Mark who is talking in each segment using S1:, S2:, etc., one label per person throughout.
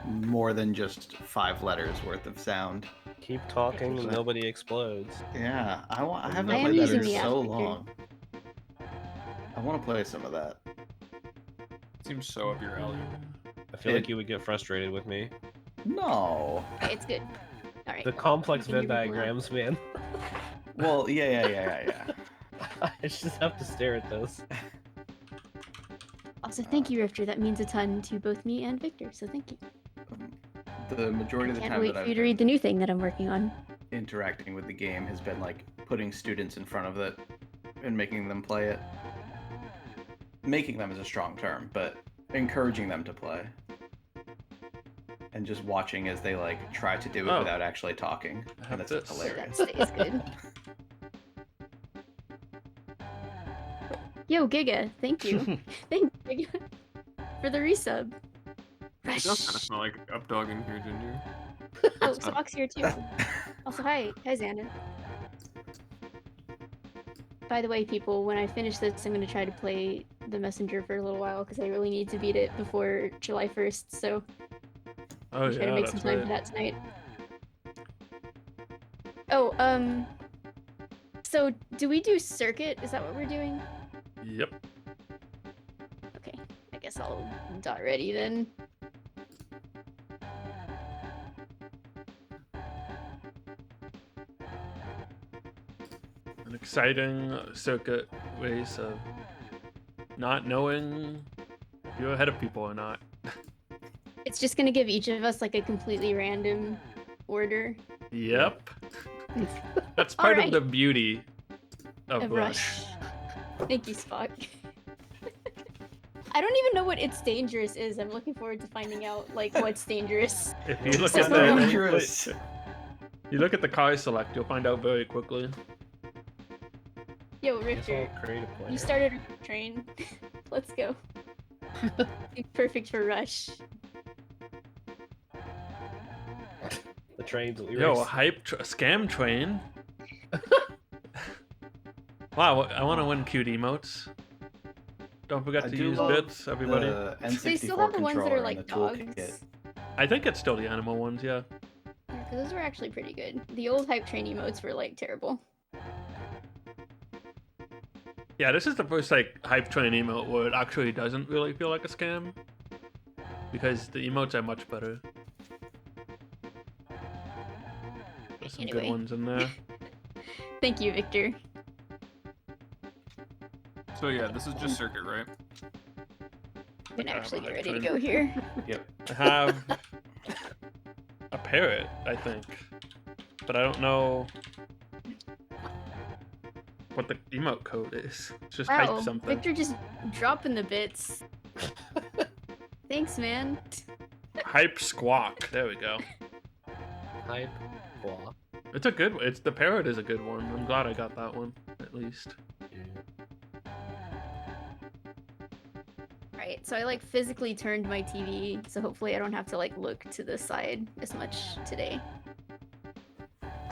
S1: more than just 5 letters worth of sound.
S2: Keep talking and nobody explodes.
S1: Yeah, I haven't
S3: I am
S1: played that
S3: using
S1: in
S3: the app,
S1: so
S3: Victor.
S1: long. I want to play some of that.
S4: Seems so up your alley.
S2: I feel like you would get frustrated with me.
S1: No.
S3: Okay, it's good. All right.
S2: The complex
S3: You can
S2: Venn
S3: hear me
S2: diagrams, man.
S1: Well, yeah.
S2: I just have to stare at those.
S3: Also, thank you, Rifter. That means a ton to both me and Victor, so thank you.
S1: The majority of the
S3: Can't
S1: time
S3: wait
S1: that
S3: for you
S1: I've
S3: to read the new thing that I'm working on.
S1: interacting with the game has been like putting students in front of it and making them play it. Making them is a strong term, but encouraging them to play. And just watching as they like try to do it without actually talking. And that's hilarious.
S3: That stays good. Yo, Giga, thank you. Thank you, Giga, for the resub.
S4: It does kind of smell like Updog in here, Ginger.
S3: Oh, Spock's here too. Also, hi Xander. By the way, people, when I finish this, I'm going to try to play The Messenger for a little while, because I really need to beat it before July 1st, so I'm trying to make some time for that tonight. Oh, so do we do circuit? Is that what we're doing?
S5: Yep.
S3: Okay, I guess I'll dot ready then.
S5: An exciting circuit ways of not knowing if you're ahead of people or not.
S3: It's just gonna give each of us like a completely random order.
S5: Yep. That's part
S3: Alright.
S5: of the beauty of
S3: Of
S5: Rush.
S3: Thank you, Spock. I don't even know what It's Dangerous is. I'm looking forward to finding out like what's dangerous.
S5: If you look
S3: So
S5: at
S1: dangerous.
S5: you look at the car select, you'll find out very quickly.
S3: Yo,
S2: It's all
S3: Rifter,
S2: creative play.
S3: you started a train. Let's go. Be perfect for Rush.
S2: The trains we
S5: Yo,
S2: race.
S5: hype scam train. Wow, I want to win cute emotes. Don't forget
S1: I
S5: to
S1: do
S5: use
S1: love
S5: bits, everybody.
S1: The N64
S3: They still have the ones that are
S1: controller
S3: like
S1: and the
S3: dogs.
S1: toolkit.
S5: I think it's still the animal ones, yeah.
S3: Yeah, 'cause those were actually pretty good. The old hype train emotes were like terrible.
S5: Yeah, this is the first like hype train emote where it actually doesn't really feel like a scam. Because the emotes are much better. There's some good
S3: Anyway.
S5: ones in there.
S3: Thank you, Victor.
S4: So yeah, this is just circuit, right?
S3: I'm gonna actually get
S5: hype
S3: ready to
S5: train.
S3: go here.
S1: Yep.
S5: I have a parrot, I think. But I don't know what the emote code is. It's just
S3: Wow,
S5: type something.
S3: Victor just dropping the bits. Thanks, man.
S5: Hype squawk. There we go.
S2: Hype. Blah.
S5: It's a good. It's the parrot is a good one. I'm glad I got that one at least.
S3: Right, so I like physically turned my TV, so hopefully I don't have to like look to the side as much today.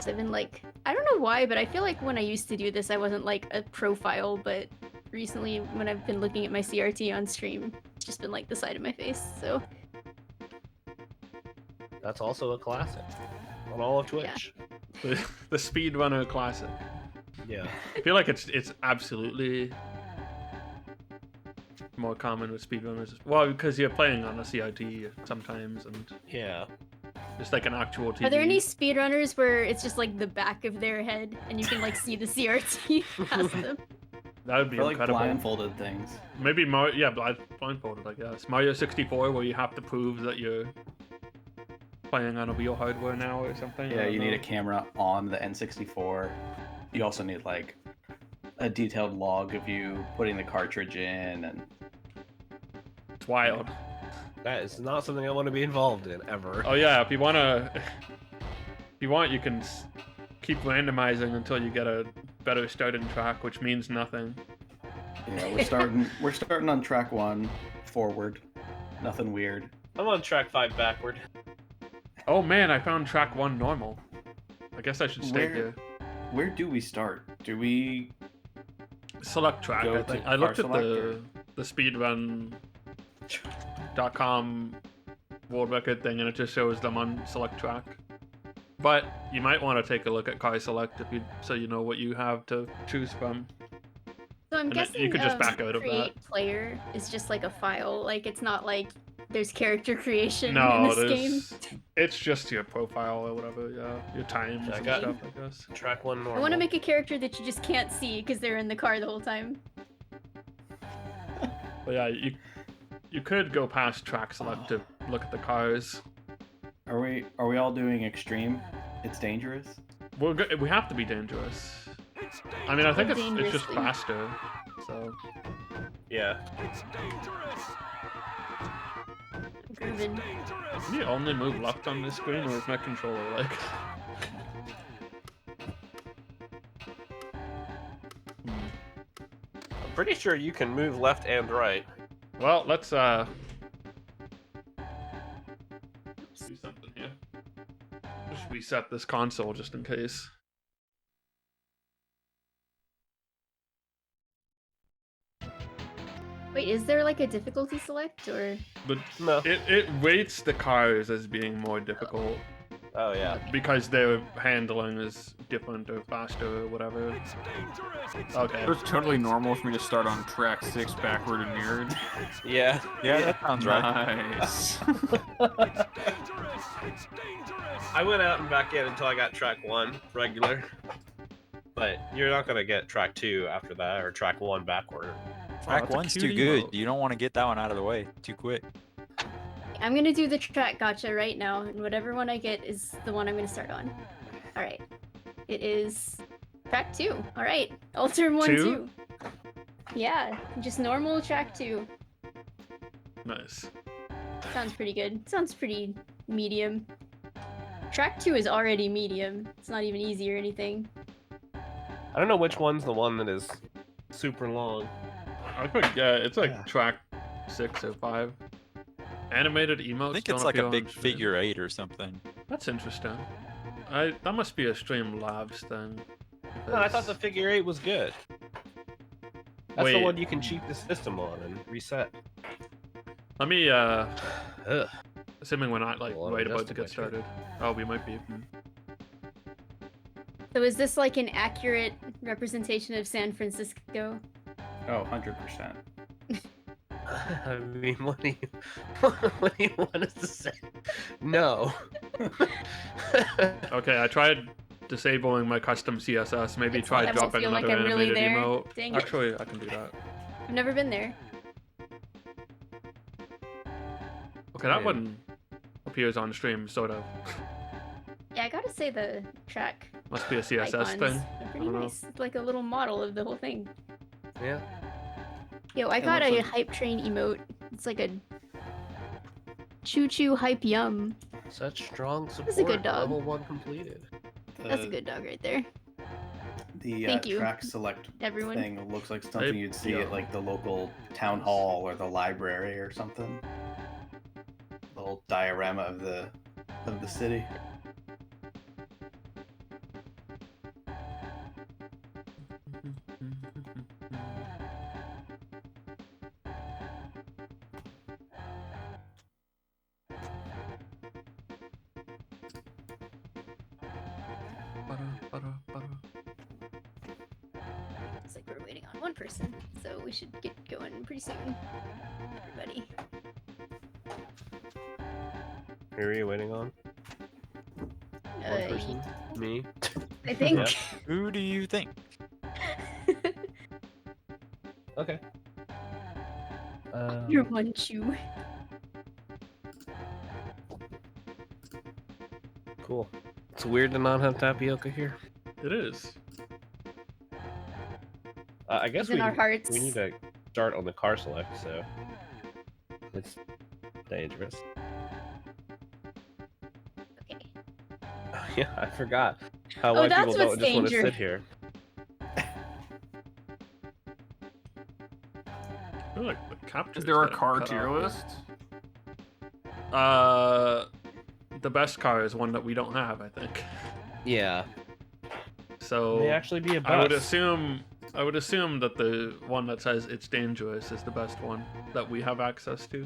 S3: So I've been like, I don't know why, but I feel like when I used to do this, I wasn't like a profile, but recently when I've been looking at my CRT on stream, it's just been like the side of my face, so.
S2: That's also a classic on all of Twitch.
S5: The speedrunner classic.
S2: Yeah.
S5: I feel like it's absolutely more common with speedrunners. Well, because you're playing on a CRT sometimes, and
S2: Yeah.
S5: just like an actual TV.
S3: Are there any speedrunners where it's just like the back of their head and you can like see the CRT past them?
S5: That would be
S1: For like
S5: incredible.
S1: blindfolded things.
S5: Maybe Mario, yeah, blindfolded, I guess. Mario 64, where you have to prove that you're playing on a real hardware now or something. I
S1: Yeah,
S5: don't
S1: you need
S5: know.
S1: a camera on the N64. You also need like a detailed log of you putting the cartridge in, and
S5: It's wild.
S2: That is not something I want to be involved in ever.
S5: Oh yeah, if you want, you can keep randomizing until you get a better starting track, which means nothing.
S1: yeah, we're starting on track 1 forward. Nothing weird.
S2: I'm on track 5 backward.
S5: Oh man, I found track 1 normal. I guess I should stay here.
S1: Where do we start? Do we
S5: Select track,
S1: go
S5: I think.
S1: to
S5: I looked
S1: car
S5: at
S1: select, or-
S5: the speedrun.com world record thing, and it just shows them on select track. But you might want to take a look at car select so you know what you have to choose from.
S3: So I'm
S5: And
S3: guessing
S5: you could just back out of
S3: create
S5: that.
S3: player is just like a file. Like it's not like there's character creation in
S5: No,
S3: this game.
S5: it's just your profile or whatever. Yeah, your times
S2: I
S5: and
S2: got-
S5: stuff, I guess.
S2: Track 1 normal.
S3: I want to make a character that you just can't see because they're in the car the whole time.
S5: But yeah, you could go past track select to look at the cars.
S1: Are we all doing extreme? It's dangerous.
S5: We have to be dangerous. I mean, I think it's just
S3: Dangerously.
S5: faster. So
S2: Yeah.
S3: Groovin'.
S5: can you only move left on this screen, or is my controller like?
S2: I'm pretty sure you can move left and right.
S5: Well, let's do something here. Just reset this console just in case.
S3: Wait, is there like a difficulty select or?
S5: But
S2: No.
S5: it rates the cars as being more difficult
S2: Oh, yeah.
S5: because their handling is different or faster or whatever. Okay.
S4: It's totally normal for me to start on track 6 backward and mirrored.
S2: Yeah.
S6: Yeah, that sounds right.
S4: Nice.
S2: I went out and back in until I got track 1 regular. But you're not going to get track 2 after that, or track 1 backward.
S6: Track
S5: that's a
S6: 1's
S5: cute
S6: too good.
S5: emote.
S6: You don't want to get that one out of the way too quick.
S3: I'm gonna do the track gotcha right now, and whatever one I get is the one I'm gonna start on. All right, it is track 2. All right, alter 1
S5: Two?
S3: 2. Yeah, just normal track 2.
S5: Nice.
S3: Sounds pretty good. Sounds pretty medium. Track 2 is already medium. It's not even easy or anything.
S2: I don't know which one's the one that is super long.
S5: I think it's like
S6: Yeah.
S5: track 6 or 5. Animated emotes.
S6: I think
S5: don't
S6: it's like a
S5: appear
S6: big
S5: on stream.
S6: figure 8 or something.
S5: That's interesting. That must be a Streamlabs thing.
S2: No, I thought the figure 8 was good. That's
S5: Wait.
S2: the one you can cheat the system on and reset.
S5: Let me
S2: Ugh.
S5: assuming we're not like
S2: Well,
S5: right about
S2: adjust
S5: to
S2: it
S5: get
S2: by
S5: started. Oh, we might be.
S3: So is this like an accurate representation of San Francisco?
S1: Oh, 100%.
S2: I mean, what do you want us to say? No.
S5: Okay, I tried disabling my custom CSS. Maybe
S3: It's
S5: try
S3: like I won't
S5: dropping
S3: feel like
S5: another
S3: I'm really
S5: animated
S3: there.
S5: emote.
S3: Dang it.
S5: Actually, I can do that.
S3: I've never been there.
S5: Okay, that
S2: Okay.
S5: one appears on stream, sort of.
S3: Yeah, I gotta say the track
S5: Must be a CSS
S3: icons
S5: thing.
S3: are pretty
S5: don't know.
S3: nice. It's like a little model of the whole thing.
S2: Yeah.
S3: Yo, I
S1: It
S3: got
S1: looks
S3: a
S1: like-
S3: hype train emote. It's like a choo choo hype yum.
S2: Such strong support.
S3: That's a good dog.
S2: Level 1 completed.
S3: That's a good dog right there.
S1: The
S3: Thank you,
S1: track select
S3: everyone.
S1: thing looks like something you'd see
S5: yeah.
S1: at like the local town hall or the library or something. The whole diorama of the city.
S3: Looks like we're waiting on one person, so we should get going pretty soon. Everybody.
S2: Who are you waiting on? One person? Me?
S3: I think.
S2: Yeah.
S6: Who do you think?
S2: Okay.
S3: You're one chew.
S2: Cool. It's weird to not have tapioca here.
S5: It is.
S2: I guess
S3: It's in our hearts.
S2: we need to start on the car select, so it's dangerous.
S3: Okay.
S2: Yeah, I forgot how
S3: Oh,
S2: white
S3: that's
S2: people don't
S3: what's
S2: just want to
S3: danger.
S2: sit here.
S5: I feel like the captures
S4: Is there a
S5: getting
S4: car
S5: cut
S4: tier
S5: off.
S4: list?
S5: The best car is one that we don't have, I think.
S2: Yeah.
S5: So
S2: May actually be a bus.
S5: I would assume that the one that says it's dangerous is the best one that we have access to.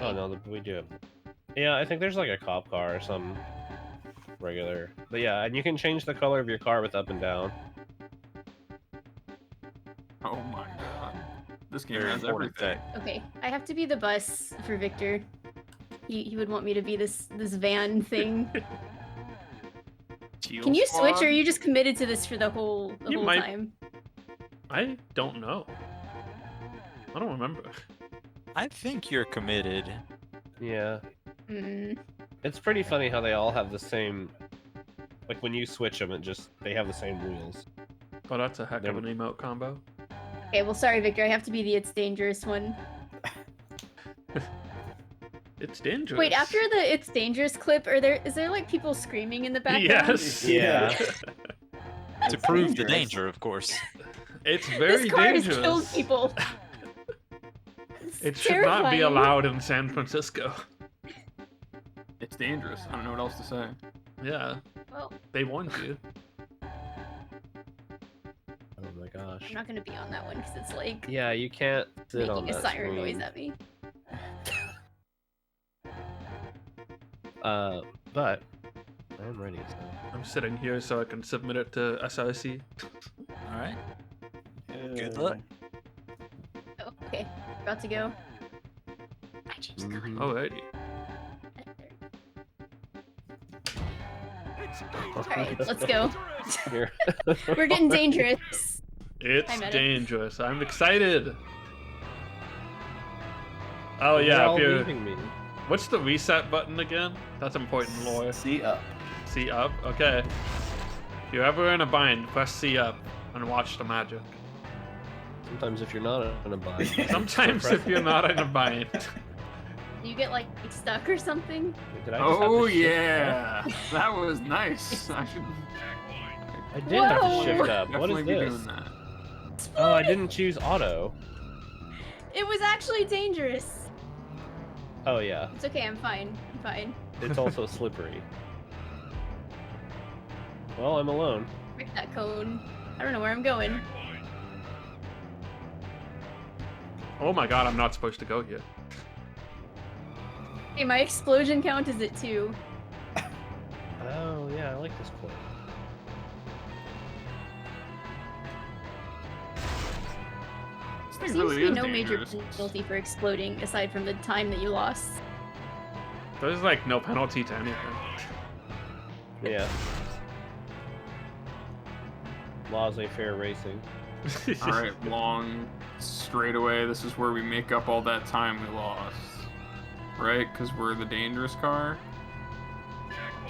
S2: Oh no, we do have. Yeah, I think there's like a cop car or some regular. But yeah, and you can change the color of your car with up and down.
S4: Oh my god. This game
S6: Very
S4: has
S6: important
S4: everything.
S3: Okay, I have to be the bus for Victor. He would want me to be this van thing.
S4: Teal
S3: Can you switch, or
S4: Squad?
S3: are you just committed to this for the whole
S5: You might-
S3: time?
S5: I don't know. I don't remember.
S6: I think you're committed.
S2: Yeah,
S3: Mm.
S2: it's pretty funny how they all have the same. Like when you switch them, they have the same wheels.
S5: Oh, that's a heck of an emote combo.
S3: Okay, well, sorry, Victor. I have to be the It's Dangerous one.
S5: It's dangerous.
S3: Wait, after the It's Dangerous clip, is there like people screaming in the background?
S5: Yes.
S2: Yeah.
S6: To prove the danger, of course.
S5: It's very
S3: This car has
S5: dangerous.
S3: killed people.
S5: It should not be
S3: terrifying.
S5: allowed in San Francisco.
S4: It's dangerous. I don't know what else to say.
S5: Yeah,
S3: Well,
S5: they warned you.
S2: Oh my gosh.
S3: I'm not gonna be on that one because it's like
S2: Yeah, you can't sit on
S3: making a
S2: that
S3: siren
S2: screen.
S3: noise at me.
S2: But I'm ready. So.
S5: I'm sitting here so I can submit it to SIC.
S6: All right. Good luck.
S3: Oh, okay, about to go. I changed the color.
S2: Mhm.
S5: Alrighty.
S3: Alright, let's go.
S2: Here.
S3: We're getting dangerous.
S5: It's
S3: Hi, Meta.
S5: dangerous. I'm excited. Oh
S2: They're
S5: yeah,
S2: all
S5: if you're...
S2: leaving me.
S5: What's the reset button again? That's important lore.
S1: See up.
S5: C up? Okay. If you're ever in a bind, press C up and watch the magic.
S2: Sometimes if you're not in a bind.
S5: Sometimes if you're not in a bind.
S3: Do you get like stuck or something?
S2: Did I just have
S4: Oh
S2: to shift
S4: yeah, that was nice. I should
S2: up? I did have to
S3: Whoa.
S2: shift up. What
S4: definitely
S2: is
S4: be
S2: this?
S4: doing that.
S2: Oh, I didn't choose auto.
S3: It was actually dangerous.
S2: Oh yeah,
S3: It's okay, I'm fine. I'm fine.
S2: it's also slippery. Well, I'm alone.
S3: Break that cone. I don't know where I'm going.
S5: Oh my god, I'm not supposed to go here.
S3: Hey, my explosion count is at 2.
S2: Oh yeah, I like this point.
S3: There
S4: It
S3: seems
S4: really
S3: to be
S4: is
S3: no major
S4: dangerous.
S3: penalty for exploding aside from the time that you lost.
S5: There's like no penalty to anything.
S2: Yeah. Laissez-faire racing.
S4: All right, long straightaway. This is where we make up all that time we lost, right? Because we're the dangerous car.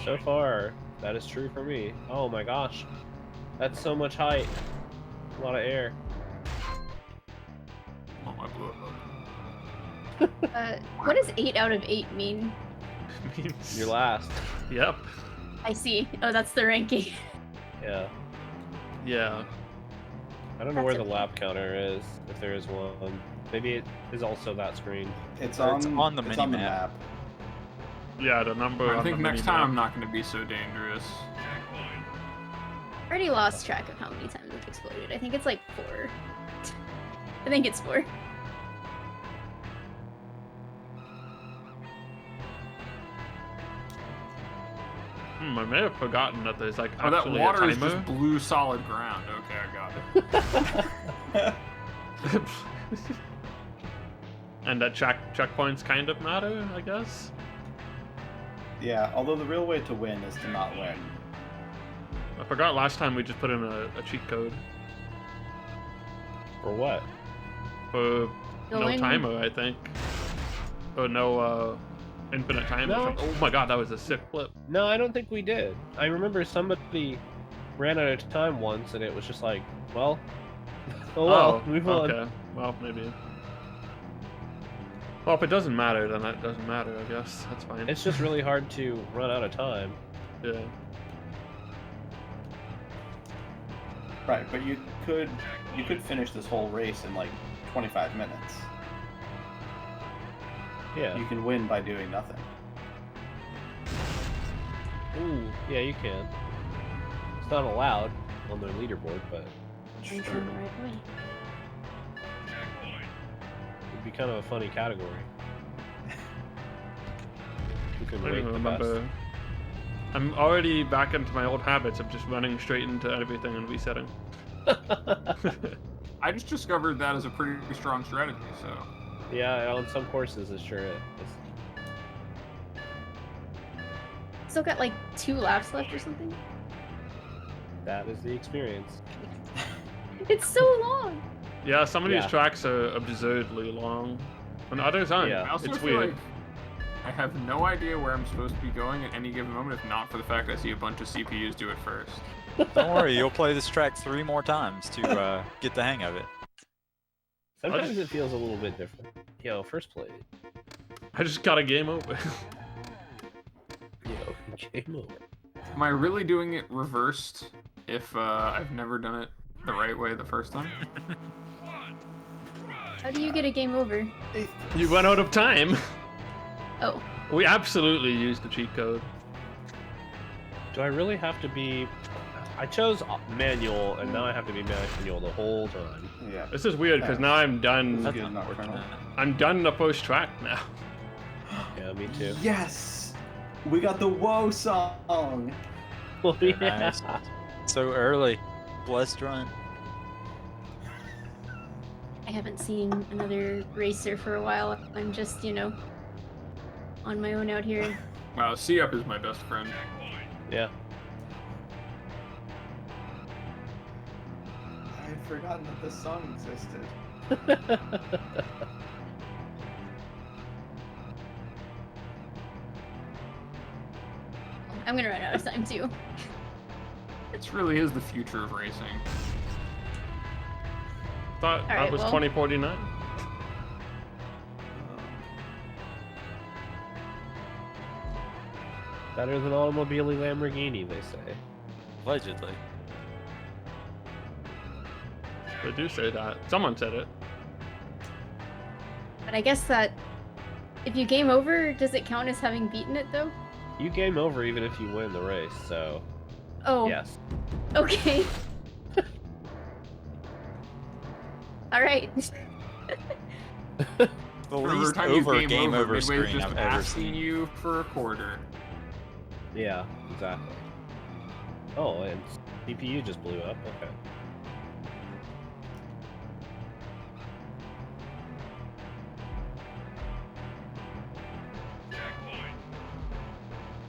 S2: So far, that is true for me. Oh my gosh. That's so much height. A lot of air.
S4: Oh, I blew it up.
S3: What does 8 out of 8 mean?
S5: Means-
S2: You're last.
S5: Yep.
S3: I see. Oh, that's the ranking.
S2: Yeah.
S5: Yeah.
S2: I don't know where
S3: That's
S2: the
S3: okay.
S2: lap counter is, if there is one. Maybe it is also that screen.
S1: It's
S6: Or
S1: on,
S6: it's on the
S1: it's on the
S6: mini-map.
S1: map.
S5: Yeah, the number
S4: I
S5: on
S4: think
S5: the
S4: next
S5: mini-map.
S4: time I'm not going to be so dangerous.
S3: I already lost track of how many times I've exploded. I think it's like 4. I think it's 4.
S5: I may have forgotten that there's like
S4: Oh, that
S5: actually
S4: water
S5: a
S4: is
S5: timer.
S4: just blue solid ground. Okay, I got it.
S5: And that checkpoints kind of matter, I guess.
S1: Yeah, although the real way to win is to not win.
S5: I forgot last time we just put in a cheat code
S2: For what?
S5: for no
S3: Going-
S5: timer, I think. Or no infinite time. or
S2: No.
S5: something. Oh my god, that was a sick flip.
S2: No, I don't think we did. I remember somebody ran out of time once, and it was just like, well, oh well, move on.
S5: okay. Well, maybe. Well, if it doesn't matter, then that doesn't matter, I guess. That's fine.
S2: It's just really hard to run out of time.
S5: Yeah.
S1: Right, but you could finish this whole race in like 25 minutes.
S2: Yeah.
S1: You can win by doing nothing.
S2: Ooh, yeah, you can. It's not allowed on their leaderboard, but
S3: I'm going the right way.
S2: it'd be kind of a funny category. Who can
S5: I don't
S2: wait
S5: even
S2: the
S5: remember.
S2: best?
S5: I'm already back into my old habits of just running straight into everything and resetting.
S4: I just discovered that as a pretty strong strategy, so.
S2: Yeah, on some courses it sure is.
S3: Still got like 2 laps left or something.
S2: That is the experience.
S3: It's so long.
S5: Yeah, some of these
S2: Yeah.
S5: tracks are absurdly long, and others aren't.
S2: Yeah.
S4: I also
S5: It's
S4: feel
S5: weird.
S4: like I have no idea where I'm supposed to be going at any given moment, if not for the fact I see a bunch of CPUs do it first.
S6: Don't worry, you'll play this track 3 more times to get the hang of it.
S2: Sometimes it feels a little bit different. Yo, first place.
S5: I just got a game over.
S2: Yo, game over.
S4: Am I really doing it reversed if I've never done it the right way the first time?
S3: How do you get a game over?
S5: You run out of time.
S3: Oh,
S5: We absolutely used the cheat code.
S2: Do I really have to be... I chose manual, and now I have to be manual the whole time.
S1: Yeah.
S5: This is weird because now I'm done.
S1: That's good nocturnal.
S5: I'm done the first track now.
S2: Yeah, me too.
S1: Yes! We got the Whoa song!
S2: Well,
S6: Very
S2: yeah.
S6: nice. So early. Blessed run.
S3: I haven't seen another racer for a while. I'm just, you know, on my own out here.
S4: Wow, C-Up is my best friend.
S2: Yeah.
S1: I had forgotten that this song existed.
S3: I'm gonna run out of time too.
S4: This really is the future of racing.
S5: Thought that
S3: Alright,
S5: was
S3: well.
S5: 2049.
S2: Better than automobile Lamborghini, they say.
S6: Allegedly.
S5: They do say that. Someone said it.
S3: But I guess that if you game over, does it count as having beaten it though?
S2: You game over even if you win the race, so
S3: Oh,
S2: yes.
S3: okay. All right.
S6: The
S4: Every
S6: least
S4: time you
S6: over game over
S4: Midway's
S6: screen
S4: just
S6: I've ever
S4: asking
S6: seen.
S4: you for a quarter.
S2: Yeah, exactly. Oh, and CPU just blew up. Okay.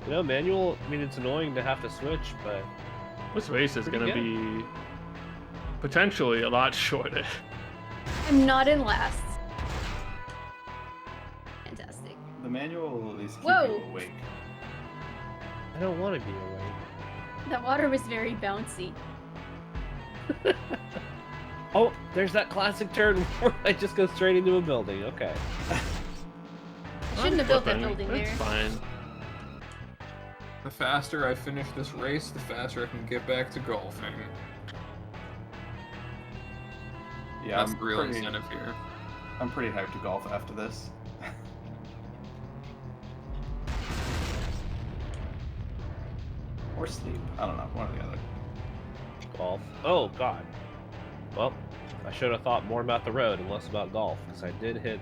S2: You know, manual, I mean, it's annoying to have to switch, but
S5: This race is
S2: Pretty
S5: gonna
S2: good.
S5: be potentially a lot shorter.
S3: I'm not in last. Fantastic.
S1: The manual will at least keep
S3: Whoa.
S1: you awake.
S2: I don't want to be awake.
S3: That water was very bouncy.
S2: Oh, there's that classic turn where I just go straight into a building. Okay.
S3: I shouldn't have built that building
S5: It's
S3: there.
S5: fine.
S4: The faster I finish this race, the faster I can get back to golfing.
S1: Yeah,
S4: That's
S1: I'm
S4: the real
S1: pretty,
S4: incentive here.
S1: I'm pretty hyped to golf after this. Or sleep. I don't know, one or the other.
S2: Golf. Oh, God. Well, I should have thought more about the road and less about golf, because I did hit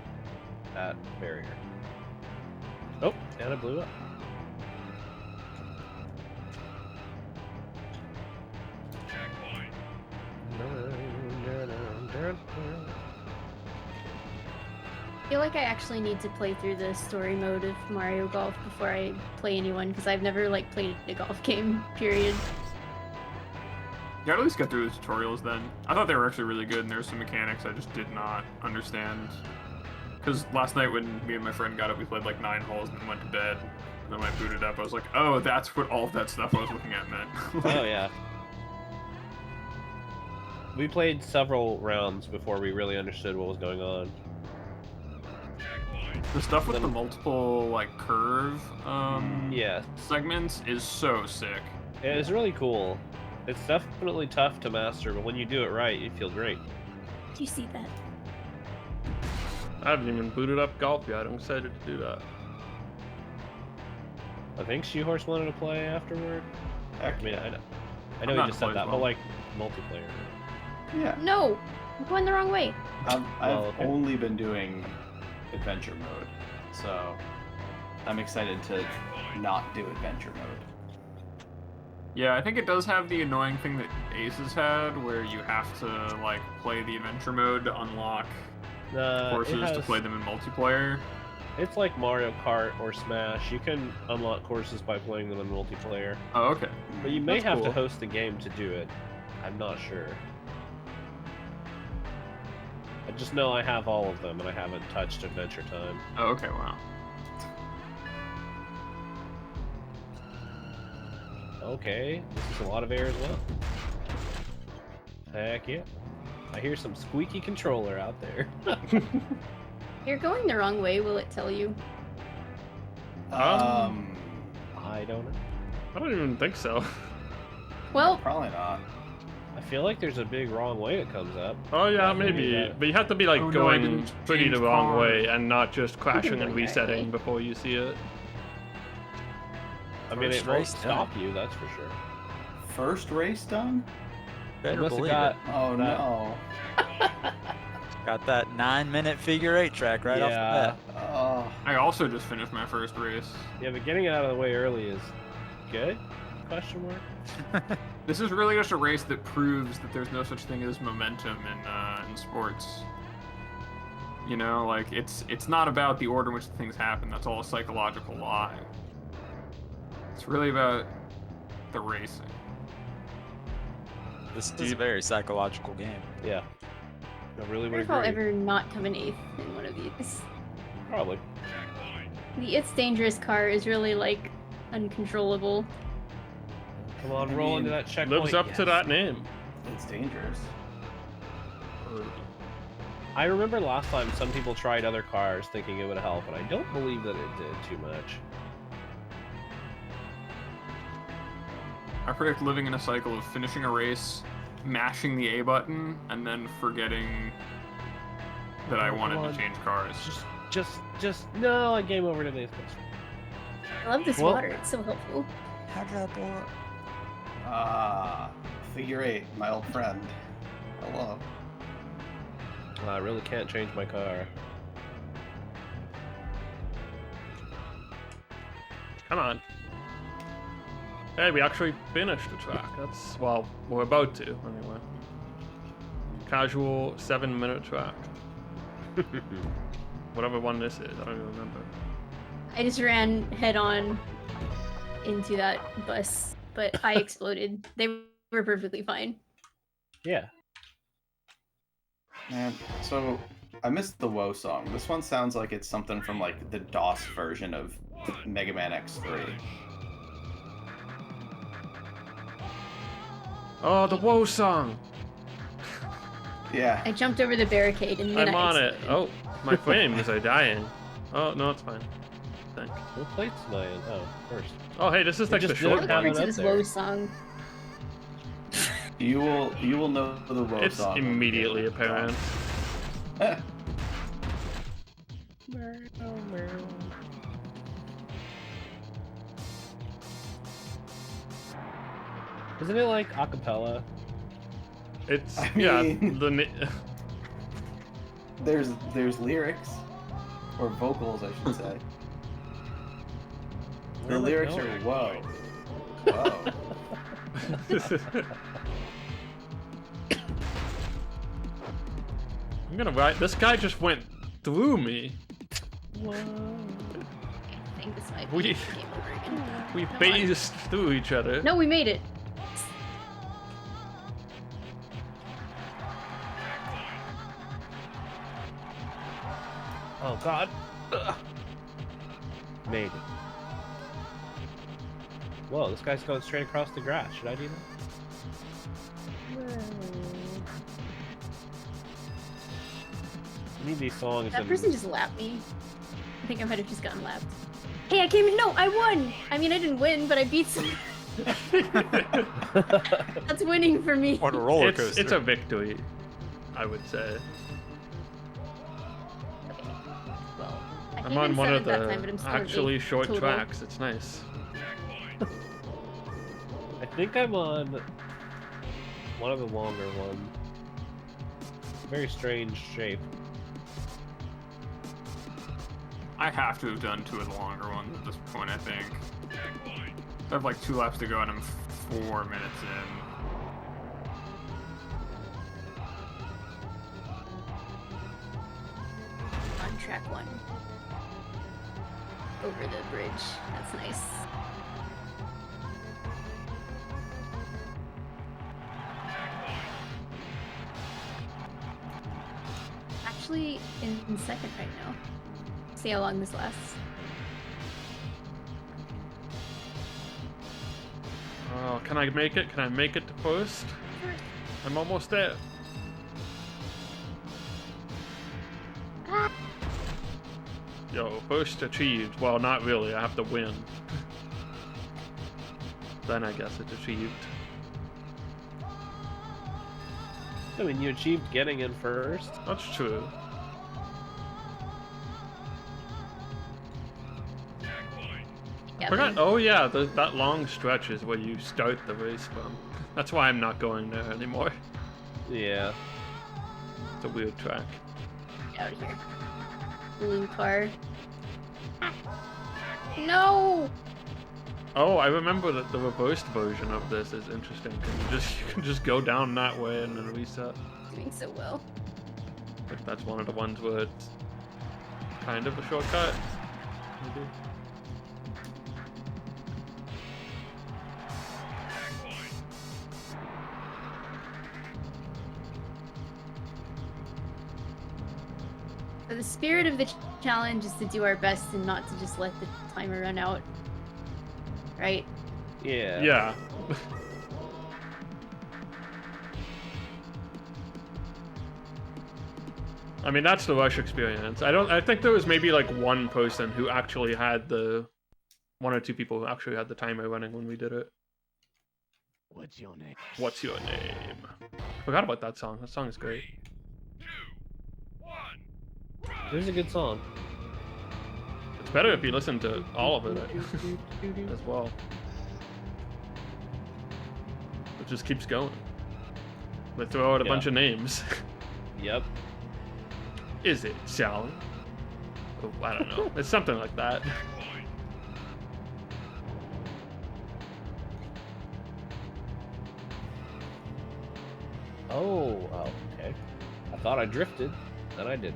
S2: that barrier. Oh, and it blew up.
S3: I feel like I actually need to play through the story mode of Mario Golf before I play anyone because I've never like played a golf game. Period.
S4: Yeah, at least get through the tutorials then. I thought they were actually really good, and there were some mechanics I just did not understand. Because last night when me and my friend got up, we played like 9 holes and then went to bed. And then when I booted up, I was like, oh, that's what all of that stuff I was looking at meant.
S2: Oh, yeah. We played several rounds before we really understood what was going on.
S4: The stuff with the multiple, like, curve
S2: Yeah,
S4: segments is so sick.
S2: it was really cool. It's definitely tough to master, but when you do it right, you feel great.
S3: Do you see that?
S5: I haven't even booted up golf yet. I'm excited to do that.
S2: I think Shoehorse wanted to play afterward.
S1: Heck
S2: I mean,
S1: yeah.
S2: I know
S4: not
S2: he just said
S4: played
S2: that,
S4: well.
S2: but like multiplayer.
S1: Yeah.
S3: No, I'm going the wrong way.
S1: I've
S2: Oh, okay.
S1: only been doing adventure mode, so I'm excited to not do adventure mode.
S4: Yeah, I think it does have the annoying thing that Aces had, where you have to like play the adventure mode to unlock courses to play them in multiplayer.
S2: It's like Mario Kart or Smash. You can unlock courses by playing them in multiplayer.
S4: Oh, okay.
S2: But you may
S4: That's
S2: have to
S4: cool.
S2: host the game to do it. I'm not sure. I just know I have all of them, and I haven't touched Adventure Time.
S4: Oh, okay, wow.
S2: Okay, this is a lot of air as well. Heck yeah. I hear some squeaky controller out there.
S3: You're going the wrong way, will it tell you?
S2: I don't know.
S5: I don't even think so.
S3: Well,
S1: Probably not.
S2: I feel like there's a big wrong way that comes up.
S5: Oh yeah,
S2: Maybe
S5: maybe.
S2: that-
S5: But you have to be like
S4: Oh, no, I
S5: going
S4: didn't
S5: pretty
S4: change
S5: the wrong
S4: cars.
S5: way and not just crashing and
S3: go that way.
S5: resetting before you see it.
S2: I mean,
S6: First
S2: it won't
S6: race
S2: stop you, that's for sure.
S1: First race done?
S6: Better
S2: Unless it
S6: believe
S2: got...
S1: Oh
S2: That-
S1: no.
S6: Got that 9-minute figure 8 track right off the
S2: Yeah.
S6: bat.
S1: Oh.
S4: I also just finished my first race.
S2: Yeah, but getting it out of the way early is good? Question mark?
S4: This is really just a race that proves that there's no such thing as momentum in sports. You know, like it's not about the order in which things happen. That's all a psychological lie. It's really about the racing.
S6: This is a very psychological game.
S2: Yeah. I really
S3: I
S2: would
S3: wonder if I'll
S2: agree.
S3: ever not come in 8th in one of these.
S2: Probably.
S3: The It's Dangerous car is really, like, uncontrollable.
S2: Come on,
S1: I
S2: roll
S1: mean,
S2: into that checkpoint.
S5: Lives up to
S2: Yes.
S5: that name.
S1: It's dangerous.
S2: I remember last time some people tried other cars thinking it would help, and I don't believe that it did too much.
S4: I predict living in a cycle of finishing a race, mashing the A button, and then forgetting that I wanted
S2: Come on.
S4: to change cars.
S2: No, I game over today's question.
S3: I love this
S2: Well-
S3: water, it's so helpful.
S6: How did I blow up?
S1: Ah, figure 8, my old friend. Hello.
S2: I really can't change my car.
S5: Come on. Hey, we actually finished the track. That's, well, we're about to, anyway. Casual 7-minute track. Whatever one this is, I don't even remember.
S3: I just ran head on into that bus, but I exploded. They were perfectly fine.
S2: Yeah.
S1: Man, so I missed the WoW song. This one sounds like it's something from like the DOS version of Mega Man X3.
S5: Oh, the Woe song!
S1: Yeah.
S3: I jumped over the barricade and then
S5: I'm
S3: I
S5: on it.
S3: exploded.
S5: Oh, my flames are dying. Oh, no, it's fine. Thank.
S2: What plates am I in? Oh, first.
S5: Oh, hey, this is like the
S2: just
S5: short
S2: didn't
S3: I
S2: have
S3: look
S5: one.
S2: it
S3: forward
S2: up
S3: to this
S2: there.
S3: WoW song.
S1: You will know the WoW
S5: It's
S1: song.
S5: immediately apparent.
S2: Isn't it like acapella?
S5: It's,
S1: I
S5: yeah,
S1: mean- There's lyrics, or vocals, I should say.
S2: Where
S1: The
S2: am I
S1: lyrics
S2: going?
S1: are whoa, whoa.
S5: I'm gonna write. This guy just went through me.
S3: I think this might be
S5: We-
S3: game over again.
S5: We
S3: Come on.
S5: phased through each other.
S3: No, we made it.
S2: Oh god. Ugh. Made it. Whoa, this guy's going straight across the grass. Should I do that? I need these songs.
S3: That
S2: and-
S3: person just lapped me. I think I might have just gotten lapped. Hey, I came in. No, I won. I mean, I didn't win, but I beat some. That's winning for me.
S6: What a roller coaster.
S5: It's a victory, I would say.
S3: Okay. Well, I
S5: I'm
S3: came
S5: on
S3: in
S5: one of
S3: seventh that time, but I'm
S5: the
S3: still in
S5: actually
S3: eighth
S5: short
S3: total.
S5: tracks. It's nice.
S2: I think I'm on one of the longer ones. Very strange shape.
S4: I have to have done 2 of the longer ones at this point, I think. I have like 2 laps to go and I'm 4 minutes in.
S3: On track 1. Over the bridge. That's nice. Actually in second right now. See how long this lasts.
S5: Oh, can I make it? Can I make it to first? I'm almost there. Yo, first achieved. Well, not really. I have to win. Then I guess it's achieved.
S2: I mean, you achieved getting in first.
S5: That's true.
S3: Yeah,
S5: Forgot. Oh yeah, that long stretch is where you start the race from. That's why I'm not going there anymore.
S2: Yeah.
S5: It's a weird track.
S3: out of here. Blue car. No!
S5: Oh, I remember that the reversed version of this is interesting. You can just go down that way and then reset.
S3: Doing so well.
S5: If that's one of the ones where it's kind of a shortcut. Maybe.
S3: So the spirit of the challenge is to do our best and not to just let the timer run out. Right?
S2: Yeah.
S5: Yeah. I mean, that's the Rush experience. I think there was maybe like one person who actually had one or two people who actually had the timer running when we did it.
S7: What's your name?
S5: What's your name? Forgot about that song. That song is great.
S2: There's a good song.
S5: It's better if you listen to all of it as well. It just keeps going. They throw out a bunch of names.
S2: Yep.
S5: Is it Sally? Oh, I don't know. It's something like that.
S2: Oh, okay. I thought I drifted, then I did.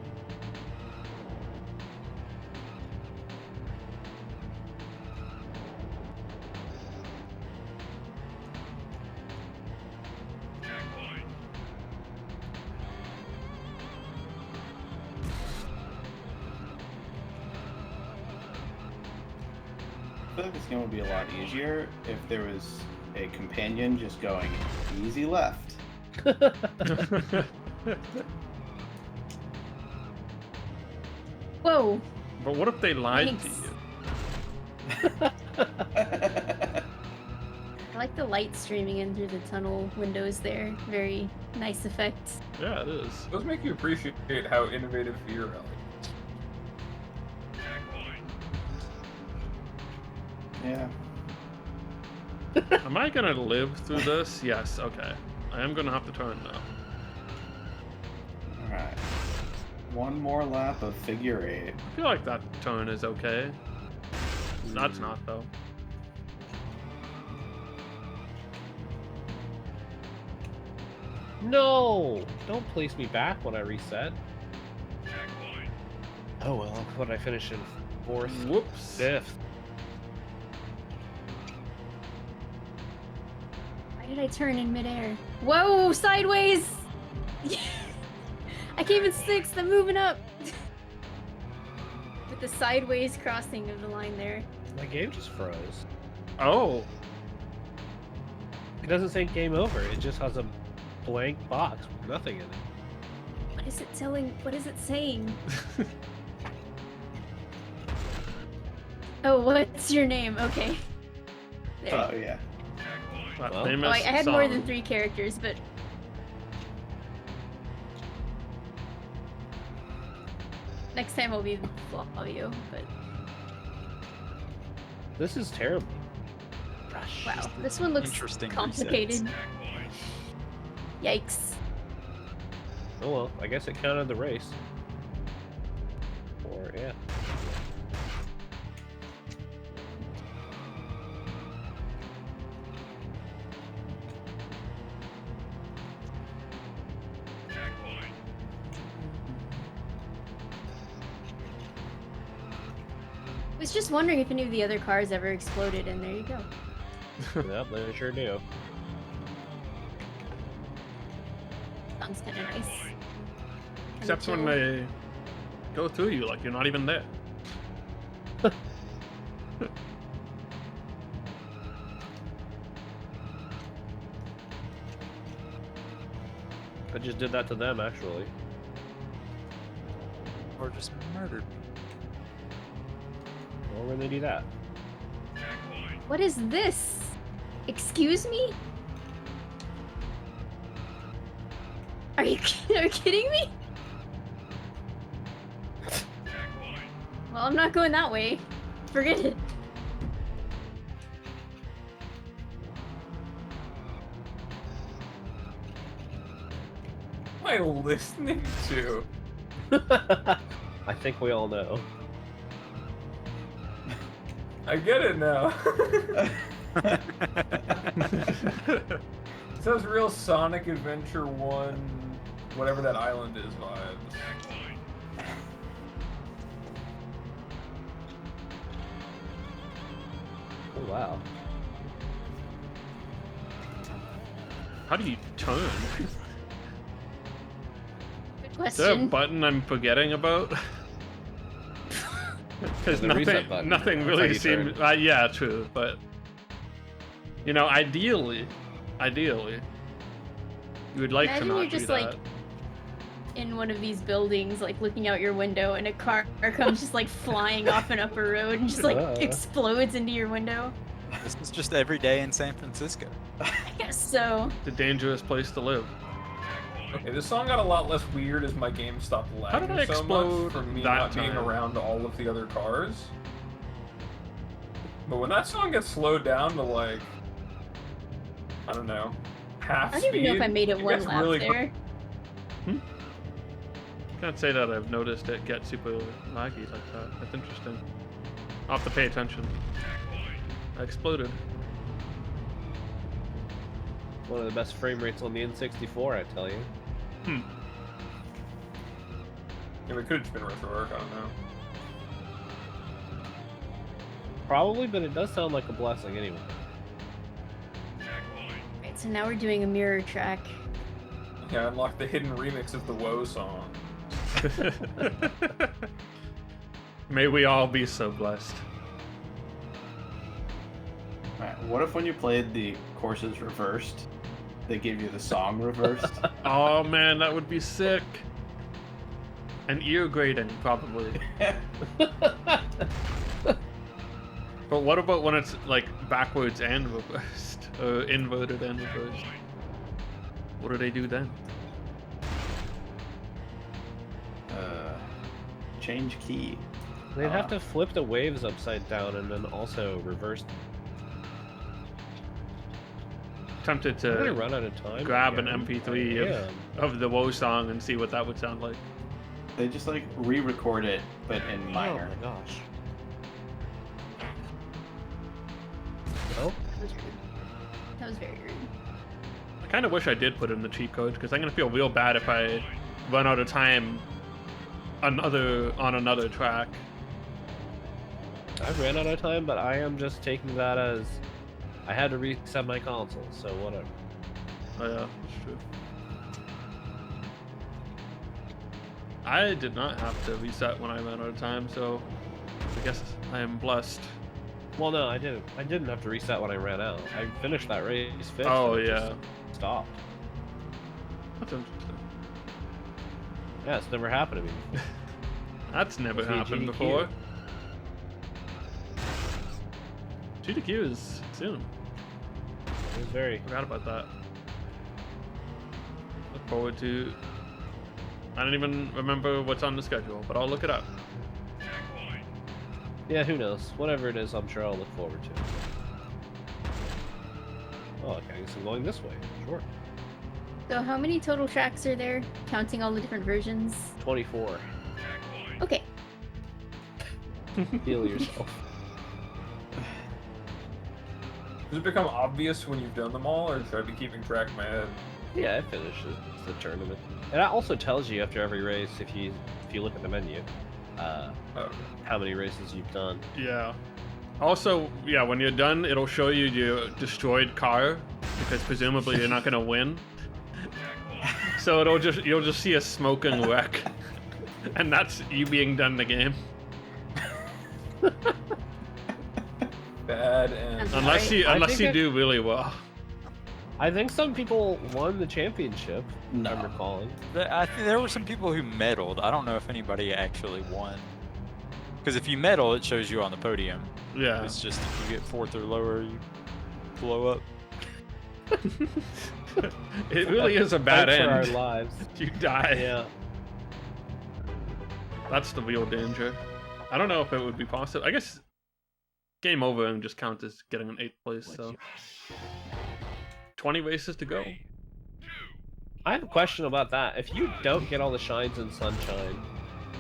S1: I feel like this game would be a lot easier if there was a companion just going easy left.
S3: Whoa!
S5: But what if they lied
S3: Thanks.
S5: to you?
S3: I like the light streaming in through the tunnel windows there. Very nice effect.
S5: Yeah, it is.
S4: Those make you appreciate how innovative you're.
S1: Yeah.
S5: Am I gonna live through this? Yes, okay. I am gonna have to turn now.
S1: Alright. One more lap of figure eight.
S5: I feel like that turn is okay. That's not, though.
S2: No! Don't place me back when I reset. Oh well, what did I finish in? 4th?
S5: Whoops.
S2: 5th?
S3: Why did I turn in midair? Whoa! Sideways! I came in 6th. I'm moving up. With the sideways crossing of the line there.
S2: My game just froze.
S5: Oh.
S2: It doesn't say game over, it just has a blank box with nothing in it.
S3: What is it telling? What is it saying? Oh, what's your name? Okay. There.
S1: Oh, yeah.
S5: That
S2: Well,
S5: famous
S3: Oh, I had more than
S5: song.
S3: 3 characters, but next time I'll be Flavio, but
S2: This is terrible.
S3: wow, this one looks
S6: Interesting
S3: complicated.
S6: resets.
S3: Yikes.
S2: Oh well, I guess it counted the race. Or, yeah.
S3: Was just wondering if any of the other cars ever exploded, and there you go.
S2: Yep, they sure do.
S3: Sounds kind of nice.
S5: Except when they go through you like you're not even there.
S2: I just did that to them, actually.
S6: Or just murdered me.
S2: Or when they do that.
S3: What is this? Excuse me? Are you kidding me? Well, I'm not going that way. Forget it.
S4: What am I listening to?
S2: I think we all know.
S4: I get it now. It sounds real Sonic Adventure 1, whatever that island is vibes.
S2: Oh wow.
S5: How do you turn?
S3: Good
S5: Is there a
S3: question.
S5: button I'm forgetting about? Because
S2: The reset button.
S5: nothing
S2: That's
S5: really
S2: how you
S5: seems.
S2: turn.
S5: Yeah, true, but you know, ideally, you would like
S3: Imagine
S5: to not
S3: you're just
S5: do
S3: like
S5: that.
S3: in one of these buildings, like looking out your window, and a car comes just like flying off an upper road and just like explodes into your window.
S6: This is just every day in San Francisco.
S3: I guess so.
S5: It's a dangerous place to live.
S4: Okay, this song got a lot less weird as my game stopped
S5: How did
S4: lagging
S5: I
S4: so
S5: explode
S4: much from me
S5: that
S4: not being
S5: time?
S4: around all of the other cars. But when that song gets slowed down to like, I don't know, half
S3: I don't even know if I made it one
S4: gets
S3: lap
S4: really
S3: there.
S5: Can't say that I've noticed it get super laggy like that. That's interesting. I'll have to pay attention. I exploded.
S2: One of the best frame rates on the N64, I tell you.
S4: Yeah, we could have just been retro arc, I don't know.
S2: Probably, but it does sound like a blessing anyway.
S3: Right, so now we're doing a mirror track.
S4: Yeah, I unlocked the hidden remix of the Woe song.
S5: May we all be so blessed.
S1: Alright, what if when you played the courses reversed, they gave you the song reversed?
S5: Oh man, that would be sick. And ear grating, probably. But what about when it's like backwards and reversed? Or inverted and reversed? What do they do then?
S1: Change key.
S2: They'd have to flip the waves upside down and then also reverse them.
S5: Tempted
S2: I'm gonna
S5: to
S2: run out of time.
S5: grab an
S2: again.
S5: MP3
S2: Yeah.
S5: of the Woe song and see what that would sound like.
S1: They just like re-record it, but in
S2: Oh
S1: minor.
S2: my gosh. Well,
S3: That was rude. That was very rude.
S5: I kind of wish I did put in the cheat codes because I'm gonna feel real bad if I run out of time on another track.
S2: I ran out of time, but I am just taking that as I had to reset my console, so whatever.
S5: Oh yeah, that's true. I did not have to reset when I ran out of time, so I guess I am blessed.
S2: Well, no, I didn't. I didn't have to reset when I ran out. I finished that race fifth.
S5: Oh
S2: and it
S5: yeah,
S2: just stopped.
S5: that's interesting.
S2: Yeah, it's never happened to me.
S5: That's never
S2: Must be a
S5: happened
S2: GDQ.
S5: before. GDQ is soon.
S2: It was very.
S5: Forgot about that. Look forward to. I don't even remember what's on the schedule, but I'll look it up.
S2: Yeah, who knows? Whatever it is, I'm sure I'll look forward to. Oh, okay, I guess I'm going this way. Sure.
S3: So how many total tracks are there, counting all the different versions?
S2: 24.
S3: Okay.
S2: Heal yourself.
S4: Does it become obvious when you've done them all, or should I be keeping track in my head?
S2: Yeah, I finished the tournament. And it also tells you after every race if you look at the menu. how many races you've done.
S5: Yeah. Also, yeah, when you're done, it'll show you your destroyed car because presumably you're not gonna win. So you'll just see a smoking wreck, and that's you being done the game.
S4: Bad and
S5: Unless you
S2: I think
S5: do really well.
S2: I think some people won the championship.
S1: No.
S2: I'm recalling.
S6: I think there were some people who medaled. I don't know if anybody actually won. Because if you medal, it shows you on the podium.
S5: Yeah.
S6: It's just if you get 4th or lower, you blow up.
S5: It really is a bad
S2: Fight for
S5: end.
S2: our lives.
S5: You die.
S2: Yeah.
S5: That's the real danger. I don't know if it would be possible. I guess game over and just count as getting an 8th place. So 20 races to go.
S2: I have a question about that. If you don't get all the shines and sunshine,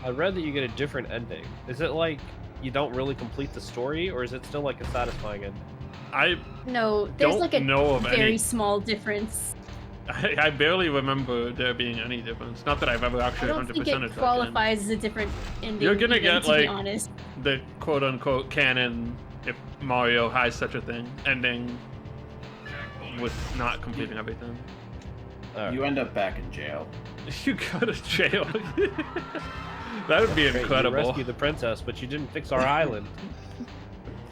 S2: I read that you get a different ending. Is it like you don't really complete the story, or is it still like a satisfying ending?
S5: I
S3: No, there's
S5: don't
S3: like a
S5: know of
S3: very
S5: any.
S3: small difference.
S5: I barely remember there being any difference. Not that I've ever
S3: I
S5: actually
S3: don't
S5: 100%
S3: think
S5: of
S3: it
S5: that
S3: qualifies as a different ending.
S5: You're gonna
S3: even,
S5: get,
S3: to be
S5: like,
S3: honest.
S5: the quote-unquote canon, if Mario has such a thing, ending with not completing everything.
S1: You end up back in jail.
S5: You go to jail. That would be
S2: Great, you
S5: incredible.
S2: rescued the princess, but you didn't fix our island.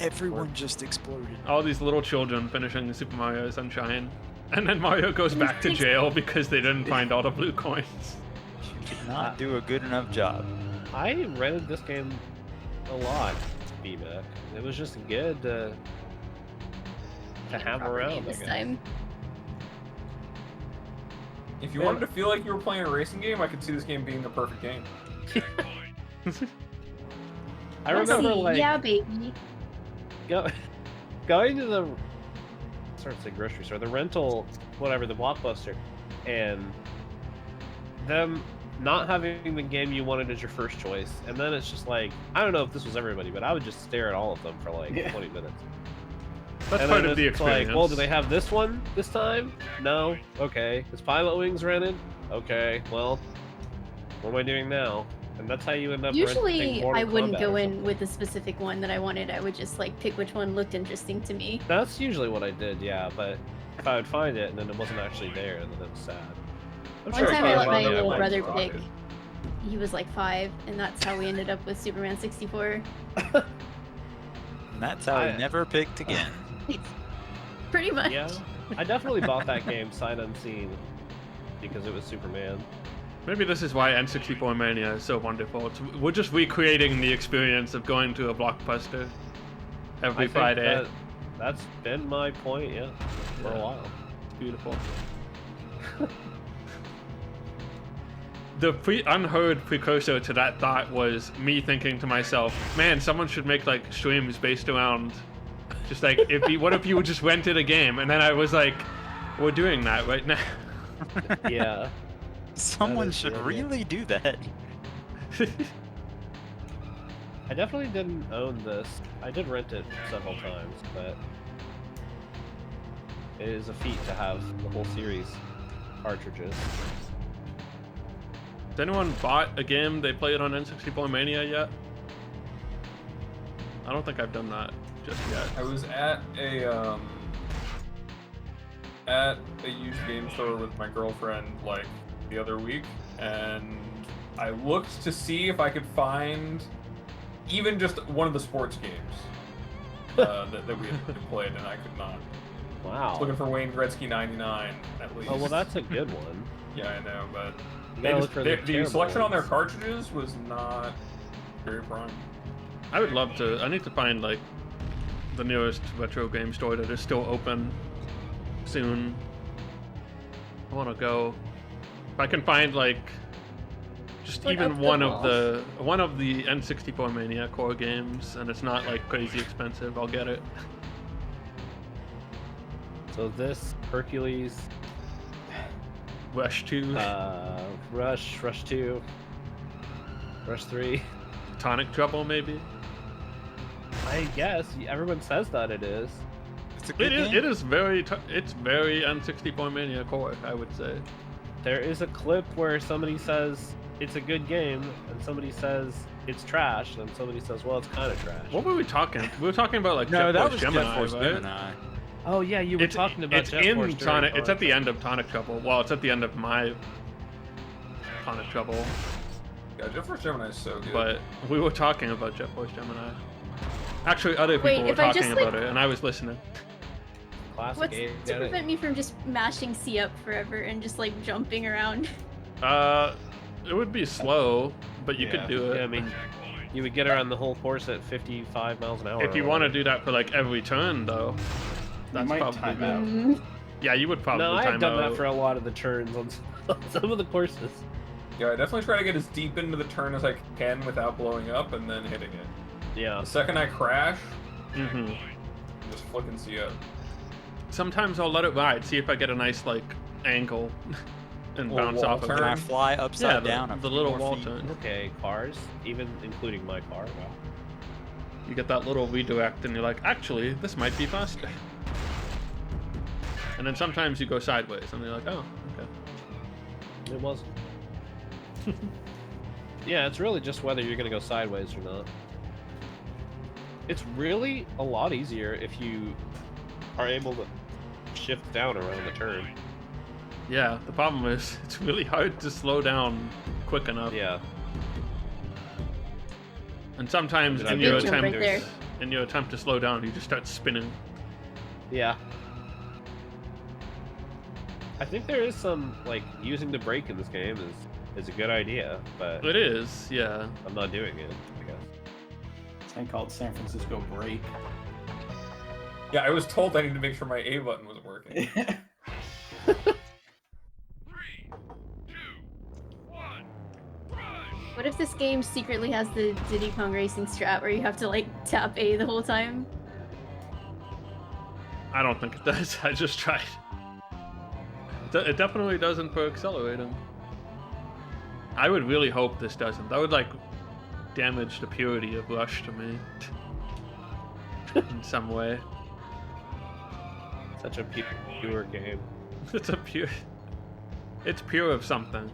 S6: Everyone just exploded.
S5: All these little children finishing Super Mario Sunshine, and then Mario goes back to jail because they didn't find all the blue coins.
S6: You did not do a good enough job.
S2: I rented this game a lot, BMAC. It was just good to have
S3: Proper
S2: around.
S3: name
S2: I
S3: this
S2: guess.
S3: time.
S4: if you wanted to feel like you were playing a racing game, I could see this game being the perfect game.
S2: I remember
S3: See,
S2: like
S3: yeah, baby.
S2: going to the starts the grocery store, the rental, whatever, the Blockbuster, and them not having the game you wanted as your first choice, and then it's just like, I don't know if this was everybody, but I would just stare at all of them for like 20 minutes.
S5: That's
S2: And
S5: part
S2: then
S5: of the
S2: it's
S5: experience.
S2: like, well, do they have this one this time? No? Okay. Is Pilot Wings rented? Okay, well, what am I doing now? And that's how you end up renting
S3: Usually,
S2: Mortal
S3: I wouldn't
S2: Kombat
S3: go
S2: or
S3: in
S2: something.
S3: with a specific one that I wanted. I would just like pick which one looked interesting to me.
S2: That's usually what I did, yeah, but if I would find it and then it wasn't actually there, then it was sad. I'm
S3: One
S2: sure
S3: time
S2: if
S3: I
S2: I
S3: let my
S2: found it, I
S3: little
S2: might
S3: brother
S2: rock
S3: pick.
S2: it.
S3: He was like 5, and that's how we ended up with Superman 64.
S6: And that's how
S2: I-
S6: he never picked again.
S3: Pretty much.
S2: Yeah, I definitely bought that game sight unseen because it was Superman.
S5: Maybe this is why N64Mania is so wonderful. We're just recreating the experience of going to a Blockbuster
S2: I
S5: every
S2: think
S5: Friday.
S2: that's been my point, yeah, for a while.
S5: It's beautiful. The unheard precursor to that thought was me thinking to myself, man, someone should make like streams based around just like, what if you just rented a game? And then I was like, we're doing that right now.
S2: Yeah.
S6: Someone
S2: is
S6: should
S2: good, yeah.
S6: really do that.
S2: I definitely didn't own this. I did rent it several times, but it is a feat to have the whole series cartridges.
S5: Has anyone bought a game they played on N64Mania yet? I don't think I've done that just yet.
S4: I was at a used game store with my girlfriend like the other week, and I looked to see if I could find even just one of the sports games that we had played, and I could not. I
S2: Wow.
S4: was looking for Wayne Gretzky 99 at least.
S2: Oh well, that's a good one.
S4: Yeah, I know, but
S2: You
S4: they
S2: gotta
S4: just,
S2: look for the
S4: the
S2: terrible
S4: selection on their
S2: ones.
S4: cartridges was not very prime.
S5: I would love to. I need to find like the nearest retro game store that is still open soon. I want to go. If I can find like just
S3: Like
S5: even
S3: up the
S5: one of
S3: wall.
S5: the N64Mania core games, and it's not like crazy expensive, I'll get it.
S2: So this Hercules,
S5: Rush 2,
S2: Rush 2, Rush 3.
S5: Tonic Trouble maybe.
S2: I guess everyone says that it is.
S6: It's a good game.
S5: It is very it's very N64Mania core, I would say.
S2: There is a clip where somebody says it's a good game, and somebody says it's trash, and somebody says, well, it's kind of trash.
S5: What were we talking? We were talking about like
S6: No,
S5: Jet
S6: that
S5: Force
S6: was
S5: Gemini,
S6: Jet Force
S5: right?
S6: Gemini.
S2: Oh yeah, you were talking about
S5: it's
S2: Jet
S5: in
S2: Force during
S5: Tonic. It's at the
S2: Tonic
S5: end of Tonic Trouble. Well, it's at the end of my Tonic Trouble.
S4: Yeah, Jet Force Gemini is so good.
S5: But we were talking about Jet Force Gemini. Actually, other people
S3: Wait,
S5: were
S3: if I
S5: talking
S3: just,
S5: about
S3: like-
S5: it, and I was listening.
S2: Classic
S3: What's
S2: game.
S3: to prevent me from just mashing C up forever and just like jumping around?
S5: It would be slow, but you
S1: Yeah.
S5: could do it.
S2: Yeah, I mean, you would get around the whole course at 55 miles an hour.
S5: If you
S2: or
S5: want to
S2: whatever.
S5: do that for like every turn, though, that's
S1: might
S5: probably
S1: time
S5: good.
S1: out.
S3: Mm,
S5: Yeah, you would probably
S2: No,
S5: time
S2: I've done
S5: out.
S2: that for a lot of the turns on some of the courses.
S4: Yeah, I definitely try to get as deep into the turn as I can without blowing up and then hitting it.
S2: Yeah.
S4: The second I crash,
S5: hmm
S4: just flicking C up.
S5: Sometimes I'll let it ride, see if I get a nice like angle, and
S4: Little
S5: bounce
S4: wall
S5: off of
S4: turn.
S6: Can
S5: it.
S6: I fly
S5: Yeah,
S6: upside down?
S5: the little wall
S6: turn.
S5: turn.
S2: Okay, cars, even including my car. Wow.
S5: You get that little redirect, and you're like, actually, this might be faster. And then sometimes you go sideways, and you're like, oh, okay.
S2: It wasn't. Yeah, it's really just whether you're gonna go sideways or not. It's really a lot easier if you are able to shift down around the turn.
S5: Yeah, the problem is it's really hard to slow down quick enough.
S2: Yeah.
S5: And sometimes
S2: It's a
S5: in
S2: big
S5: your
S2: jump
S5: attempt,
S3: right there.
S5: in your attempt to slow down, you just start spinning.
S2: Yeah. I think there is some like using the brake in this game is a good idea, but
S5: It is, yeah.
S2: I'm not doing it, I guess.
S1: This thing called San Francisco Break.
S4: Yeah, I was told I needed to make sure my A button was working.
S3: What if this game secretly has the Diddy Kong Racing strat where you have to like tap A the whole time?
S5: I don't think it does. I just tried. It definitely doesn't for accelerating. I would really hope this doesn't. That would like damage the purity of Rush to me in some way.
S2: Such a pure game.
S5: It's a pure. It's pure of something.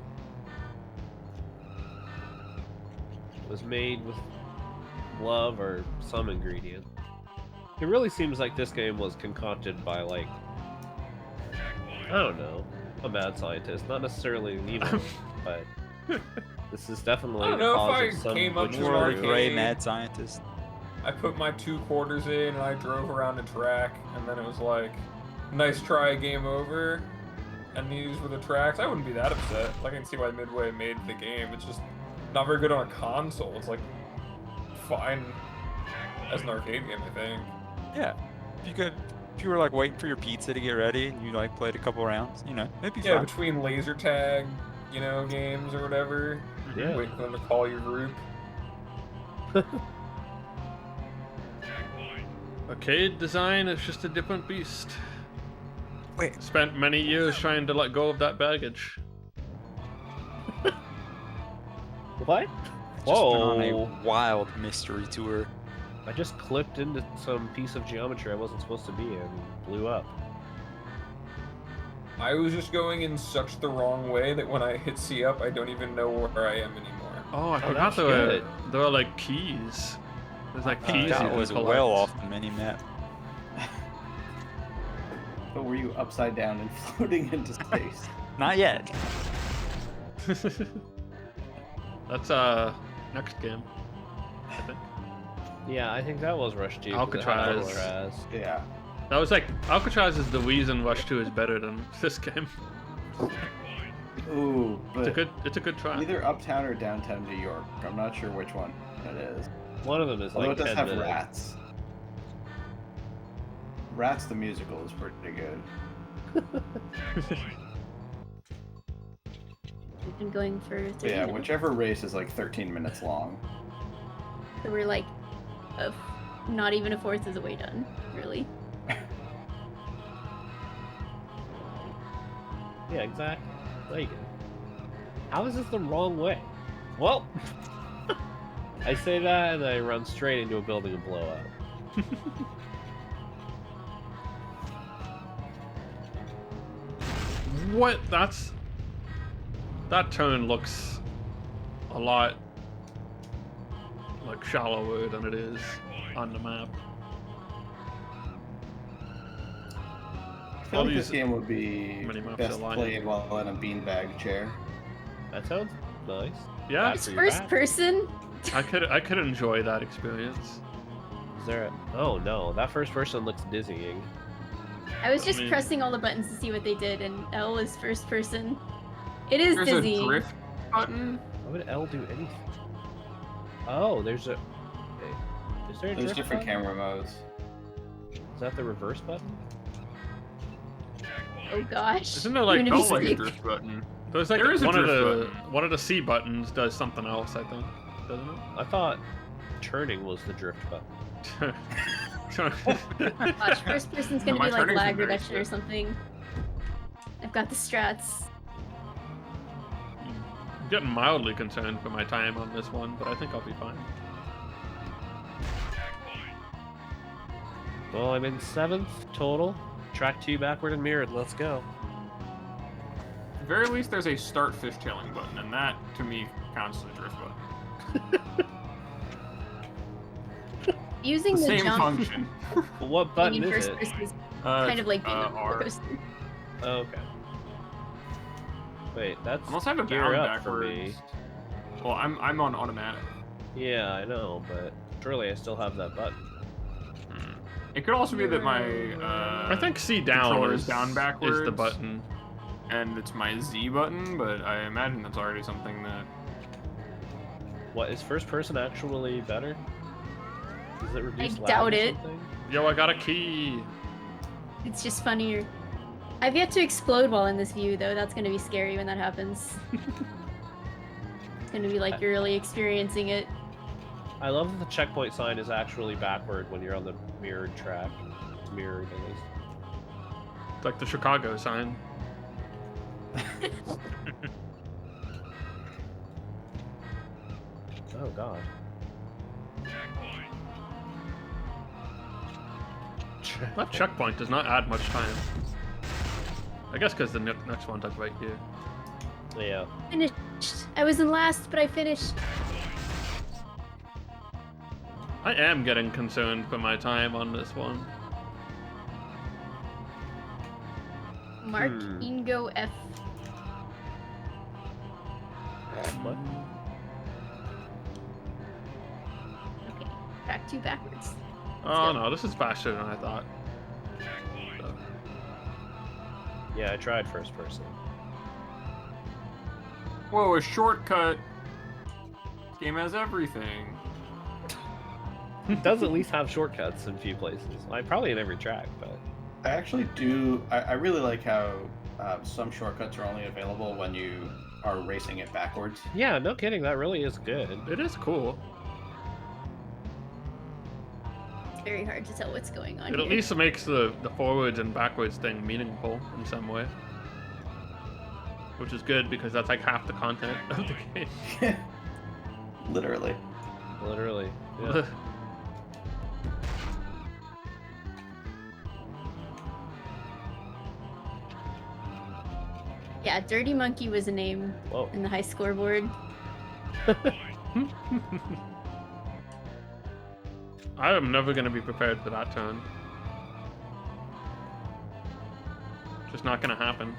S2: It was made with love or some ingredient. It really seems like this game was concocted by like I don't know, a mad scientist, not necessarily an evil, but this is definitely
S4: I don't
S2: the
S4: know,
S2: cause
S4: if
S2: of
S4: I
S2: some
S4: came up to
S2: butchery.
S4: an
S6: More
S4: arcade.
S6: gray mad scientist.
S4: I put my 2 quarters in and I drove around the track, and then it was like, nice try, game over. And these were the tracks. I wouldn't be that upset. I can see why Midway made the game. It's just not very good on a console. It's like fine as an arcade game, I think.
S6: Yeah. If you were like waiting for your pizza to get ready and you like played a couple rounds, you know, it'd be
S4: Yeah,
S6: fun.
S4: between laser tag, games or whatever.
S2: Yeah.
S4: Waiting for them to call your group.
S5: Arcade design is just a different beast.
S6: Wait.
S5: Spent many years trying to let go of that baggage.
S2: What?
S6: Just been on
S2: Whoa.
S6: a wild mystery tour.
S2: I just clipped into some piece of geometry I wasn't supposed to be in and blew up.
S4: I was just going in such the wrong way that when I hit C up, I don't even know where I am anymore.
S5: Oh, I forgot
S2: that's
S5: there were like keys. There's like keys. you
S6: That
S5: can
S6: was
S5: collect.
S6: well off the mini map.
S1: But were you upside down and floating into space?
S6: Not yet.
S5: That's next game, I think.
S2: Yeah, I think that was Rush 2. 'cause it had
S5: Alcatraz.
S2: Alcatraz.
S1: Yeah.
S5: That was like Alcatraz is the reason Rush 2 is better than this game.
S1: Ooh, but
S5: It's a good try.
S1: either Uptown or Downtown New York. I'm not sure which one it is.
S2: One of them is
S1: Although
S2: like
S1: it does
S2: 10
S1: have
S2: minutes.
S1: Rats. Rats the musical is pretty good.
S3: We've been going for 30
S1: But yeah,
S3: minutes.
S1: whichever race is like 13 minutes long.
S3: So we're like not even a fourth of the way done, really.
S2: Yeah, exactly. There you go. How is this the wrong way? Well, I say that and I run straight into a building and blow up.
S5: What? That turn looks a lot like shallower than it is on the map.
S1: I feel like this game would be
S5: mini-maps
S1: best
S5: are lying.
S1: played while in a beanbag chair.
S2: That sounds nice.
S5: Yeah,
S2: Bad
S3: It's
S2: for your
S3: first
S2: back.
S3: person.
S5: I could enjoy that experience.
S2: Is there oh no, that first person looks dizzying.
S3: I was just
S5: mean-
S3: pressing all the buttons to see what they did, and L is first person. It is
S4: There's
S3: dizzying.
S4: a drift button.
S2: Why would L do anything? Oh, there's a... Okay. Is there a
S1: There's
S2: drift
S1: different
S2: button?
S1: camera modes.
S2: Is that the reverse button?
S3: Oh gosh.
S5: Isn't there like
S3: I'm gonna be
S4: Felt like a
S3: sick.
S4: drift button.
S5: there's like
S4: There is a
S5: one of
S4: drift
S5: the
S4: button.
S5: one of the C buttons does something else, I think. Doesn't it?
S2: I thought turning was the drift button.
S3: Watch, first person's gonna
S4: My
S3: be like
S4: turning's
S3: lag
S4: been very
S3: reduction or
S4: swift.
S3: something. I've got the strats.
S5: I'm getting mildly concerned for my time on this one, but I think I'll be fine.
S2: Well, I'm in 7th total. Track 2 backward and mirrored. Let's go.
S4: At the very least, there's a start fishtailing button, and that, to me, counts as a drift button.
S3: Using
S4: The
S3: the
S4: same
S3: jump,
S4: function.
S2: But what
S3: I
S2: button
S3: mean,
S2: is
S3: first
S2: it?
S3: person is
S4: Uh,
S3: kind of like being a roller
S4: R.
S3: coaster.
S2: Oh, okay. Wait, that's
S4: Unless I have a
S2: gear
S4: bound
S2: up for me.
S4: backwards. Well, I'm on automatic.
S2: Yeah, I know, but surely I still have that button.
S4: It could also be that my
S5: I think C down
S4: controller
S5: is
S4: down
S5: is
S4: backwards.
S5: the button.
S4: And it's my Z button, but I imagine that's already something that.
S2: What, is first person actually better? Does it reduce lag
S3: doubt
S2: or
S3: it.
S2: something?
S5: Yo, I got a key.
S3: It's just funnier. I've yet to explode while in this view, though. That's gonna be scary when that happens. It's gonna be like you're really experiencing it.
S2: I love that the checkpoint sign is actually backward when you're on the mirrored track. It's mirrored, at least.
S5: It's like the Chicago sign.
S2: Oh god.
S5: That checkpoint does not add much time. I guess because the next one's like right here.
S2: Yeah.
S3: Finished. I was in last, but I finished.
S5: I am getting concerned for my time on this one.
S3: Mark Ingo F.
S2: What?
S3: Okay, track 2 backwards.
S5: Oh no, this is faster than I thought. So,
S2: Yeah, I tried first person.
S4: Whoa, a shortcut! This game has everything.
S2: It does at least have shortcuts in a few places. Like, probably in every track, but...
S1: I actually do. I really like how some shortcuts are only available when you are racing it backwards.
S2: Yeah, no kidding, that really is good.
S5: it is cool.
S3: It's very hard to tell what's going on
S5: It
S3: here.
S5: at least makes the forwards and backwards thing meaningful in some way. Which is good because that's like half the content of the game.
S1: Literally.
S2: Literally. Yeah.
S3: Yeah, Dirty Monkey was a name
S2: Whoa.
S3: in the high scoreboard.
S5: I am never going to be prepared for that turn. Just not going to happen.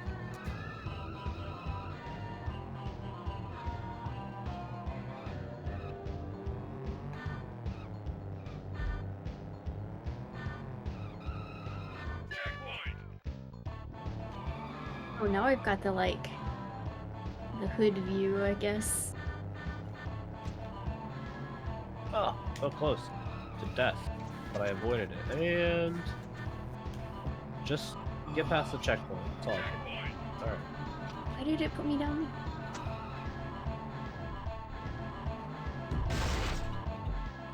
S3: Oh, now I've got the the hood view, I guess.
S2: Oh, so close to death. But I avoided it. And... just get past the checkpoint. That's all I can do. Alright.
S3: Why did it put me down?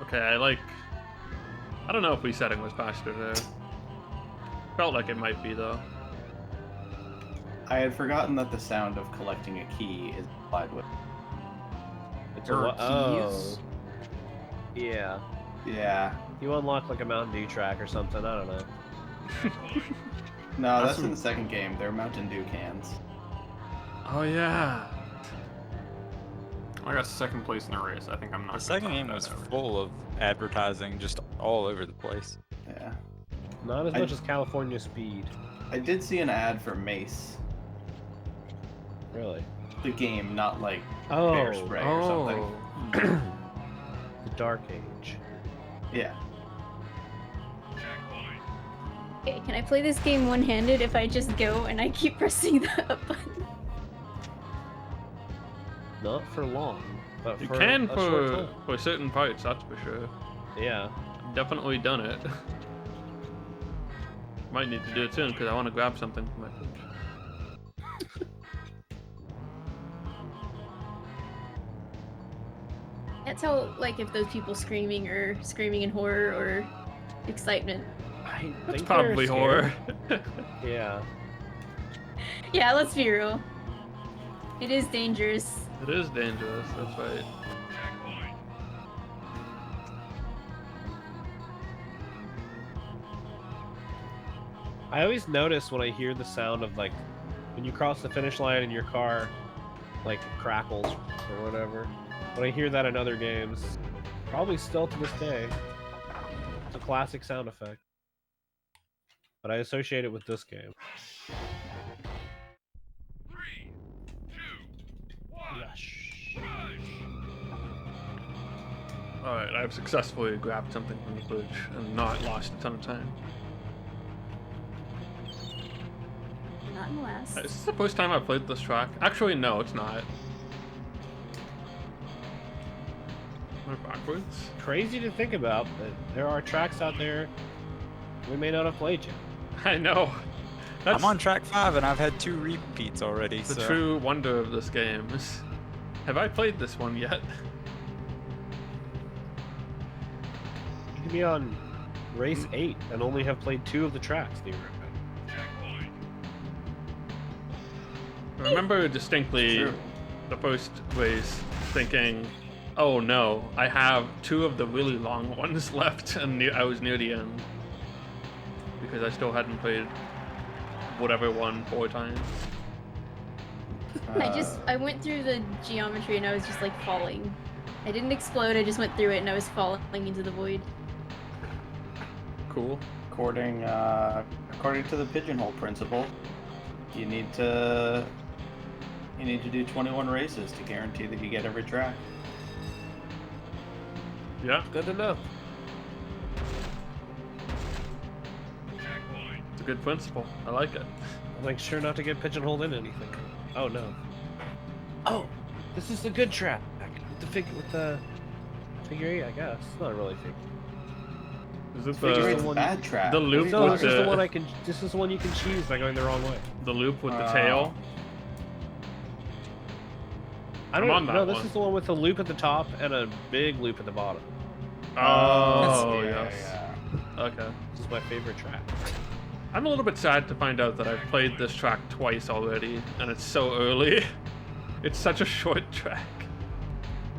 S5: Okay, I don't know if resetting was faster there. Felt like it might be though.
S1: I had forgotten that the sound of collecting a key is applied with.
S2: It's
S4: There are
S2: oh.
S4: keys?
S2: Yeah.
S1: Yeah.
S2: You unlock like a Mountain Dew track or something, I don't know.
S1: No, that's
S4: Awesome.
S1: in the second game. They're Mountain Dew cans.
S5: Oh yeah.
S4: I got second place in a race. I think I'm not.
S6: The second game was full of advertising just all over the place.
S1: Yeah.
S2: Not as much as California Speed.
S1: I did see an ad for Mace,
S2: Really?
S1: the game, not like
S2: Oh,
S1: bear spray or something.
S2: the Dark Age.
S1: Yeah.
S3: Okay, can I play this game one-handed if I just go and I keep pressing the up button?
S2: Not for long, but
S5: You
S2: for
S5: can
S2: a short
S5: for
S2: time.
S5: certain parts, that's for sure.
S2: Yeah.
S5: Definitely done it. Might need to do it soon because I want to grab something from my fridge.
S3: That's how, like, if those people screaming in horror or excitement.
S2: I
S5: That's
S2: think
S5: probably
S2: they're
S5: horror.
S2: scared. Yeah.
S3: Yeah, let's be real. It is dangerous.
S5: It is dangerous, that's right.
S2: I always notice when I hear the sound of, like, when you cross the finish line in your car, like, crackles or whatever. When I hear that in other games, probably still to this day, it's a classic sound effect. But I associate it with this game.
S7: 3, 2, 1.
S5: Alright, I've successfully grabbed something from the fridge and not lost a ton of time.
S3: Not in the last.
S5: Is this the first time I've played this track? Actually, no, it's not. Am I backwards?
S2: Crazy to think about, but there are tracks out there we may not have played yet.
S5: I know. That's
S6: I'm on track 5 and I've had 2 repeats already.
S5: the
S6: so.
S5: true wonder of this game. Have I played this one yet?
S2: You could be on race 8 and only have played 2 of the tracks, do you reckon?
S5: I remember distinctly
S1: True.
S5: the first race thinking, oh no, I have 2 of the really long ones left and I was near the end. Because I still hadn't played whatever one 4 times.
S3: I went through the geometry and I was just like falling. I didn't explode, I just went through it and I was falling into the void.
S5: Cool.
S1: According to the pigeonhole principle, you need to do 21 races to guarantee that you get every track.
S5: Yeah,
S2: Good to know.
S5: it's a good principle. I like it.
S2: I'll make sure not to get pigeonholed in anything. Oh no. Oh, this is the good track. With the figure 8, I guess. It's not really figure.
S5: Is it
S1: Figure eight's
S2: the
S1: a bad track.
S5: the loop
S2: No,
S5: with
S2: this is the one I can. This is the one you can choose by going the wrong way.
S5: the loop with the tail?
S2: I
S5: I'm
S2: don't
S5: on that
S2: know. This
S5: one.
S2: is the one with the loop at the top and a big loop at the bottom.
S5: Oh,
S1: yeah,
S5: yes.
S1: yeah.
S5: Okay.
S2: This is my favorite track.
S5: I'm a little bit sad to find out that I've played this track twice already, and it's so early. It's such a short track.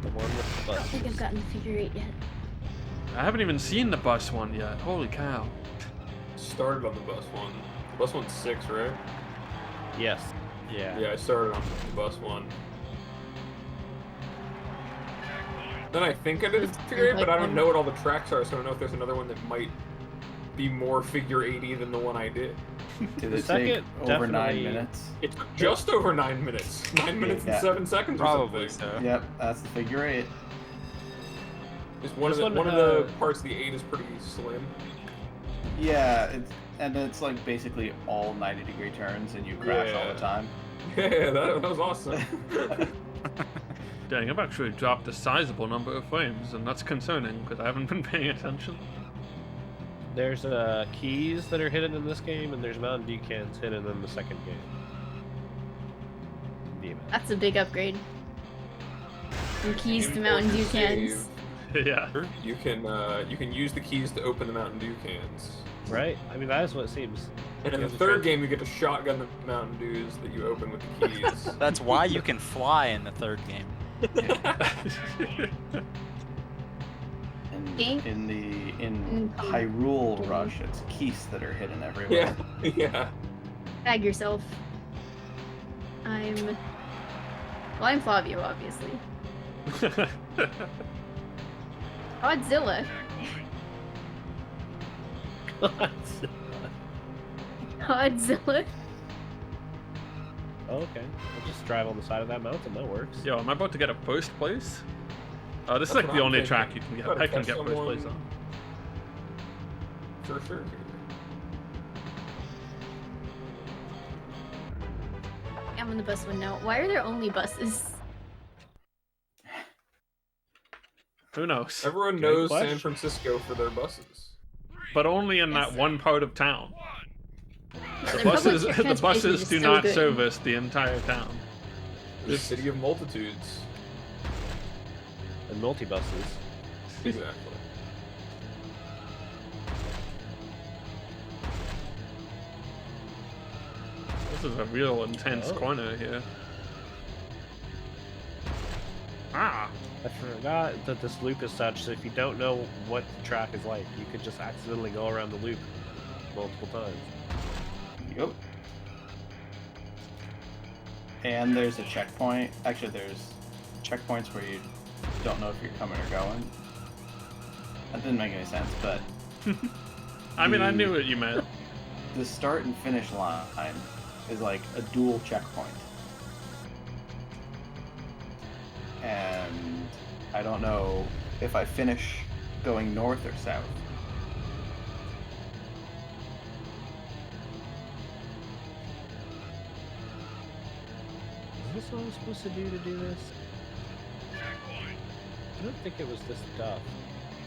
S2: The one with the
S3: I don't
S2: bus.
S3: think I've gotten the figure 8 yet.
S5: I haven't even seen the bus one yet. Holy cow.
S4: Started on the bus one. Bus one's 6, right?
S2: Yes. Yeah.
S4: Yeah, I started on the bus one. Then I think I did
S3: It's
S4: figure 8, but I
S3: like
S4: don't
S3: one-
S4: know what all the tracks are, so I don't know if there's another one that might be more figure 80 than the one I did.
S1: Did
S2: The
S1: it take
S2: second
S1: over 9
S2: definitely-
S1: minutes?
S4: It took just over 9 minutes. 9 minutes
S1: Yeah.
S4: and 7 seconds or
S6: Probably
S4: something.
S6: so.
S1: Yep, that's the figure 8.
S4: Just one,
S2: This
S4: of the,
S2: one,
S4: one of the parts of the 8 is pretty slim.
S1: Yeah, it's like basically all 90-degree turns and you crash all
S4: Yeah.
S1: the time.
S4: Yeah, that was awesome.
S5: Dang, I've actually dropped a sizable number of frames, and that's concerning because I haven't been paying attention.
S2: There's keys that are hidden in this game, and there's Mountain Dew cans hidden in the second game. Demon.
S3: That's a big upgrade. Some keys to Mountain Dew cans.
S5: Yeah.
S4: You can use the keys to open the Mountain Dew cans.
S2: Right? I mean, that is what it seems.
S4: And in
S2: Yeah,
S4: the
S2: the
S4: third
S2: trick.
S4: game, you get to shotgun the Mountain Dews that you open with the keys.
S6: That's why you can fly in the third game.
S1: And
S3: Ink?
S1: in Hyrule Rush, it's keys that are hidden everywhere.
S4: Yeah, yeah.
S3: Bag yourself. I'm Flavio, obviously. Godzilla. Godzilla.
S2: Oh, okay. I'll just drive on the side of that mountain. That works.
S5: Yo, am I about to get a first place? This is
S4: That's
S5: like
S4: what
S5: the
S4: I'm
S5: only
S4: thinking.
S5: track you can get.
S4: Gotta
S5: I can
S4: catch
S5: get first place
S4: someone.
S5: on.
S4: For sure.
S3: I'm on the bus one now. Why are there only buses?
S5: Who knows?
S4: Everyone
S2: Good
S4: knows
S2: question.
S4: San Francisco for their buses.
S5: But only in
S3: Yes.
S5: that one part of town. The
S3: Their
S5: buses,
S3: public
S5: the
S3: transportation
S5: buses
S3: is
S5: do
S3: so
S5: not
S3: good.
S5: service the entire town.
S4: The city of multitudes.
S2: And multi-buses.
S4: Exactly.
S5: This is a real intense
S2: Oh.
S5: corner here. Ah,
S2: I forgot that this loop is such that if you don't know what the track is like, you could just accidentally go around the loop multiple times.
S1: Yep. And there's a checkpoint. Actually, there's checkpoints where you don't know if you're coming or going. That didn't make any sense, but
S5: I mean, I knew what you meant.
S1: the start and finish line is like a dual checkpoint. And I don't know if I finish going north or south.
S2: Is this what I'm supposed to do this? I don't think it was this tough.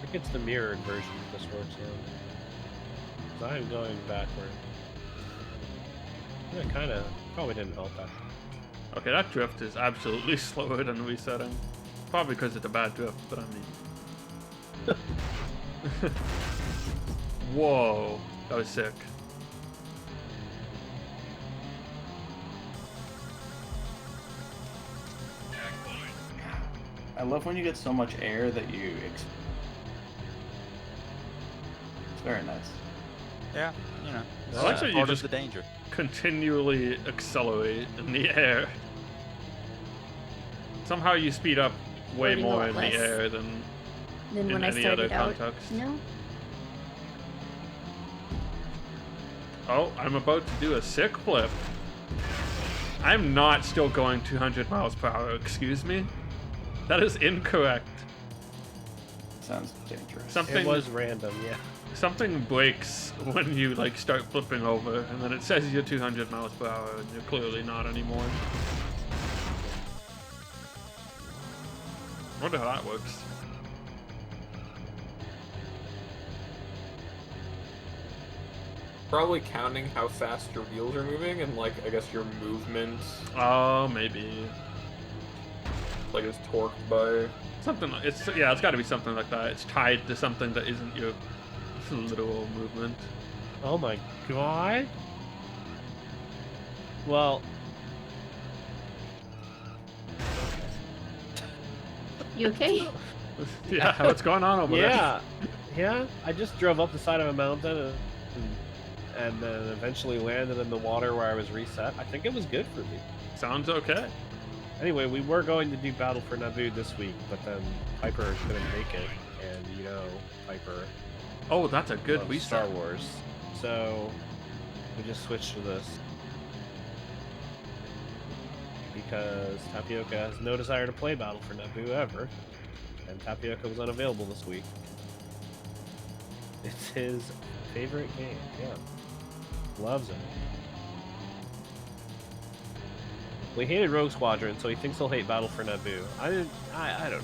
S2: I think it's the mirrored version that this works on. 'Cause I am going backward. Yeah, kinda. Probably didn't help that.
S5: Okay, that drift is absolutely slower than resetting. Probably because it's a bad drift, but I mean. Whoa, that was sick.
S1: I love when you get so much air that you. It's very nice.
S6: Yeah, you know.
S5: I like that you
S6: part of
S5: just-
S6: the danger.
S5: Continually accelerate in the air. Somehow you speed up way
S3: Floating a
S5: more
S3: lot
S5: in
S3: less.
S5: the air than
S3: Then
S5: in
S3: when I
S5: any other
S3: started out,
S5: context.
S3: no.
S5: Oh, I'm about to do a sick flip. I'm not still going 200 miles per hour, excuse me? That is incorrect.
S1: Sounds dangerous.
S5: Something
S2: It was random, yeah.
S5: something breaks when you like start flipping over and then it says you're 200 miles per hour and you're clearly not anymore. Wonder how that works.
S4: Probably counting how fast your wheels are moving and like I guess your movement
S5: Oh, maybe.
S4: like is torqued by.
S5: Something like it's got to be something like that. It's tied to something that isn't your literal movement.
S2: Oh my god. Well,
S3: You okay?
S5: Yeah, what's going on over there?
S2: yeah. I just drove up the side of a mountain and then eventually landed in the water where I was reset. I think it was good for me.
S5: Sounds okay.
S2: Anyway, we were going to do Battle for Naboo this week, but then Piper couldn't make it, and you know, Piper
S5: Oh, that's a good
S2: loves
S5: reset.
S2: Star Wars, so we just switched to this because Tapioca has no desire to play Battle for Naboo ever, and Tapioca was unavailable this week. It's his favorite game, yeah. Loves it. We hated Rogue Squadron, so he thinks he'll hate Battle for Naboo. I don't know.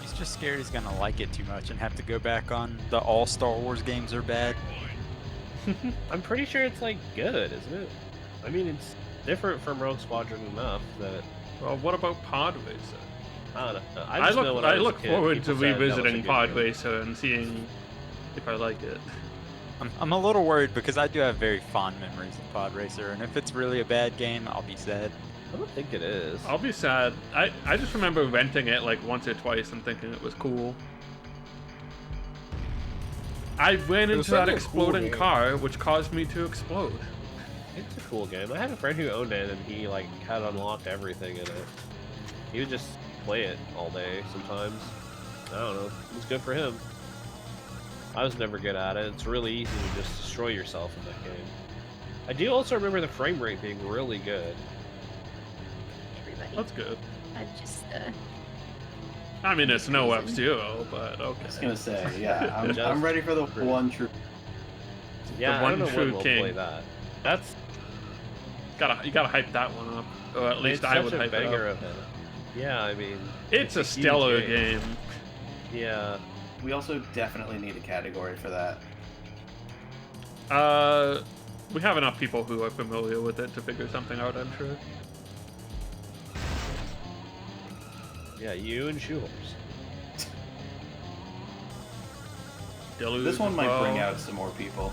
S6: He's just scared he's gonna like it too much and have to go back on the all Star Wars games are bad.
S2: I'm pretty sure it's like good, isn't it? I mean, it's different from Rogue Squadron enough that
S5: Well, what about Pod Racer?
S2: I don't know.
S5: I
S2: just know when
S5: I
S2: was a
S5: look
S2: kid,
S5: forward
S2: people
S5: to
S2: said that was a
S5: revisiting
S2: good
S5: Pod
S2: game.
S5: Racer and seeing if I like it.
S6: I'm a little worried because I do have very fond memories of Pod Racer, and if it's really a bad game, I'll be sad.
S2: I don't think it is.
S5: I'll be sad. I just remember renting it like once or twice and thinking it was cool. I ran
S4: It was
S5: into that
S4: certainly a cool
S5: exploding
S4: game.
S5: car, which caused me to explode.
S2: It's a cool game. I had a friend who owned it, and he like had unlocked everything in it. He was just play it all day sometimes. I don't know. It's good for him. I was never good at it. It's really easy to just destroy yourself in that game. I do also remember the frame rate being really good.
S3: Everybody.
S5: That's good.
S3: I just
S5: I mean, it's no
S3: reason.
S5: F-Zero, but okay.
S1: I was gonna say, yeah, I'm
S2: Just
S1: ready for the
S2: for-
S1: one true.
S2: Yeah, I
S5: one
S2: don't know
S5: true
S2: when we'll
S5: king.
S2: play that. That's
S5: You gotta hype that one up, or at least
S2: it's
S5: I
S2: such
S5: would
S2: a
S5: hype it
S2: banger
S5: up.
S2: of it. Yeah, I mean,
S5: It's a
S2: huge
S5: stellar game.
S2: Yeah,
S1: We also definitely need a category for that.
S5: We have enough people who are familiar with it to figure something out, I'm sure.
S2: yeah, you and Shoehorse.
S5: Deluge
S1: This one
S5: as
S1: might bring
S5: well.
S1: out some more people.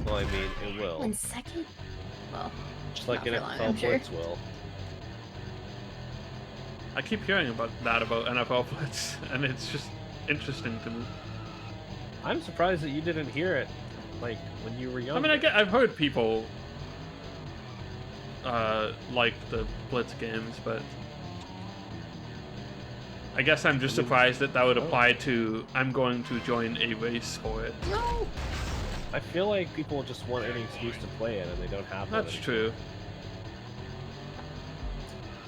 S2: Well, I mean, it will.
S3: 1 second. Well,
S2: Just like
S3: not
S2: an
S3: for long,
S2: NFL
S3: I'm sure.
S2: Blitz will.
S5: I keep hearing about NFL Blitz, and it's just interesting to me.
S2: I'm surprised that you didn't hear it, like, when you were young.
S5: I mean, I've heard people like the Blitz games, but I guess I'm just surprised that would apply to I'm going to join a race for it.
S3: No.
S2: I feel like people just want any excuse to play it, and they don't have one
S5: That's
S2: anymore.
S5: true.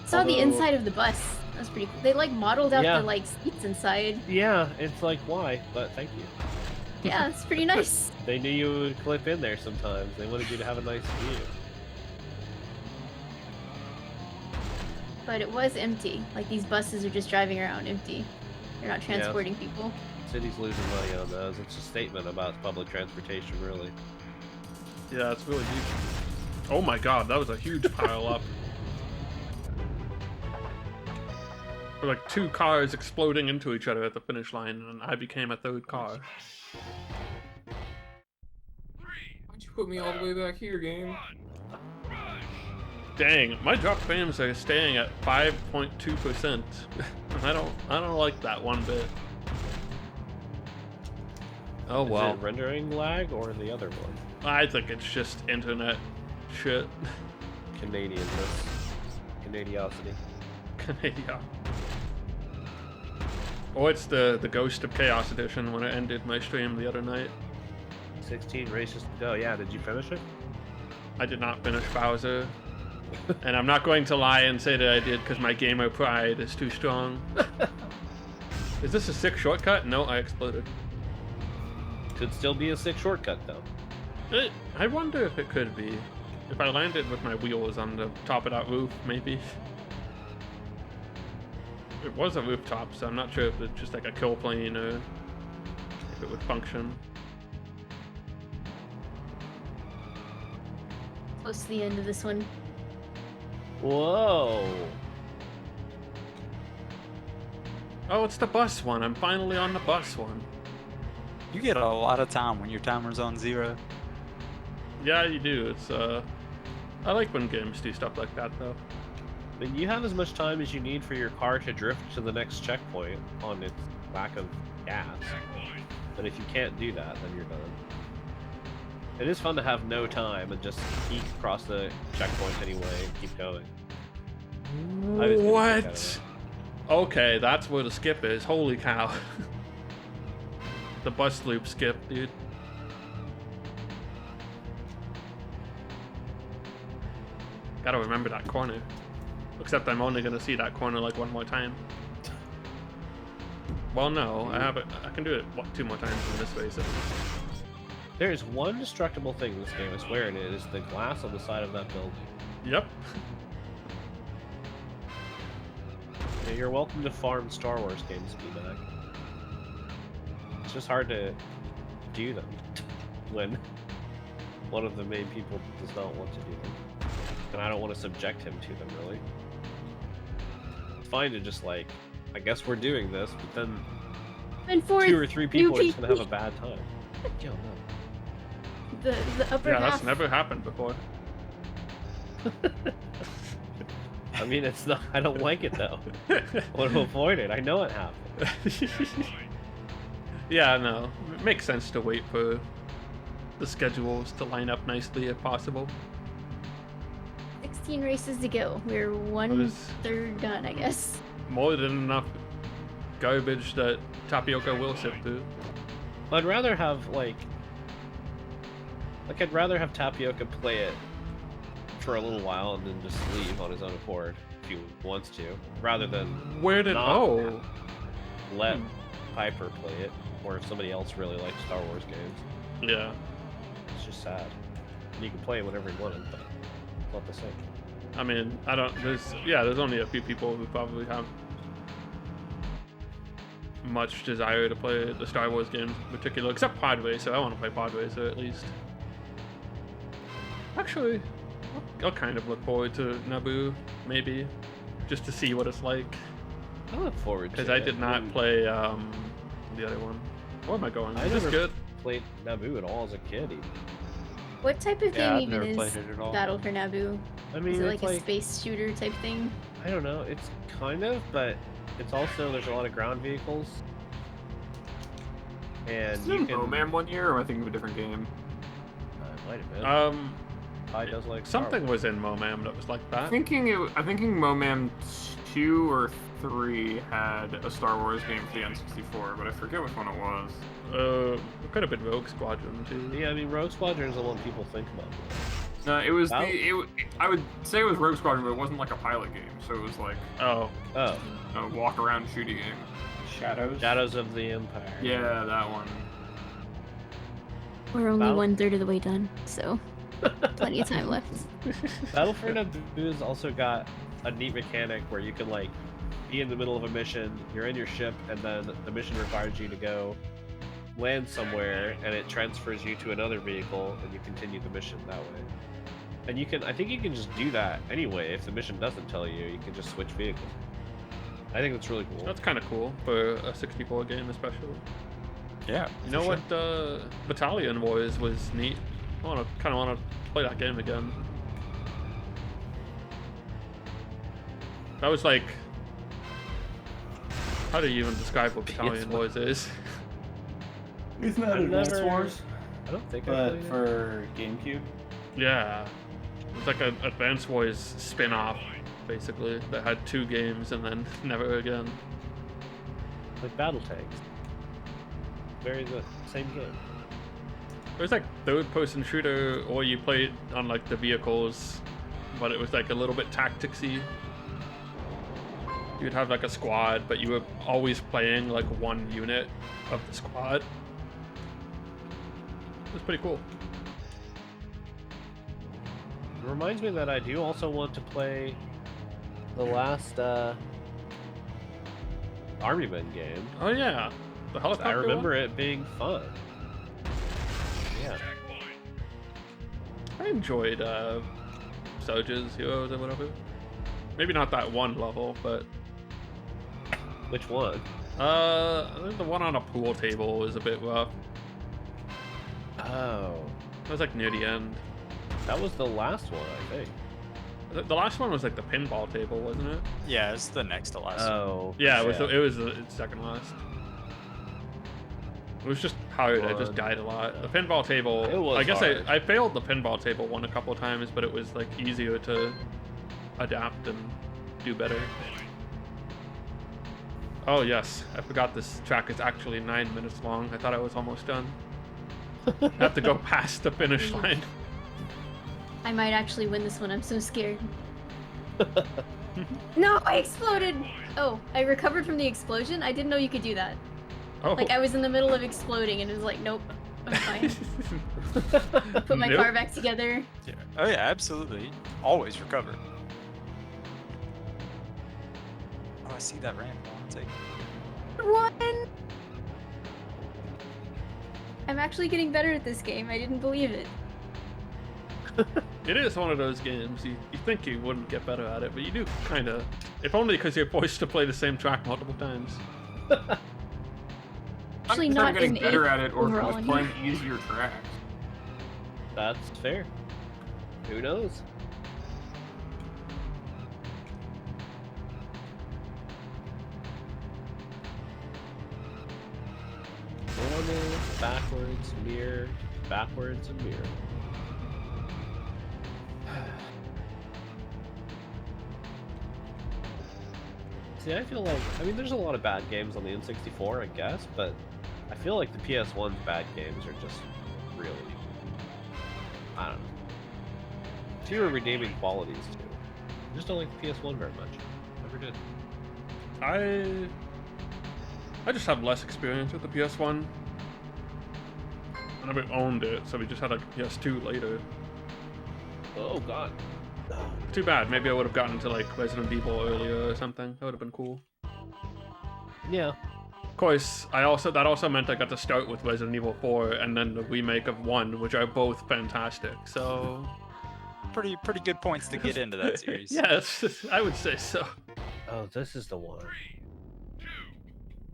S3: Saw the
S5: Although-
S3: inside of the bus. That's pretty cool. They like modeled out
S2: Yeah.
S3: the like seats inside.
S2: Yeah, it's like, why? But thank you.
S3: Yeah, it's pretty nice.
S2: They knew you would clip in there sometimes. They wanted you to have a nice view.
S3: But it was empty. Like these buses are just driving around empty. They're not transporting people.
S2: City's losing money on those. It's a statement about public transportation, really.
S5: Yeah, it's really deep. Oh my god, that was a huge pile up. There were like 2 cars exploding into each other at the finish line, and I became a 3rd car.
S4: Why'd you put me all the way back here, game?
S5: Dang, my drop frames are staying at 5.2%. I don't like that one bit. Oh
S2: Is
S5: well.
S2: it rendering lag or the other one?
S5: I think it's just internet shit.
S2: Canadianness. Canadiosity.
S5: Canada. Oh, it's the Ghost of Chaos edition when I ended my stream the other night.
S2: 16 races to go. Yeah, did you finish it?
S5: I did not finish Bowser. And I'm not going to lie and say that I did because my gamer pride is too strong. Is this a sick shortcut? No, I exploded.
S2: Could still be a sick shortcut, though.
S5: I wonder if it could be. If I landed with my wheels on the top of that roof, maybe. It was a rooftop, so I'm not sure if it's just like a kill plane or if it would function.
S3: Close to the end of this one.
S2: Whoa!
S5: Oh, it's the bus one. I'm finally on the bus one.
S6: You get a lot of time when your timer's on 0.
S5: Yeah, you do. It's I like when games do stuff like that, though.
S2: I mean, you have as much time as you need for your car to drift to the next checkpoint on its lack of gas. But if you can't do that, then you're done. It is fun to have no time and just eke across the checkpoint anyway and keep going. I was getting a kick out of
S5: What? Okay, that's where the skip is. Holy cow. The bus loop skip, dude. Gotta remember that corner. Except I'm only gonna see that corner like 1 more time. Well, no, I can do it 2 more times in this race.
S2: There is one destructible thing in this game, I swear it is, the glass on the side of that building.
S5: Yep.
S2: Yeah, you're welcome to farm Star Wars games, B-Bag. It's just hard to do them when one of the main people does not want to do them. And I don't want to subject him to them, really. It's fine to just like, I guess we're doing this, but then
S3: And for
S2: 2 or 3 people are just
S3: people.
S2: gonna have a bad time. Yo, no.
S3: the upper
S5: Yeah,
S3: half.
S5: that's never happened before.
S2: I mean, it's not. I don't like it though. I want to avoid it. I know it happened.
S5: Yeah, no. It makes sense to wait for the schedules to line up nicely if possible.
S3: 16 races to go. We're one
S5: was-
S3: third done, I guess.
S5: more than enough garbage that Tapioca will sift through.
S2: I'd rather have I'd rather have Tapioca play it for a little while and then just leave on his own accord if he wants to, rather than
S5: Where did
S2: not let Piper play it, or if somebody else really likes Star Wars games.
S5: Yeah.
S2: It's just sad. And you can play it whenever you want it, but it's not the same.
S5: I mean, I don't. There's only a few people who probably have much desire to play the Star Wars games in particular, except Pod Racer. I want to play Pod Racer at least. Actually, I'll kind of look forward to Naboo, maybe, just to see what it's like.
S2: I look forward to it.
S5: Because I did not play the other one. Where am I going?
S2: I
S5: Is this
S2: never
S5: good?
S2: played Naboo at all as a kid. Even.
S3: What type of
S6: Yeah,
S3: game
S6: I've
S3: even
S6: never
S3: is
S6: played it at all.
S3: Battle for Naboo?
S2: I mean,
S3: Is it
S2: it's
S3: like a space shooter type thing?
S2: I don't know. It's kind of, but it's also there's a lot of ground vehicles, and
S4: Is
S2: you
S4: it
S2: can.
S4: Moman one year, or am I thinking of a different game?
S2: It might have been. I does like Star
S5: Something
S2: Wars.
S5: was in MoMAM that was like that.
S4: I'm thinking Moman 2 or 3 had a Star Wars game for the N64, but I forget which one it was.
S5: It could have been Rogue Squadron too.
S2: Yeah, I mean, Rogue Squadron is the one people think about.
S4: No, it was
S2: Wow.
S4: I would say it was Rogue Squadron, but it wasn't like a pilot game, so it was like
S5: Oh,
S2: Oh,
S4: a walk around shooty game.
S2: Shadows of the Empire.
S4: Yeah, that one.
S3: We're only
S2: Battle-
S3: 1/3 of the way done, so plenty of time left.
S2: Battle for Naboo's also got a neat mechanic where you can like be in the middle of a mission, you're in your ship, and then the mission requires you to go land somewhere, and it transfers you to another vehicle, and you continue the mission that way. And I think you can just do that anyway. If the mission doesn't tell you, you can just switch vehicles. I think that's really cool.
S5: that's kind of cool for a 64 game, especially.
S6: Yeah.
S5: You know
S6: for
S5: what? Battalion Wars was neat. I kind of want to play that game again. That was like, how do you even describe what Battalion Wars is?
S1: Isn't that
S2: I've
S1: Advance
S2: never-
S1: Wars?
S2: I don't think I
S1: But
S2: played it.
S1: for GameCube?
S5: Yeah, it was like an Advance Wars spin-off, basically, that had 2 games and then never again.
S2: Like Battle Tanks. Very the same game.
S5: It was like third-person shooter, or you played on like the vehicles, but it was like a little bit tacticsy. You'd have like a squad, but you were always playing like one unit of the squad. It was pretty cool.
S2: It reminds me that I do also want to play the last Army Men game.
S5: Oh yeah, the helicopter.
S2: I remember
S5: one?
S2: it being fun. Yeah.
S5: I enjoyed Soldiers, Heroes, or whatever. Maybe not that one level, but
S2: Which one?
S5: I think the one on a pool table was a bit rough.
S2: Oh,
S5: It was like near the end.
S2: that was the last one, I think.
S5: The last one was like the pinball table, wasn't it?
S6: Yeah, it's the next to last one.
S2: Oh.
S5: Yeah, it was. It was the second last. It was just hard. I just
S2: One.
S5: died a lot. The pinball table.
S2: It was
S5: I guess
S2: hard.
S5: I failed the pinball table one a couple times, but it was like easier to adapt and do better. Oh yes, I forgot this track is actually 9 minutes long. I thought I was almost done. I have to go past the finish line.
S3: I might actually win this one. I'm so scared. No, I exploded! Oh, I recovered from the explosion? I didn't know you could do that.
S5: Oh.
S3: Like, I was in the middle of exploding and it was like, nope, I'm fine. Put my
S5: Nope.
S3: car back together.
S6: Yeah. Oh yeah, absolutely. Always recover. Oh, I see that ramp. I'll take it.
S3: One! I'm actually getting better at this game. I didn't believe it.
S5: It is one of those games you think you wouldn't get better at it, but you do kind of. If only because you're forced to play the same track multiple times.
S3: Actually,
S4: I'm
S3: not
S4: getting
S3: in
S4: better
S3: eighth
S4: at it, or if
S3: overall
S4: I'm just
S3: anyway.
S4: playing easier tracks.
S2: That's fair. Who knows? Normal, backwards, mirror, backwards, and mirror. See, I feel like, I mean, there's a lot of bad games on the N64, I guess, but I feel like the PS1's bad games are just really, I don't know, fewer redeeming qualities too. I just don't like the PS1 very much. Never did.
S5: I just have less experience with the PS1. I never owned it, so we just had a PS2 later.
S2: Oh god.
S5: Too bad. Maybe I would have gotten to like Resident Evil earlier or something. That would have been cool.
S2: Yeah.
S5: Of course, that also meant I got to start with Resident Evil 4 and then the remake of 1, which are both fantastic. So
S6: Pretty good points to get into that series.
S5: yeah, I would say so.
S2: Oh, this is the one.
S7: 3, 2,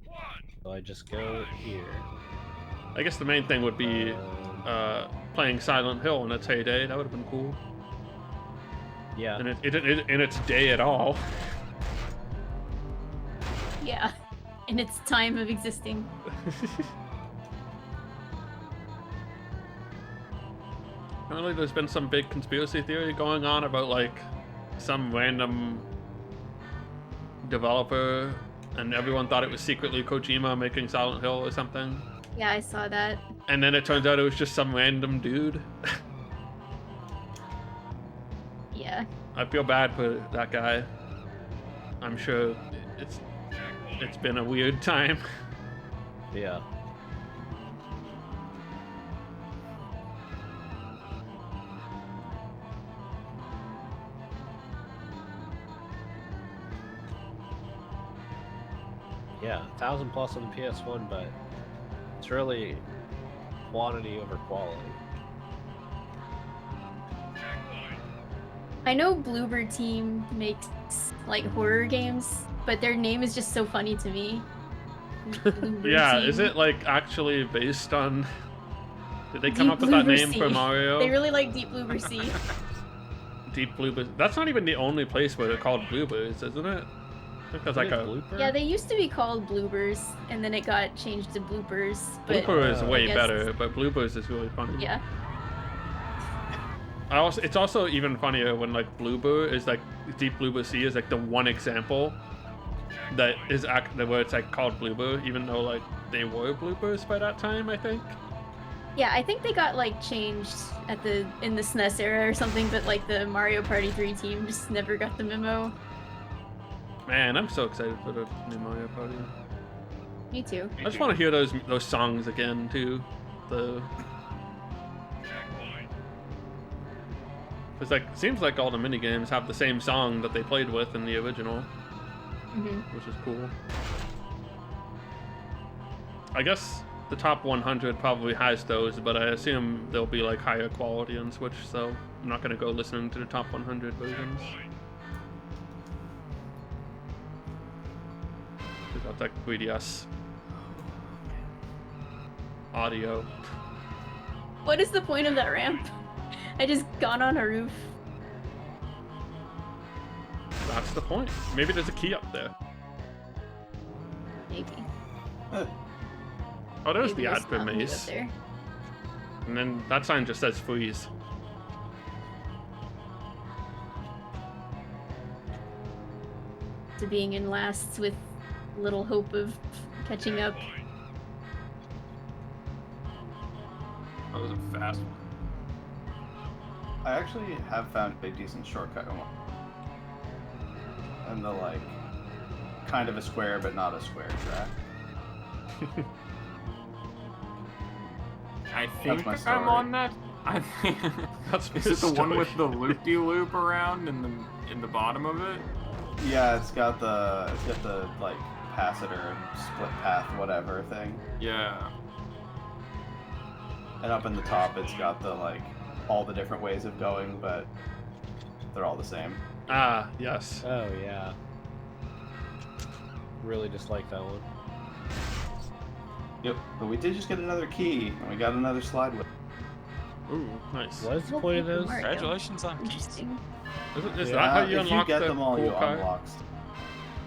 S7: 1.
S2: So I just go here.
S5: I guess the main thing would be playing Silent Hill in its heyday. That would have been cool.
S2: Yeah.
S5: And in its day at all.
S3: Yeah, in its time of existing.
S5: Apparently there's been some big conspiracy theory going on about like some random developer and everyone thought it was secretly Kojima making Silent Hill or something.
S3: Yeah, I saw that.
S5: And then it turns out it was just some random dude.
S3: Yeah.
S5: I feel bad for that guy. I'm sure it's been a weird time.
S2: Yeah. Yeah, 1,000 plus on the PS1, but it's really quantity over quality.
S3: I know Bloober Team makes like horror games, but their name is just so funny to me. Bloober
S5: Yeah,
S3: Team.
S5: is it like actually based on... Did they come
S3: Deep
S5: up with that
S3: Bloober
S5: name for
S3: Sea.
S5: Mario?
S3: They really like Deep Bloober Sea.
S5: Deep Bloober. That's not even the only place where they're called Bloobers, isn't it? I think that's like a...
S2: Blooper?
S3: Yeah, they used to be called Bloopers, and then it got changed to Bloopers. But
S5: Blooper is
S2: I
S5: way
S3: guess-
S5: better, but Bloopers is really funny.
S3: Yeah.
S5: It's also even funnier when like Bloober is like Deep Bloober Sea is like the one example that is where it's like called Bloober, even though like they were bloopers by that time, I think.
S3: Yeah, I think they got like changed in the SNES era or something, but like the Mario Party 3 team just never got the memo.
S5: Man, I'm so excited for the new Mario Party.
S3: Me too.
S5: I just want to hear those songs again too. It's like it seems like all the mini games have the same song that they played with in the original, which is cool. I guess the top 100 probably has those, but I assume they'll be like higher quality on Switch, so I'm not gonna go listening to the top 100 versions. That's like 3DS audio.
S3: What is the point of that ramp? I just got on a roof.
S5: That's the point. Maybe there's a key up there.
S3: Maybe.
S5: Oh, there's
S3: Maybe
S5: the ad
S3: there's
S5: for
S3: not many up
S5: Maze.
S3: there.
S5: And then that sign just says freeze.
S3: To being in last with little hope of catching up.
S4: That was a fast one.
S1: I actually have found a decent shortcut in one. And the like, kind of a square but not a square track.
S4: I
S1: That's
S4: think
S1: my
S4: I'm
S1: story.
S4: on that. I think
S5: That's
S4: is
S5: my
S4: it the one
S5: story.
S4: with the loop-de-loop around in the bottom of it?
S1: Yeah, it's got the like capacitor and split path whatever thing.
S4: Yeah.
S1: And up in the top it's got the like all the different ways of going, but they're all the same.
S5: Ah, yes.
S2: Oh yeah. Really dislike that one.
S1: Yep. But we did just get another key, and we got another slide with.
S5: Ooh, nice.
S2: What is the point of those?
S3: Mario.
S6: Congratulations on keys.
S3: Interesting.
S5: Is
S2: Yeah,
S5: that how you
S1: if
S5: unlock
S1: you get
S5: the
S1: them all,
S5: cool
S1: you
S5: car?
S1: unlock.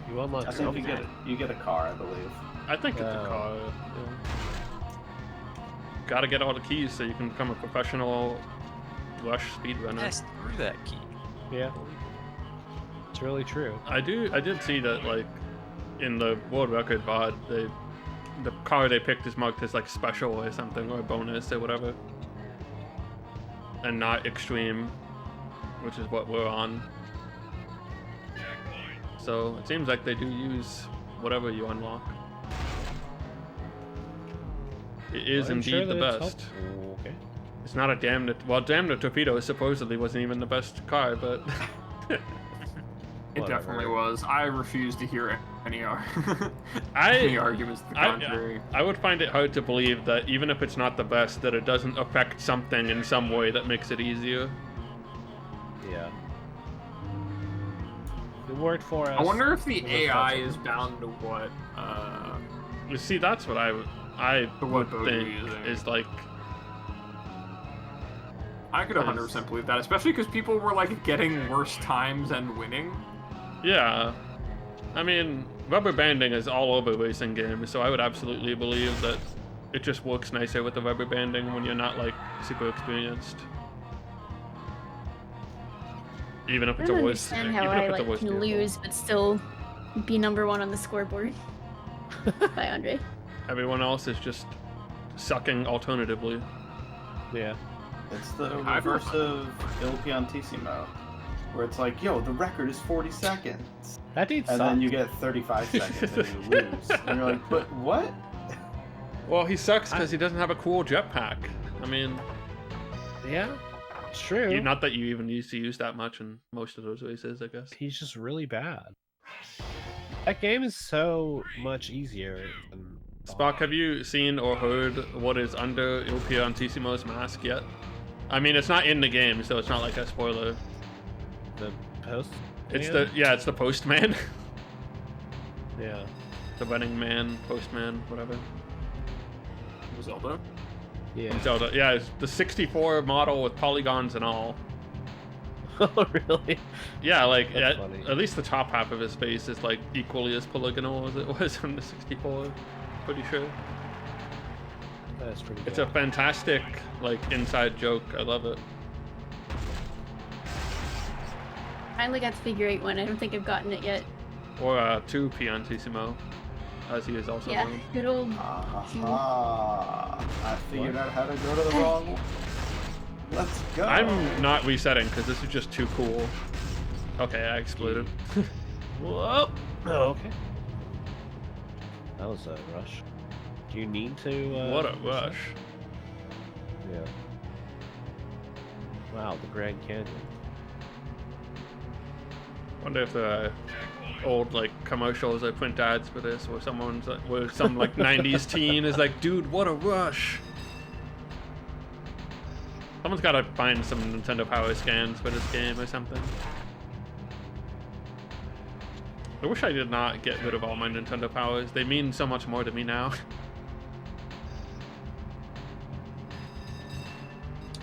S2: You unlock
S1: I think
S2: something.
S1: you get a car, I believe.
S5: I think it's a
S2: Oh.
S5: car. Yeah. Gotta get all the keys so you can become a professional Rush speedrunner.
S6: Pass through that key.
S2: Yeah. It's really true.
S5: I did see that like in the world record VOD, the car they picked is marked as like special or something, or bonus or whatever, and not extreme, which is what we're on. So it seems like they do use whatever you unlock. It is
S2: I'm sure
S5: indeed the
S2: that it's
S5: best.
S2: helpful. Okay.
S5: It's not a damned. Well, damned torpedo supposedly wasn't even the best car, but
S4: It
S2: Whatever.
S4: definitely was. I refuse to hear any
S5: I
S4: any arguments to the contrary.
S5: I would find it hard to believe that even if it's not the best, that it doesn't affect something in some way that makes it easier.
S2: Yeah. It worked for us.
S4: I wonder if the
S2: It was
S4: AI
S2: helpful.
S4: is bound to what
S5: You see, that's what I
S4: The
S5: would
S4: what boat you're
S5: think
S4: using.
S5: is like.
S4: I could 100% believe that, especially because people were like getting worse times and winning.
S5: Yeah, I mean, rubber banding is all over racing games, so I would absolutely believe that it just works nicer with the rubber banding when you're not like super experienced. Even if
S3: I
S5: it's a
S3: don't
S5: worse,
S3: understand
S5: even
S3: how
S5: if
S3: I
S5: it's a
S3: like
S5: worse
S3: can
S5: vehicle.
S3: lose but still be #1 on the scoreboard. Bye, Andre.
S5: Everyone else is just sucking alternatively.
S2: Yeah.
S1: It's the
S4: I've
S1: reverse of Il Piantissimo, where it's like, yo, the record is 40 seconds.
S2: That dude
S1: And
S2: sucked.
S1: then you get 35 seconds and you lose. And you're like, but what?
S5: Well, he sucks because he doesn't have a cool jetpack. I mean,
S2: Yeah. It's true.
S5: not that you even used to use that much in most of those races, I guess.
S2: He's just really bad. That game is so much easier than
S5: Spock, have you seen or heard what is under Il Piantissimo's mask yet? I mean, it's not in the game, so it's not like a spoiler.
S2: the post.
S5: It's
S2: man?
S5: it's the postman.
S2: Yeah.
S5: The running man, postman, whatever.
S4: Zelda.
S2: Yeah.
S5: Zelda, yeah, it's the 64 model with polygons and all.
S2: Oh, really?
S5: Yeah, like
S2: That's
S5: at,
S2: funny.
S5: at least the top half of his face is like equally as polygonal as it was on the 64. Pretty sure.
S2: That's pretty good.
S5: It's a fantastic like inside joke. I love it.
S3: Finally got to figure 8 one. I don't think I've gotten it yet.
S5: Or 2 Piantissimo, as he is also
S3: Yeah,
S5: known.
S3: good old.
S1: Aha! I figured out how to go to the wrong one. Let's go.
S5: I'm not resetting because this is just too cool. Okay, I exploded.
S2: Whoa. Oh, okay. That was a rush. Do you need to?
S5: What a
S2: reset?
S5: rush.
S2: Yeah. Wow, the Grand Canyon.
S5: Wonder if the old like commercials or print ads for this, where someone's like, where some like 90s teen is like, dude, what a rush. Someone's gotta find some Nintendo Power scans for this game or something. I wish I did not get rid of all my Nintendo Powers. They mean so much more to me now.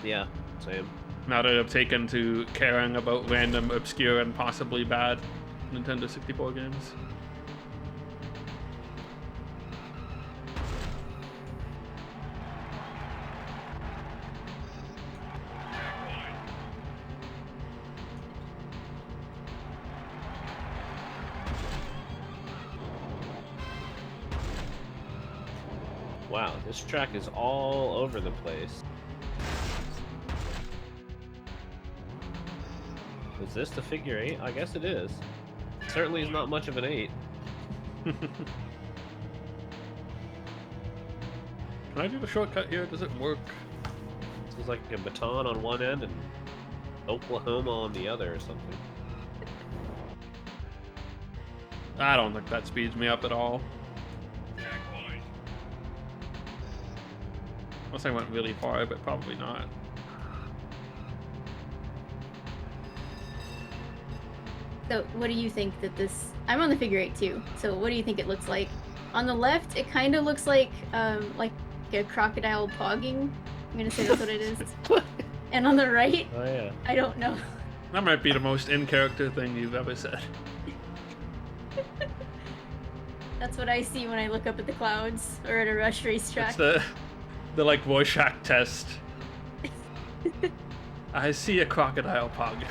S2: Yeah, same.
S5: Now that I've taken to caring about random, obscure, and possibly bad Nintendo 64 games.
S2: Wow, this track is all over the place. Is this the figure 8? I guess it is. Certainly is not much of an 8.
S5: Can I do the shortcut here? Does it work?
S2: This is like a baton on one end and Oklahoma on the other or something.
S5: I don't think that speeds me up at all. Unless I went really far, but probably not.
S3: So, what do you think that this? I'm on the figure 8 too. So, what do you think it looks like? On the left, it kind of looks like a crocodile pogging. I'm gonna say that's what it is. And on the right,
S2: Oh yeah.
S3: I don't know.
S5: That might be the most in-character thing you've ever said.
S3: That's what I see when I look up at the clouds or at a rush racetrack.
S5: It's the like voice act test. I see a crocodile pug.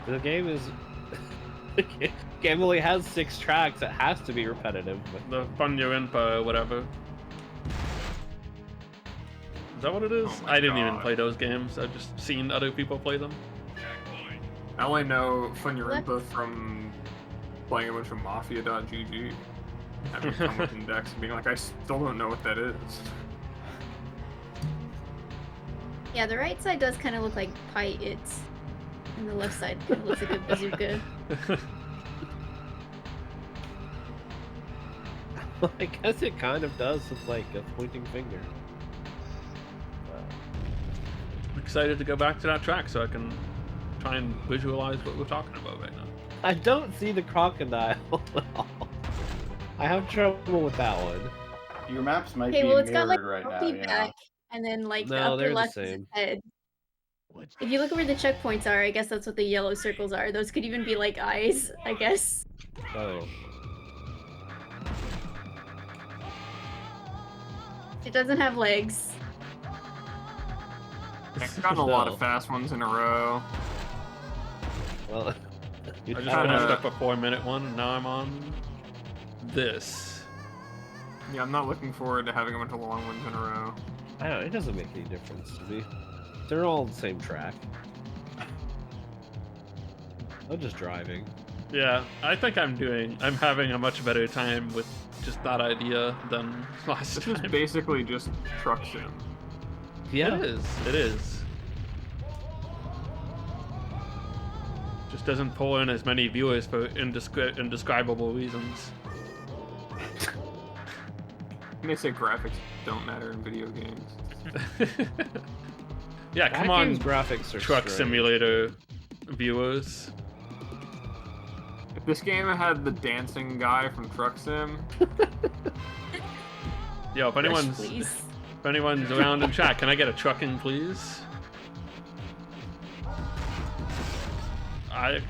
S2: The game is. The game only has 6 tracks. It has to be repetitive. But...
S5: The Funyo Impa or whatever. Is that what it is?
S4: Oh my
S5: I didn't even
S4: God.
S5: play those games. I've just seen other people play them.
S4: I only know Funyarimpa from playing a bunch of Mafia.gg. Having come with index and being like, I still don't know what that is.
S3: Yeah, the right side does kind of look like pie its, and the left side kind of looks like a bazooka.
S2: I guess it kind of does look like a pointing finger.
S5: I'm excited to go back to that track so I can try and visualize what we're talking about right now.
S2: I don't see the crocodile at all. I have trouble with that one.
S1: Your maps might
S3: Okay,
S1: be
S3: well, it's got
S1: mirrored
S3: like
S1: right now.
S3: healthy
S1: Yeah.
S3: back, and then like the
S2: No,
S3: upper
S2: they're the
S3: left is
S2: same.
S3: its head. If you look where the checkpoints are, I guess that's what the yellow circles are. Those could even be like eyes, I guess.
S2: Oh.
S3: It doesn't have legs.
S4: I've gotten a lot
S2: No.
S4: of fast ones in a row.
S2: Well,
S5: I just
S4: kinda-
S5: finished up a 4-minute one, and now I'm on this.
S4: Yeah, I'm not looking forward to having a bunch of long ones in a row.
S2: I don't know, it doesn't make any difference to me. They're all the same track. I'm just driving.
S5: Yeah, I think I'm having a much better time with just that idea than last
S4: This is
S5: time.
S4: basically just truck sim.
S2: Yeah.
S5: It is. Just doesn't pull in as many viewers for indescribable reasons.
S4: And they say graphics don't matter in video games.
S5: Yeah,
S2: That
S5: come on,
S2: game's graphics are
S5: Truck
S2: strange.
S5: Simulator viewers.
S4: If this game had the dancing guy from Truck Sim,
S5: Yo, if anyone's
S3: Please.
S5: if anyone's around in chat, can I get a trucking, please?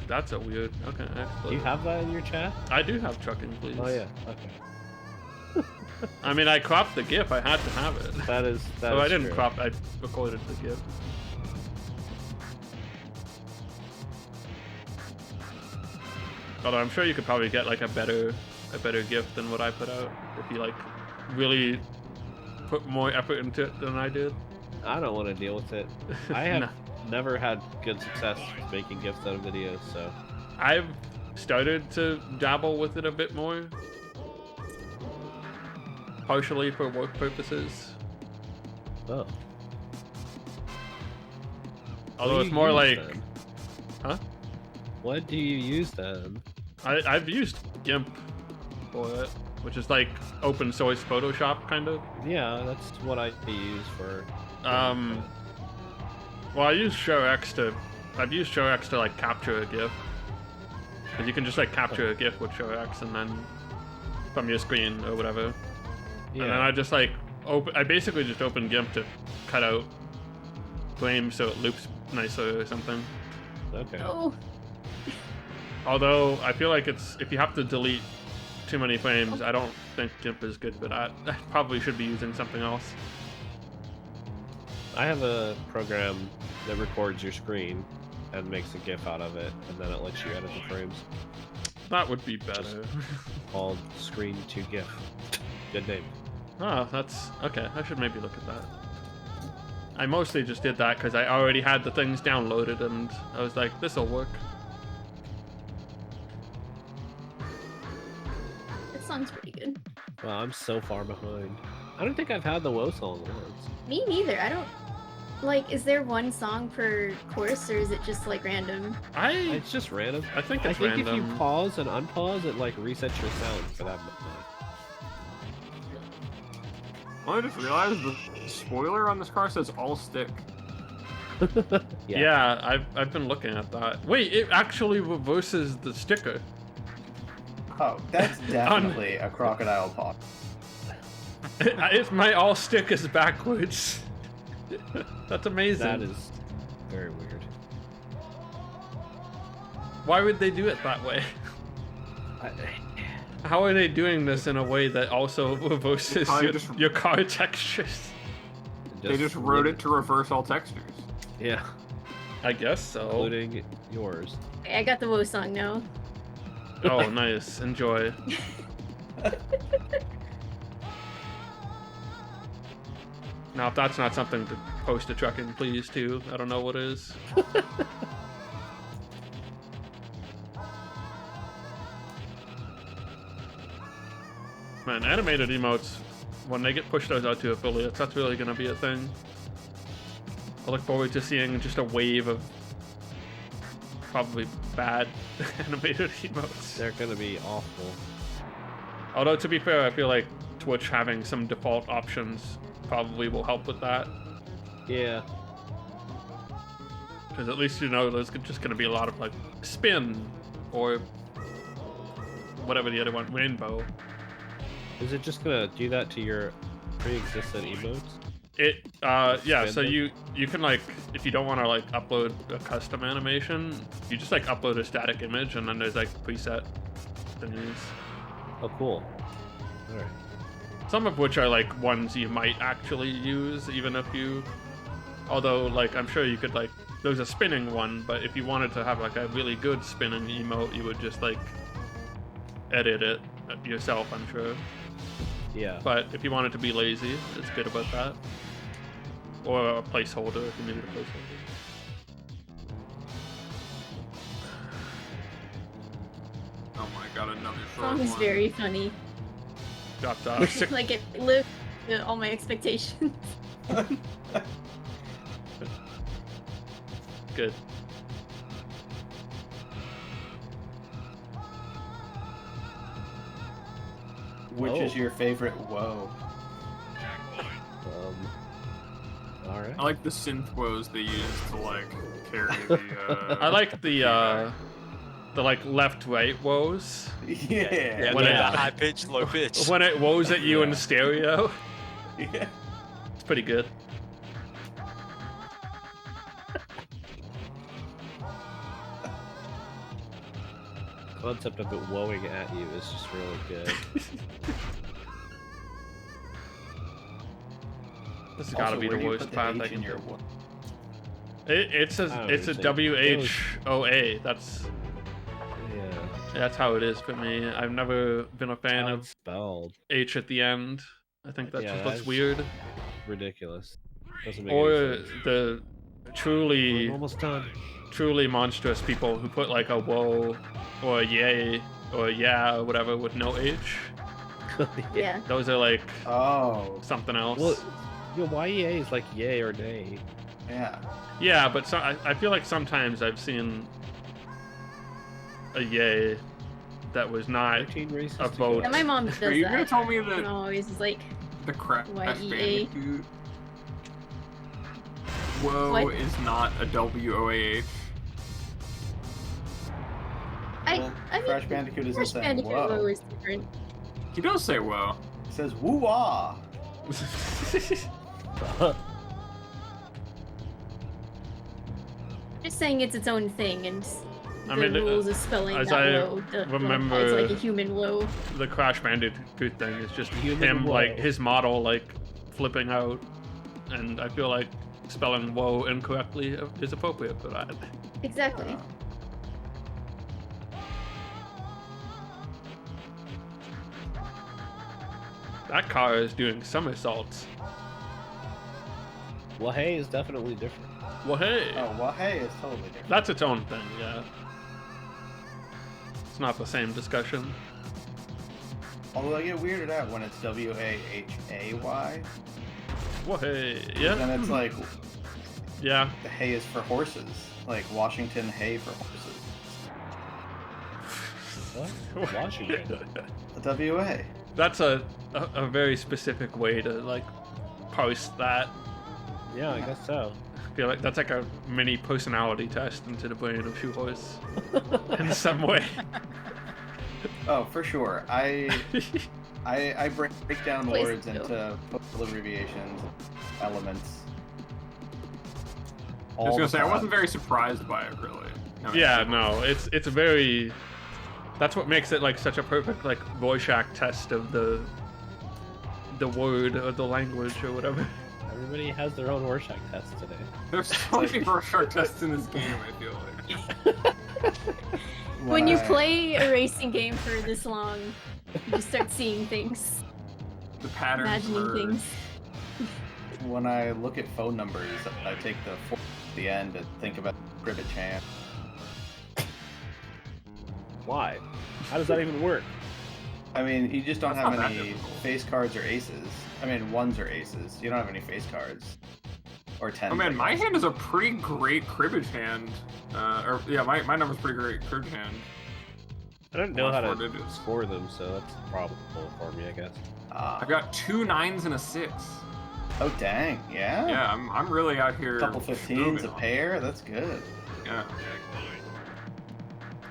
S5: That's a weird. Okay,
S2: Do you have that in your chat?
S5: I do have trucking, please.
S2: Oh yeah. Okay.
S5: I mean, I cropped the GIF. I had to have it.
S2: That is. That
S5: Oh,
S2: is
S5: I didn't
S2: true.
S5: crop. I recorded the GIF. Although I'm sure you could probably get like a better GIF than what I put out if you like really put more effort into it than I did.
S2: I don't want to deal with it. I have
S5: No.
S2: never had good success making gifs out of videos, so
S5: I've started to dabble with it a bit more, partially for work purposes.
S2: oh.
S5: Although
S2: What do
S5: it's
S2: you
S5: more
S2: use
S5: like,
S2: then?
S5: huh?
S2: What do you use then?
S5: I've used GIMP for it, which is like open source Photoshop kind of.
S2: Yeah, that's what I use for.
S5: Well, I've used ShowX to like capture a GIF. Cause you can just like capture a GIF with ShowX and then from your screen or whatever.
S2: Yeah.
S5: And then I just like I basically just open GIMP to cut out frames so it loops nicer or something.
S2: Okay.
S3: Oh,
S5: Although I feel like if you have to delete too many frames, I don't think GIMP is good for that. I probably should be using something else.
S2: I have a program that records your screen and makes a GIF out of it, and then it lets you edit the frames.
S5: That would be better.
S2: Called Screen to GIF. Good name.
S5: Oh, that's okay. I should maybe look at that. I mostly just did that because I already had the things downloaded, and I was like, "This'll work."
S3: that song's pretty good.
S2: Wow, I'm so far behind. I don't think I've had the WoW song once.
S3: Me neither. I don't. Like, is there one song per course, or is it just like random?
S2: It's just random.
S5: I think
S2: I
S5: it's
S2: think
S5: random.
S2: if you pause and unpause, it like resets your sound for that.
S4: well, I just realized the spoiler on this car says all stick.
S5: Yeah, I've been looking at that. Wait, it actually reverses the sticker.
S1: Oh, that's definitely a crocodile paw.
S5: If my all stick is backwards. That's amazing.
S2: That is very weird.
S5: Why would they do it that way? How are they doing this in a way that also reverses
S4: Probably just-
S5: your car textures?
S4: They just wrote it to reverse all textures.
S2: Yeah.
S5: I guess so.
S2: including yours.
S3: Okay, I got the Woe song now.
S5: Oh, nice. Enjoy. Now, if that's not something to post to Trucking, please, too. I don't know what is. Man, animated emotes, when they get pushed out to affiliates, that's really going to be a thing. I look forward to seeing just a wave of probably bad animated emotes.
S2: They're gonna be awful.
S5: Although, to be fair, I feel like Twitch having some default options probably will help with that.
S2: Yeah.
S5: Because at least you know there's just going to be a lot of, like, spin or whatever the other one, rainbow.
S2: Is it just gonna do that to your pre-existing emotes?
S5: It, yeah,
S2: Spin
S5: so
S2: them?
S5: you can, like, if you don't want to, like, upload a custom animation, you just, like, upload a static image, and then there's, like, preset thingies.
S2: Oh, cool. Alright.
S5: Some of which are, like, ones you might actually use, even if you... Although, like, I'm sure you could, like... There's a spinning one, but if you wanted to have, like, a really good spinning emote, you would just, like, edit it yourself, I'm sure.
S2: Yeah.
S5: But if you wanted to be lazy, it's good about that. Or a placeholder if you needed a placeholder.
S4: Oh my god, another
S3: The
S4: short
S3: song is
S4: one.
S3: very funny.
S5: Got
S3: Like it lived to all my expectations.
S5: good.
S1: Which is
S2: Oh.
S1: your favorite Whoa?
S2: Alright.
S4: I like the synth woes they use to like carry the.
S5: I like the like left-right woes.
S1: Yeah.
S5: When it-
S6: high pitch, low pitch.
S5: When it woes at you in stereo.
S1: Yeah.
S5: It's pretty good.
S2: Concept of it woeing at you is just really good.
S5: This has got to
S1: Also,
S5: be
S1: where
S5: the
S1: do you
S5: worst
S1: put the
S5: path I
S1: H in
S5: can
S1: your
S5: do.
S1: Whoa?
S5: It's
S2: I
S5: a
S2: don't
S5: it's a
S2: understand.
S5: WHOA. That's
S2: Yeah.
S5: how it is for me. I've never been a fan
S2: How
S5: of
S2: it's spelled.
S5: H at the end. I think that
S2: Yeah,
S5: just looks
S2: that's
S5: weird.
S2: Ridiculous. Doesn't make
S5: Or
S2: any sense.
S5: the
S2: We're
S5: truly
S2: almost done.
S5: truly monstrous people who put like a whoa or a yay or a yeah or whatever with no H.
S3: Yeah.
S5: Those are like
S1: Oh,
S5: something else.
S2: Well, YEA is like yay or nay.
S1: yeah.
S5: Yeah, but I feel like sometimes I've seen a yay that was not
S2: 13 races.
S5: a
S2: to
S5: vote.
S2: go.
S3: Yeah, my mom does
S4: Are you
S3: that.
S4: gonna tell me
S3: My
S4: that
S3: mom always is like,
S4: the Crash
S3: YEA.
S4: Bandicoot Whoa
S3: What?
S4: is not a WOAH?
S1: Well,
S3: I mean,
S1: Crash Bandicoot isn't
S3: Crash
S1: saying
S3: Bandicoot
S1: whoa.
S3: Woe is different.
S4: He does say whoa.
S1: It says woo-wah.
S3: Just saying it's its own thing, and
S5: I
S3: the
S5: mean,
S3: rules of spelling
S5: as
S3: that
S5: I
S3: woe don't
S5: remember-
S3: apply to like a human woe.
S5: The Crash Bandicoot thing is just
S2: Human
S5: him,
S2: whoa.
S5: like, his model, like, flipping out. And I feel like spelling whoa incorrectly is appropriate for that.
S3: Exactly.
S5: That car is doing somersaults.
S2: Well, hey is definitely different.
S5: Well, hey,
S1: Oh, well, hey, it's totally different.
S5: that's its own thing, yeah. It's not the same discussion.
S1: Although I get weirded out when it's W-A-H-A-Y.
S5: Well, hey, yeah.
S1: Then it's like,
S5: Yeah.
S1: the hay is for horses. Like Washington hay for horses.
S2: What? Washington.
S1: A W-A.
S5: That's a very specific way to, like, post that.
S2: Yeah, I guess so.
S5: I feel like that's like a mini personality test into the brain of Shoehorse in some way.
S1: Oh, for sure. I break down
S3: Please
S1: words
S3: do.
S1: into postal abbreviations, elements.
S4: I was
S1: all
S4: gonna
S1: the
S4: say I
S1: time.
S4: wasn't very surprised by it, really. No,
S5: Yeah, no, it's a very. That's what makes it like such a perfect like Rorschach test of the word or the language or whatever.
S2: I Everybody has their own Rorschach test today.
S4: There's so many Rorschach tests in this game, I feel like.
S3: When you play a racing game for this long, you just start seeing things,
S4: The patterns
S3: imagining
S4: were...
S3: things.
S1: When I look at phone numbers, I take the 4 at the end and think about cribbage hand.
S2: Why? How does that even work?
S1: I mean, you just don't
S4: That's
S1: have
S4: not that
S1: any
S4: difficult.
S1: face cards or aces. I mean, ones or aces. You don't have any face cards. Or 10s.
S4: Oh man, my hand is a pretty great cribbage hand. My number's pretty great cribbage hand.
S2: I don't know how
S4: Last
S2: to
S4: 4 digits.
S2: score them, so that's a problem for me, I guess.
S4: I've got 2 9s and a 6.
S1: Oh, dang. Yeah?
S4: Yeah, I'm really out here.
S1: A couple 15s,
S4: moving
S1: a
S4: on.
S1: pair. That's good.
S4: Yeah.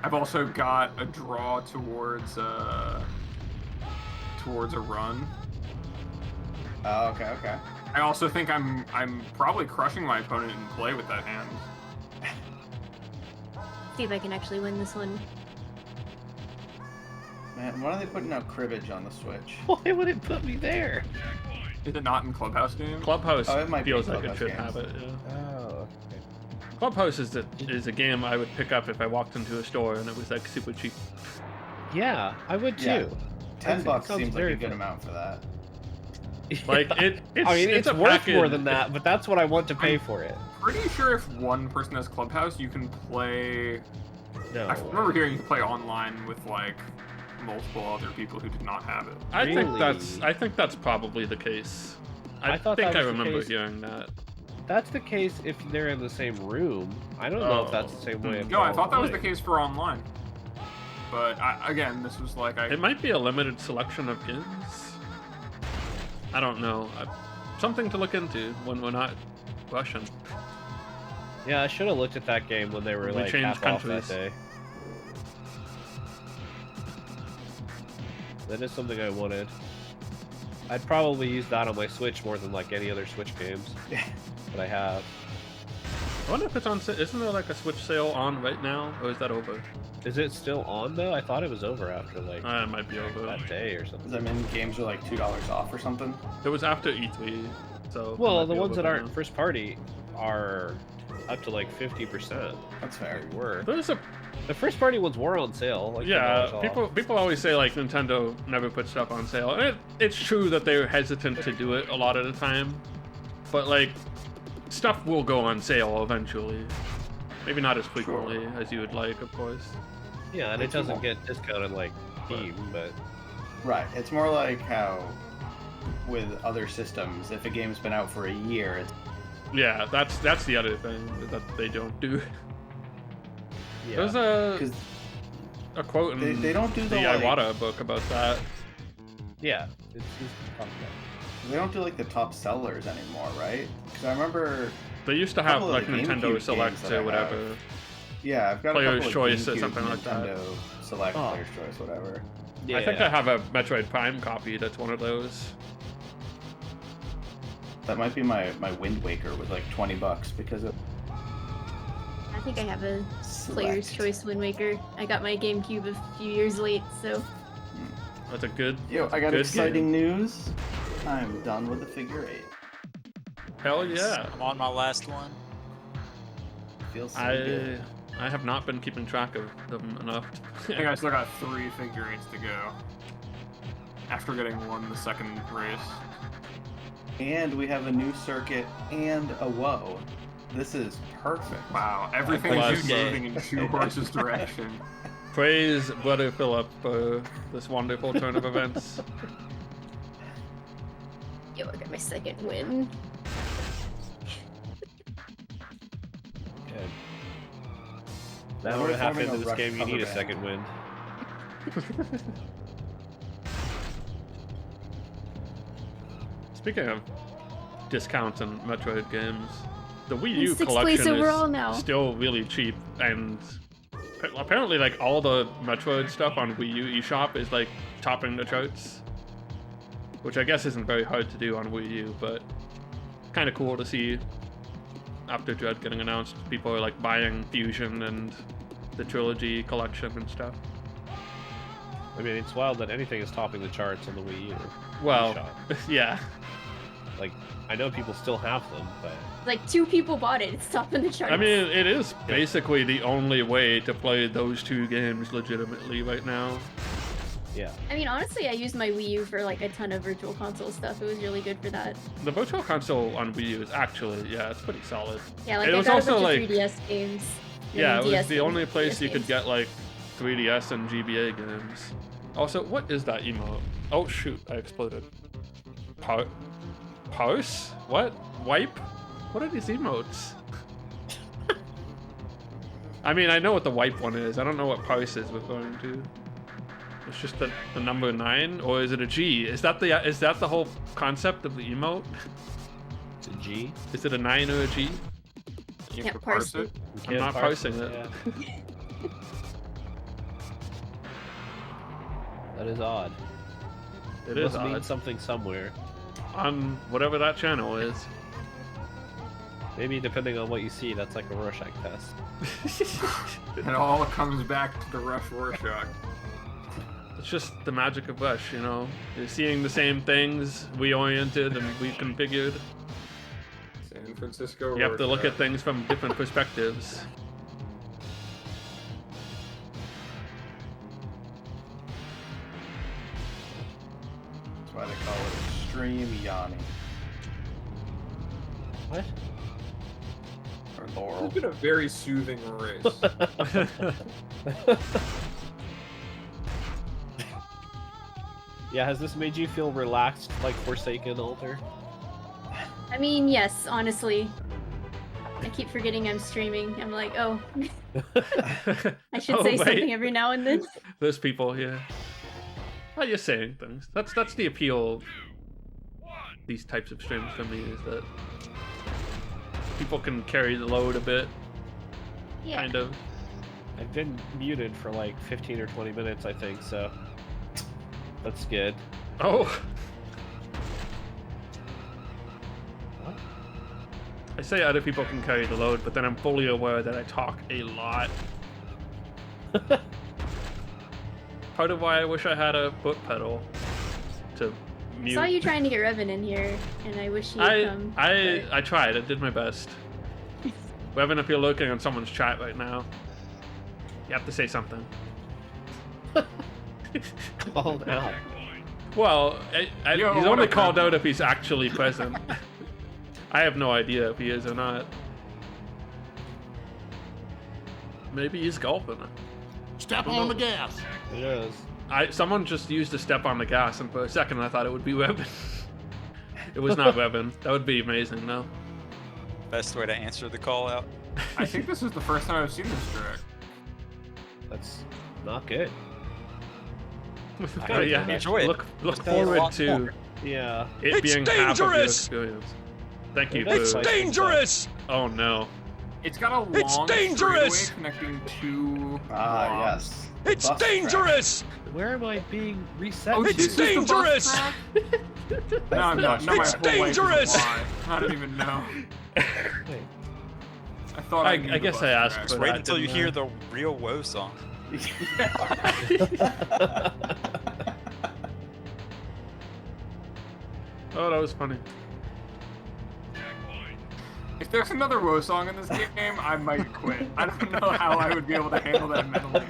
S4: I've also got a draw towards a run.
S1: Oh, okay, okay.
S4: I also think I'm probably crushing my opponent in play with that hand.
S3: See if I can actually win this one.
S1: Man, why are they putting out cribbage on the Switch?
S2: Why would it put me there?
S4: Is it not in Clubhouse games?
S5: Clubhouse
S1: Oh, it might be
S5: feels like it
S1: Clubhouse
S5: should
S1: games.
S5: have it. Yeah.
S2: Oh, okay.
S5: Clubhouse is a game I would pick up if I walked into a store and it was like super cheap.
S2: Yeah, I would
S1: Yeah.
S2: too.
S1: $10
S2: sounds
S1: seems like
S2: very
S1: a good
S2: fun.
S1: amount for that.
S5: Like it's
S2: I mean, it's
S5: a
S2: worth
S5: package.
S2: more than that, but that's what I want to pay for it.
S4: Pretty sure if one person has Clubhouse, you can play.
S2: No.
S4: I remember hearing you can play online with like multiple other people who did not have it.
S5: I
S2: Really?
S5: think that's probably the case.
S2: I thought
S5: think
S2: that
S5: I
S2: was the
S5: remember
S2: case.
S5: hearing that.
S2: That's the case if they're in the same room. I don't know if that's the same way.
S4: No, I thought that was the case for online. But again, this was like
S5: It might be a limited selection of games. I don't know. Something to look into when we're not Russian.
S2: Yeah, I should have looked at that game when they were
S5: We
S2: like
S5: changed
S2: half off
S5: countries.
S2: that day. That is something I wanted. I'd probably use that on my Switch more than like any other Switch games that I have.
S5: I wonder if it's on sale. Isn't there like a Switch sale on right now, or is that over?
S2: Is it still on though? I thought it was over after like
S5: It might be over.
S2: that day or something.
S1: Does that mean games are like $2 off or something?
S5: It was after E3, so. it
S2: Well,
S5: might
S2: the
S5: be
S2: ones
S5: over
S2: that
S5: by
S2: aren't
S5: now.
S2: first party are up to like 50%.
S1: That's fair.
S2: They were.
S5: There's a
S2: The first party ones were on sale. Like $10
S5: yeah.
S2: off.
S5: People always say like Nintendo never puts stuff on sale, and it's true that they're hesitant to do it a lot of the time, but like stuff will go on sale eventually. Maybe not as frequently as you would like, of course.
S2: Yeah, and it
S1: It's
S2: doesn't
S1: more-
S2: get discounted like Steam, but
S1: Right. It's more like how with other systems, if a game's been out for a year, it's
S5: Yeah, that's the other thing that they don't do.
S2: yeah.
S5: There's a quote in
S1: they don't do
S5: the
S1: the, like-
S5: Iwata book about that.
S2: Yeah, it's talking about.
S1: they don't do like the top sellers anymore, right? Because I remember,
S5: They used to have
S1: Couple of
S5: like
S1: the
S5: Nintendo
S1: GameCube
S5: Select
S1: games that I
S5: or whatever.
S1: have. yeah, I've got
S5: Player's
S1: a couple
S5: Choice
S1: of
S5: or
S1: GameCube,
S5: something like that.
S1: Nintendo Select,
S2: Oh.
S1: Player's Choice, whatever.
S2: Yeah.
S5: I think I have a Metroid Prime copy that's one of those.
S1: That might be my Wind Waker with like $20 because of
S3: I think I have a Player's
S1: Select.
S3: Choice Wind Waker. I got my GameCube a few years late, so
S5: That's a good.
S1: Yo, I got
S5: Good
S1: exciting news. I'm done with the figure 8.
S5: Hell yeah.
S6: I'm on my last one.
S1: Feels so good.
S5: I have not been keeping track of them enough.
S4: I think I still got 3 figure 8s to go. After getting one the second race.
S1: And we have a new circuit and a woe. This is perfect.
S4: Wow, everything
S5: Bless.
S4: is moving in Two Horses' direction.
S5: Praise Brother Philip for this wonderful turn of events.
S3: yo, I got my second win.
S2: Good. Now
S1: Now
S2: we're
S1: we're
S2: half
S1: forming
S2: into
S1: a
S2: this
S1: rush
S2: game, you
S1: cover
S2: need a
S1: band.
S2: second win.
S5: Speaking of discounts and Metroid games, the Wii U
S3: sixth place
S5: collection
S3: overall
S5: is
S3: now.
S5: still really cheap, and apparently like all the Metroid stuff on Wii U eShop is like topping the charts, which I guess isn't very hard to do on Wii U, but kind of cool to see. After Dread getting announced, people are like buying Fusion and the Trilogy collection and stuff.
S2: I mean, it's wild that anything is topping the charts on the Wii U.
S5: Well,
S2: eShop.
S5: yeah.
S2: Like, I know people still have them, but
S3: Like 2 people bought it. It's top in the charts.
S5: I mean, it is basically the only way to play those 2 games legitimately right now.
S2: yeah.
S3: I mean, honestly, I used my Wii U for like a ton of Virtual Console stuff. It was really good for that.
S5: The Virtual Console on Wii U is actually, yeah, it's pretty solid.
S3: Yeah, like
S5: It
S3: I
S5: was
S3: got
S5: also,
S3: a bunch
S5: like-
S3: of 3DS games. and
S5: Yeah, it was
S3: DS
S5: the
S3: games,
S5: only place
S3: 3DS
S5: you could
S3: games.
S5: get like 3DS and GBA games. Also, what is that emote? Oh shoot, I exploded. Pause? What? Wipe? What are these emotes? I mean, I know what the wipe one is. I don't know what pause is referring to. It's just the number 9, or is it a G? Is that the whole concept of the emote?
S2: It's a G.
S5: Is it a 9 or a G?
S4: You
S3: Can't
S4: have to parse
S3: parse
S4: it.
S2: You
S5: I'm
S2: can't
S5: not
S2: parse
S5: parsing it.
S2: Yeah. That is odd.
S5: It is
S2: Must mean
S5: odd.
S2: something somewhere.
S5: On whatever that channel is.
S2: Maybe depending on what you see, that's like a Rorschach test.
S4: It all comes back to the Rush Rorschach.
S5: It's just the magic of Rush, you know? You're seeing the same things, we-oriented and reconfigured.
S4: San Francisco
S5: You have to look at
S4: Rorschach.
S5: things from different perspectives.
S1: That's why they call it Extreme Yanni.
S2: What?
S1: Or Laurel.
S4: It's been a very soothing race.
S2: Yeah, has this made you feel relaxed like Forsaken Alter?
S3: I mean, yes, honestly. I keep forgetting I'm streaming. I'm like, oh, I should
S5: Oh,
S3: say
S5: wait.
S3: something every now and then.
S5: Those people here. Well, you're saying things. That's the appeal of these types of streams for me, is that people can carry the load a bit,
S3: Yeah.
S5: kind of.
S2: I've been muted for like 15 or 20 minutes, I think, so that's good.
S5: Oh!
S2: What?
S5: I say other people can carry the load, but then I'm fully aware that I talk a lot. Part of why I wish I had a foot pedal to
S3: I
S5: mute.
S3: saw you trying to get Revan in here, and I wish he'd come.
S5: I tried. I did my best. Revan, if you're looking on someone's chat right now, you have to say something.
S2: Called out.
S5: Well,
S4: Yo,
S5: he's
S4: what
S5: only
S4: up,
S5: called
S4: Revan?
S5: out if he's actually present. I have no idea if he is or not. Maybe he's golfing.
S8: Step on the gas.
S2: It is.
S5: Someone just used a step on the gas, and for a second I thought it would be Revan. It was not Revan. That would be amazing, no?
S6: Best way to answer the call out.
S4: I think this is the first time I've seen this track.
S2: That's not good.
S5: Oh, yeah.
S6: enjoy it.
S5: Look
S6: It's a
S5: forward
S6: lot
S5: to
S6: more.
S2: Yeah.
S5: it
S7: It's
S5: being half of your
S7: dangerous!
S5: experience. Thank you,
S2: It's
S5: Boo.
S2: like-
S7: Dangerous!
S5: Oh no.
S4: It's got a
S7: It's
S4: long
S7: dangerous!
S4: straightaway connecting two
S1: Ah,
S4: blobs.
S1: yes.
S7: It's
S1: Bus track.
S7: dangerous!
S2: Where am I being reset?
S4: Oh,
S7: It's
S4: this is the bus
S7: dangerous!
S4: track?
S1: That's
S4: No, I'm
S1: the
S4: not.
S1: bus
S4: No, my
S7: It's
S1: track.
S4: whole life is a
S7: dangerous!
S4: lie. I don't even know.
S2: Wait.
S4: I thought I knew
S5: I
S4: the
S5: guess
S4: bus
S5: I asked
S4: track.
S5: for
S6: Wait
S5: that,
S6: until you
S5: didn't
S6: hear
S5: I?
S6: the real woe song.
S5: Oh, that was funny.
S4: If there's another woe song in this game, I might quit. I don't know how I would be able to handle that mentally.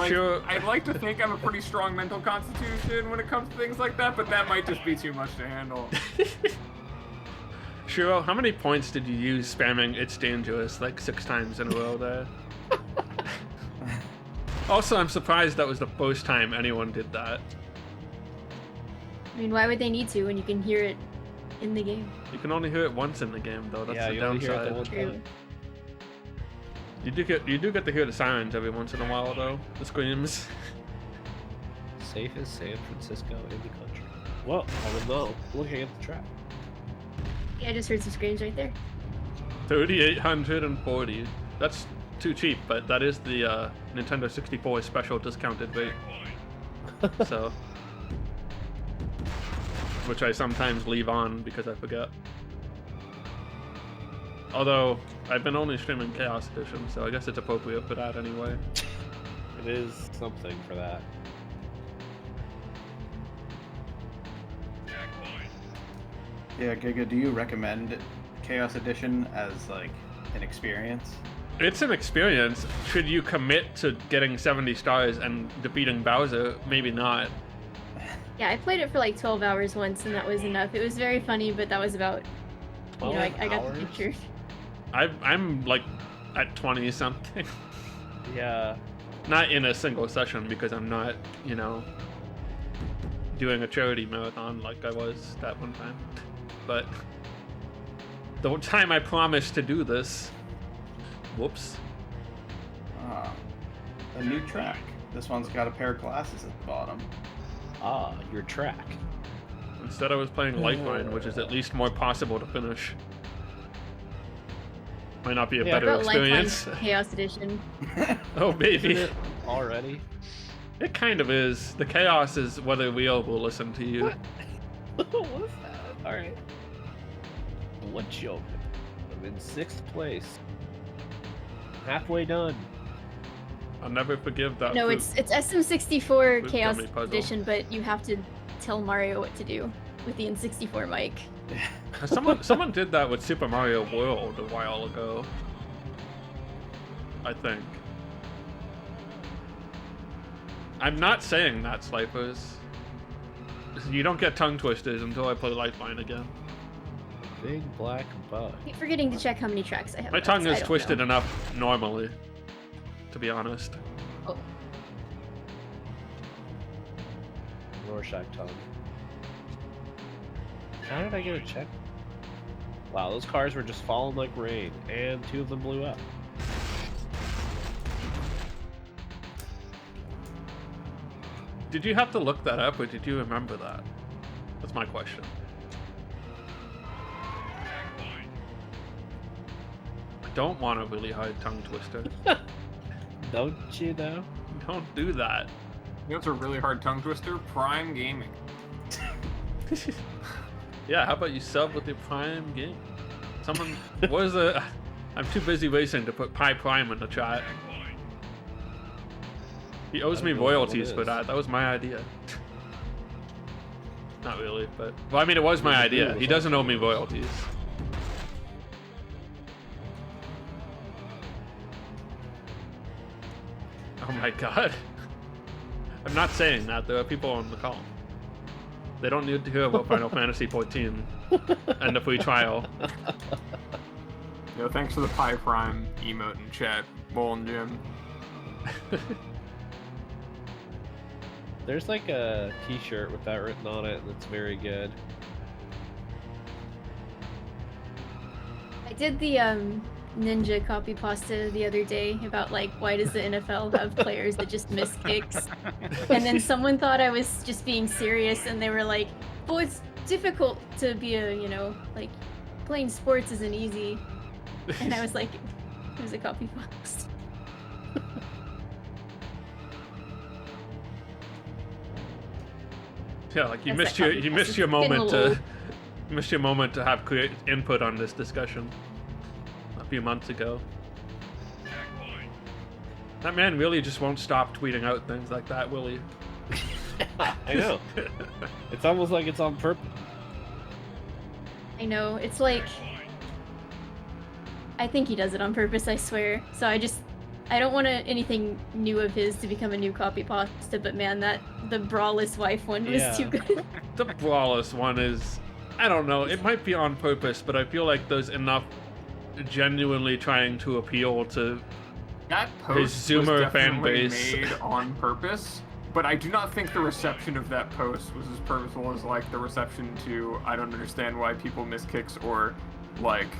S5: Sure.
S4: I'd like to think I have a pretty strong mental constitution when it comes to things like that, but that might just be too much to handle.
S5: Shiro, how many points did you use spamming It's Dangerous like 6 times in a row there? Also, I'm surprised that was the first time anyone did that.
S3: I mean, why would they need to when you can hear it in the game?
S5: You can only hear it once in the game, though. That's
S2: Yeah,
S5: the
S2: you only hear it the
S5: downside.
S2: one
S3: True.
S2: time.
S5: You do get to hear the sirens every once in a while, though. The screams.
S2: Safe as San Francisco in the country. Well, I don't know. Looking at the track.
S3: Yeah, I just heard some screams right there.
S5: 3,840. That's too cheap, but that is the Nintendo 64 special discounted rate. So, which I sometimes leave on because I forget. Although I've been only streaming Chaos Edition, so I guess it's appropriate for that anyway.
S2: It is something for that.
S1: Yeah, Giga, do you recommend Chaos Edition as like an experience?
S5: It's an experience. Should you commit to getting 70 stars and defeating Bowser? Maybe not.
S3: Yeah, I played it for like 12 hours once, and that was enough. It was very funny, but that was about. You know,
S2: 12
S3: I got the
S2: hours?
S3: picture.
S5: I'm like at 20 something.
S2: Yeah.
S5: Not in a single session because I'm not, you know, doing a charity marathon like I was that one time. But the time I promised to do this, whoops.
S1: Ah, a new track. This one's got a pair of glasses at the bottom.
S2: Ah, your track.
S5: Instead I was playing Lifeline, which is at least more possible to finish. Might not be a
S2: Yeah,
S5: better
S3: About
S5: experience.
S3: Lifetime Chaos Edition.
S5: Oh,
S2: Isn't
S5: baby.
S2: it already?
S5: It kind of is. The chaos is whether we all will listen to you.
S2: What was that? Alright. What joke? I'm in 6th place. Halfway done.
S5: I'll never forgive that.
S3: No,
S5: fruit.
S3: it's SM64
S5: Fruit
S3: Chaos
S5: gummy puzzle.
S3: Edition, but you have to tell Mario what to do with the N64 mic.
S5: Someone did that with Super Mario World a while ago. I think. I'm not saying that, Slipers. You don't get tongue twisters until I play Lifeline again.
S2: Big black bug.
S3: I keep forgetting to check how many tracks I have.
S5: My
S3: left,
S5: tongue
S3: so I
S5: is
S3: don't
S5: twisted
S3: know.
S5: enough normally, to be honest.
S3: Oh,
S2: Rorschach tongue. How did I get a check? Wow, those cars were just falling like rain, and 2 of them blew up.
S5: Did you have to look that up, or did you remember that? That's my question. I don't want a really hard tongue twister.
S2: Don't you know?
S5: Don't do that.
S4: You know what's a really hard tongue twister? Prime Gaming.
S5: Yeah, how about you sub with your Prime game? Someone, what is the? I'm too busy racing to put Pi Prime in the chat. He owes
S2: I
S5: me
S2: don't know what
S5: royalties
S2: it
S5: for
S2: is.
S5: that. That was my idea. Not really, but well, I mean, it was my idea. He doesn't owe me royalties. Oh my god. I'm not saying that. There are people on the call. They don't need to hear about Final Fantasy 14 and the free trial.
S4: Yo, thanks for the Pi Prime emote in chat, Bull and Jim.
S2: There's like a t-shirt with that written on it that's very good.
S3: I did the ninja copy pasta the other day about like why does the NFL have players that just miss kicks? And then someone thought I was just being serious, and they were like, "Well, it's difficult to be a, you know, like playing sports isn't easy." And I was like, "It was a copy pasta."
S5: Yeah, like you
S3: That's
S5: missed
S3: that
S5: your
S3: copy
S5: you
S3: paste.
S5: missed your
S3: It's getting a
S5: moment
S3: little
S5: to missed your moment to have create input on this discussion a few months ago. That man really just won't stop tweeting out things like that, will he?
S2: I know. It's almost like it's on purpose.
S3: I know, it's like I think he does it on purpose, I swear. So I don't want anything new of his to become a new copy pasta, but man, the Brawless wife one was
S2: Yeah.
S3: too good.
S5: The Brawless one is, I don't know, it might be on purpose, but I feel like there's enough genuinely trying to appeal to
S4: That
S5: His
S4: post
S5: Zoomer
S4: was
S5: fan
S4: definitely
S5: base.
S4: made on purpose, but I do not think the reception of that post was as purposeful as like the reception to I don't understand why people miss kicks or like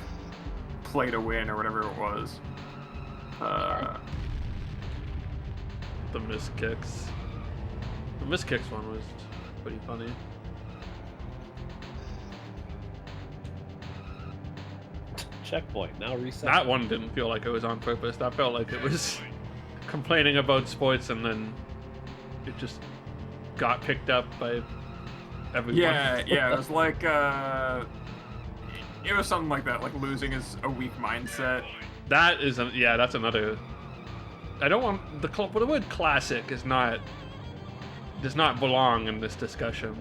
S4: play to win or whatever it was.
S5: the miss kicks. The miss kicks one was pretty funny.
S2: Checkpoint. Now reset.
S5: That one didn't feel like it was on purpose. That felt like it was complaining about sports and then it just got picked up by everyone.
S4: Yeah, it was like it was something like that, like losing is a weak mindset.
S5: That is, that's another. I don't want the word classic does not belong in this discussion.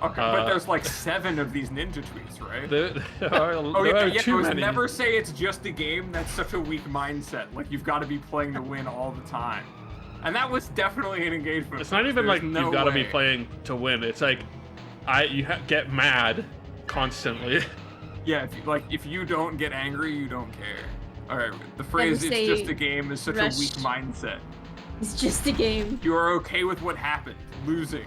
S4: Okay, but there's like 7 of these ninja tweets, right?
S5: There are,
S4: Oh
S5: there
S4: yeah,
S5: are
S4: yeah.
S5: too many.
S4: Never say it's just a game. That's such a weak mindset. Like you've got to be playing to win all the time, and that was definitely an engagement.
S5: It's not even
S4: There's
S5: like
S4: no
S5: you've got to be
S4: way.
S5: playing to win. It's like get mad constantly.
S4: Yeah, if you don't get angry, you don't care. All right, the phrase
S3: Never
S4: "it's
S3: say
S4: just a game" is such a weak
S3: rushed.
S4: mindset.
S3: It's just a game.
S4: You are okay with what happened, losing.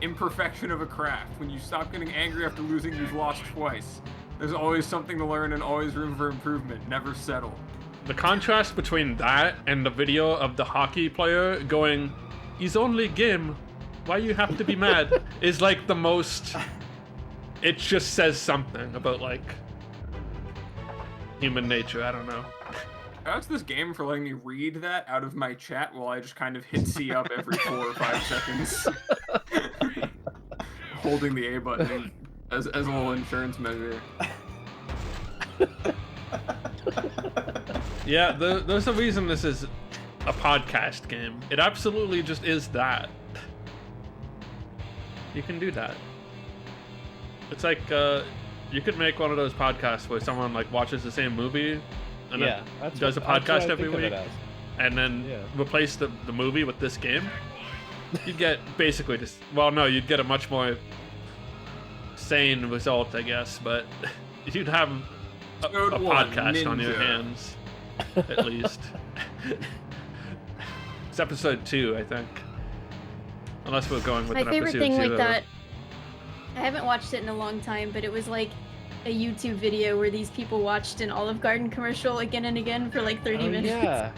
S4: Imperfection of a craft. When you stop getting angry after losing, you've lost twice. There's always something to learn and always room for improvement. Never settle.
S5: The contrast between that and the video of the hockey player going, "He's only game. Why you have to be mad?" is like the most. It just says something about like human nature. I don't know.
S4: That's this game for letting me read that out of my chat while I just kind of hit C up every 4 or 5 seconds. Holding the A button as a little insurance measure.
S5: Yeah, there's a reason this is a podcast game. It absolutely just is that. You can do that. It's like you could make one of those podcasts where someone like watches the same movie and
S2: Yeah,
S5: then does a podcast every week,
S2: As.
S5: and then
S2: Yeah.
S5: replace the movie with this game. You'd get basically just you'd get a much more sane result, I guess, but you'd have a
S4: Episode 1,
S5: podcast on your
S4: Ninja.
S5: hands, at least. It's episode 2, I think. Unless we're going with
S3: My
S5: an
S3: favorite
S5: episode
S3: thing
S5: 0.
S3: like that, I haven't watched it in a long time, but it was like a YouTube video where these people watched an Olive Garden commercial again and again for like 30 minutes.
S2: Yeah.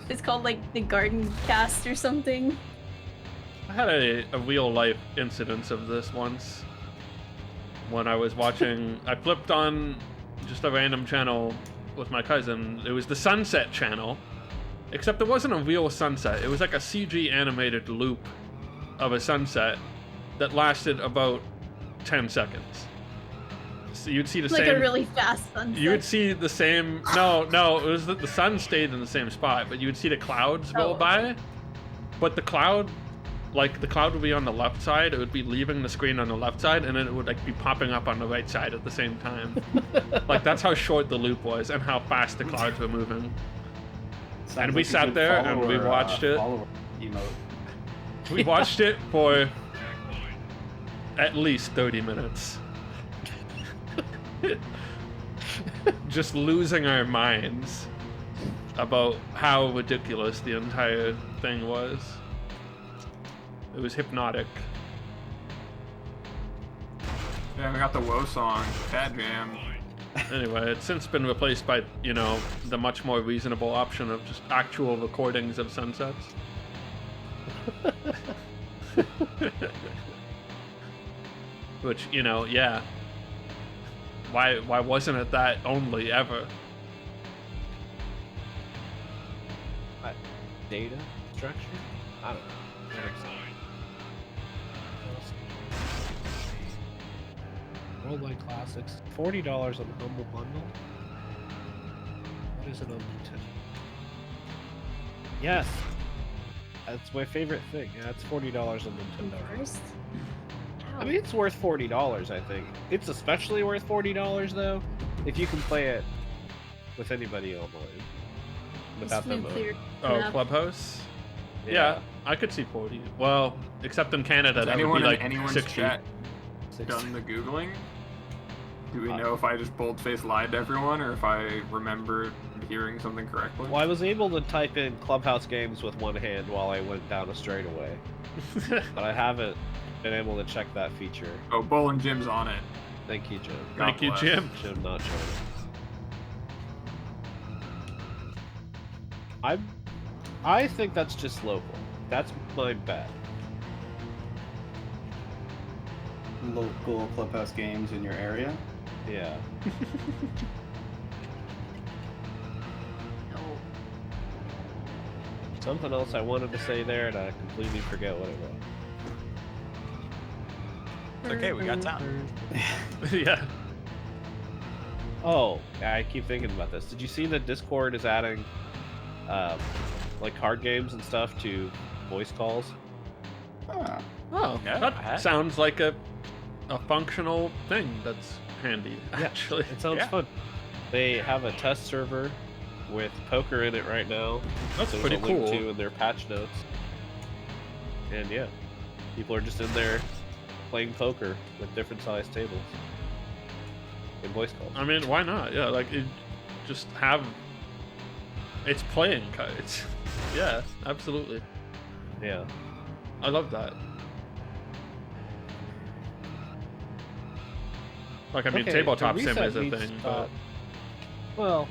S3: It's called like the Garden Cast or something.
S5: I had a real life incidence of this once. When I was watching, I flipped on just a random channel with my cousin. It was the Sunset channel, except it wasn't a real sunset. It was like a CG animated loop of a sunset that lasted about 10 seconds. So you'd see the
S3: Like
S5: same.
S3: a really fast sunset.
S5: You would see the same. No, it was the sun stayed in the same spot, but you would see the clouds roll
S3: Oh.
S5: by. But the cloud would be on the left side. It would be leaving the screen on the left side, and then it would like be popping up on the right side at the same time. Like that's how short the loop was, and how fast the clouds were moving.
S9: Sounds
S5: And we
S9: like a
S5: sat
S9: good
S5: there and we
S9: follower,
S5: watched it.
S9: follower emote.
S5: We watched it for at least 30 minutes. Just losing our minds about how ridiculous the entire thing was. It was hypnotic.
S4: Yeah, we got the Woe song, Cat Jam.
S5: Anyway, it's since been replaced by, the much more reasonable option of just actual recordings of sunsets. Which, yeah. Why wasn't it that only ever?
S2: Data structure? I don't know. Worldwide Classics. $40 on the Humble Bundle. What is it on Nintendo? Yes! That's my favorite thing. Yeah, it's $40 on Nintendo.
S3: First?
S2: I mean, it's worth $40, I think. It's especially worth $40, though, if you can play it with anybody online. Without them.
S5: Oh, Clubhouse? Yeah, I could see 40. Well, except in Canada,
S4: Has
S5: that would
S4: anyone
S5: be like
S4: in anyone's
S5: 60.
S4: chat done the Googling? Do we know if I just boldface lied to everyone or if I remember hearing something correctly?
S2: Well, I was able to type in Clubhouse games with one hand while I went down a straightaway. But I haven't been able to check that feature.
S4: Oh, Bull and Jim's on it.
S2: Thank you, Jim.
S4: God
S5: Thank you,
S4: bless.
S5: Jim.
S2: Jim not showing. I think that's just local. That's my bet.
S9: Local Clubhouse games in your area.
S2: Yeah.
S3: No.
S2: Something else I wanted to say there, and I completely forget what it was.
S6: It's okay, we got time.
S5: Yeah.
S2: Oh, I keep thinking about this. Did you see that Discord is adding, like card games and stuff to voice calls?
S9: Ah,
S5: Oh,
S6: No, I
S5: that
S6: hadn't.
S5: sounds like a functional thing that's handy, actually.
S2: It sounds
S6: Yeah.
S2: fun. They have a test server with poker in it right now.
S5: That's
S2: There's
S5: pretty
S2: a link
S5: cool.
S2: to in their patch notes. And yeah, people are just in there playing poker with different sized tables and voice calls.
S5: I mean, why not? Yeah, like, just have... It's playing cards. Yeah, absolutely.
S2: Yeah.
S5: I love that. Like, I mean,
S2: Okay,
S5: tabletop
S2: the
S5: sim
S2: reset
S5: is a
S2: needs
S5: thing,
S2: to
S5: but
S2: stop. Well,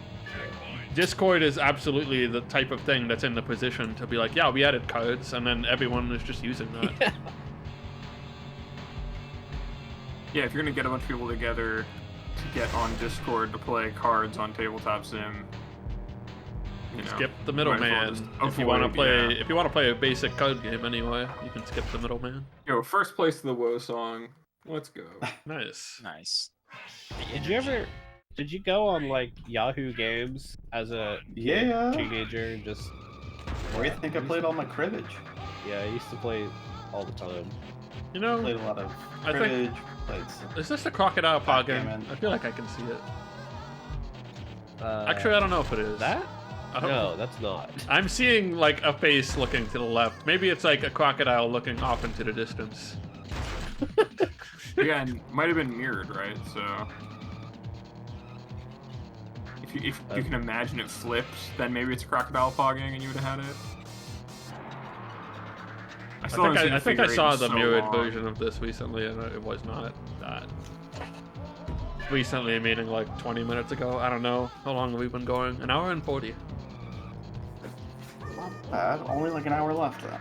S5: Discord is absolutely the type of thing that's in the position to be like, yeah, we added cards, and then everyone is just using that.
S2: yeah.
S4: Yeah, if you're gonna get a bunch of people together to get on Discord to play cards on tabletop sim, you know,
S5: Skip the
S4: might as well
S5: middleman.
S4: just
S5: If you want to
S4: avoid-
S5: play,
S4: yeah.
S5: if you want to play a basic card game anyway, you can skip the middleman.
S4: Yo, first place to the Woe song. Let's go.
S5: Nice.
S6: Nice.
S2: Did you go on like Yahoo Games as a
S9: Yeah.
S2: teenager and just
S9: Where do you think I played all my cribbage?
S2: yeah, I used to play all the time.
S5: You know,
S9: Played a lot of
S5: I think-
S9: cribbage. Played some...
S5: is this the crocodile paw game?
S9: Backgammon.
S5: I feel like I can see it.
S2: Uh,
S5: Actually, I don't know if it is.
S2: that?
S5: I don't
S2: No, that's not.
S5: I'm seeing like a face looking to the left. Maybe it's like a crocodile looking off into the distance.
S4: Again, might have been mirrored, right? So if you can imagine it flipped, then maybe it's a crocodile pogging and you would have had it.
S5: I
S4: still haven't seen
S5: think I
S4: figure eight
S5: saw
S4: in
S5: the
S4: so
S5: mirrored
S4: long.
S5: version of this recently, and it was not that. Recently, meaning like 20 minutes ago. I don't know. How long have we been going? An hour and 40.
S9: Not bad. Only like an hour left, though.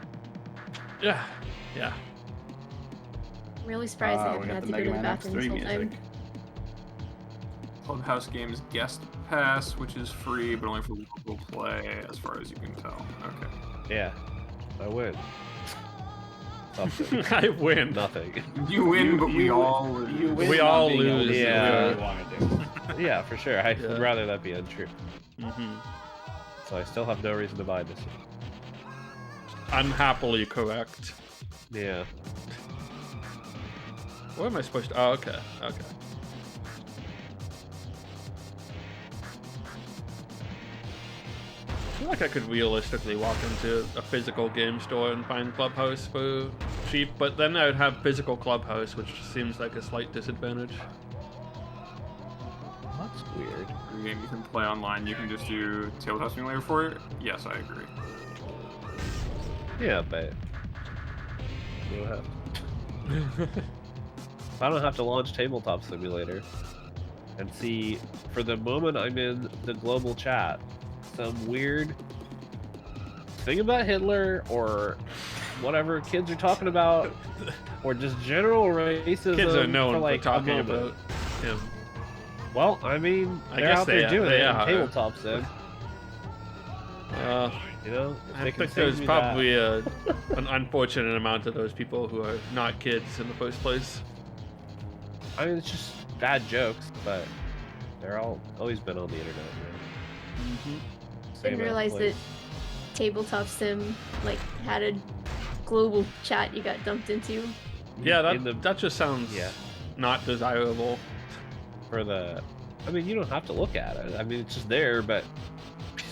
S5: Yeah. Yeah.
S3: I'm really surprised I
S9: We
S3: haven't
S9: got
S3: had
S9: the
S3: to go
S9: Mega
S3: to the
S9: Man
S3: bathroom this
S9: X3
S3: whole
S9: music.
S3: time.
S4: Clubhouse Games Guest Pass, which is free, but only for local play, as far as you can tell. Okay.
S2: Yeah, I win. Something.
S5: I win.
S2: Nothing.
S4: You win, but we
S9: you-
S4: all lose.
S9: You win
S5: We
S9: not
S5: all
S9: being able to
S5: lose,
S9: do
S2: yeah.
S9: what you want to do.
S2: Yeah, for sure. I'd
S5: Yeah.
S2: rather that be untrue.
S5: Mm-hmm.
S2: So I still have no reason to buy this.
S5: Unhappily correct.
S2: Yeah.
S5: Where am I supposed to? Oh, okay. Okay. I feel like I could realistically walk into a physical game store and find Clubhouse for cheap, but then I would have physical Clubhouse, which seems like a slight disadvantage.
S2: That's weird.
S4: Every game you can play online, you can just do Tabletop Simulator for it? Yes, I agree.
S2: Yeah, but you don't have. I don't have to launch Tabletop Simulator and see, for the moment I'm in the global chat, some weird thing about Hitler or whatever kids are talking about, or just general racism.
S5: Kids are known
S2: for like
S5: for talking
S2: a moment.
S5: about him.
S2: Well, I mean,
S5: I
S2: they're
S5: guess
S2: out there
S5: they-
S2: doing
S5: they
S2: it
S5: are.
S2: in Tabletop Sim.
S5: Uh,
S2: You know, if
S5: I
S2: they can
S5: think
S2: save
S5: there's
S2: me
S5: probably
S2: that.
S5: an unfortunate amount of those people who are not kids in the first place.
S2: I mean, it's just bad jokes, but they're always been on the internet. Man.
S3: Didn't realize that tabletop sim like had a global chat you got dumped into.
S5: Yeah,
S2: In the-
S5: that just sounds
S2: Yeah.
S5: not desirable.
S2: For the, I mean, you don't have to look at it. I mean, it's just there, but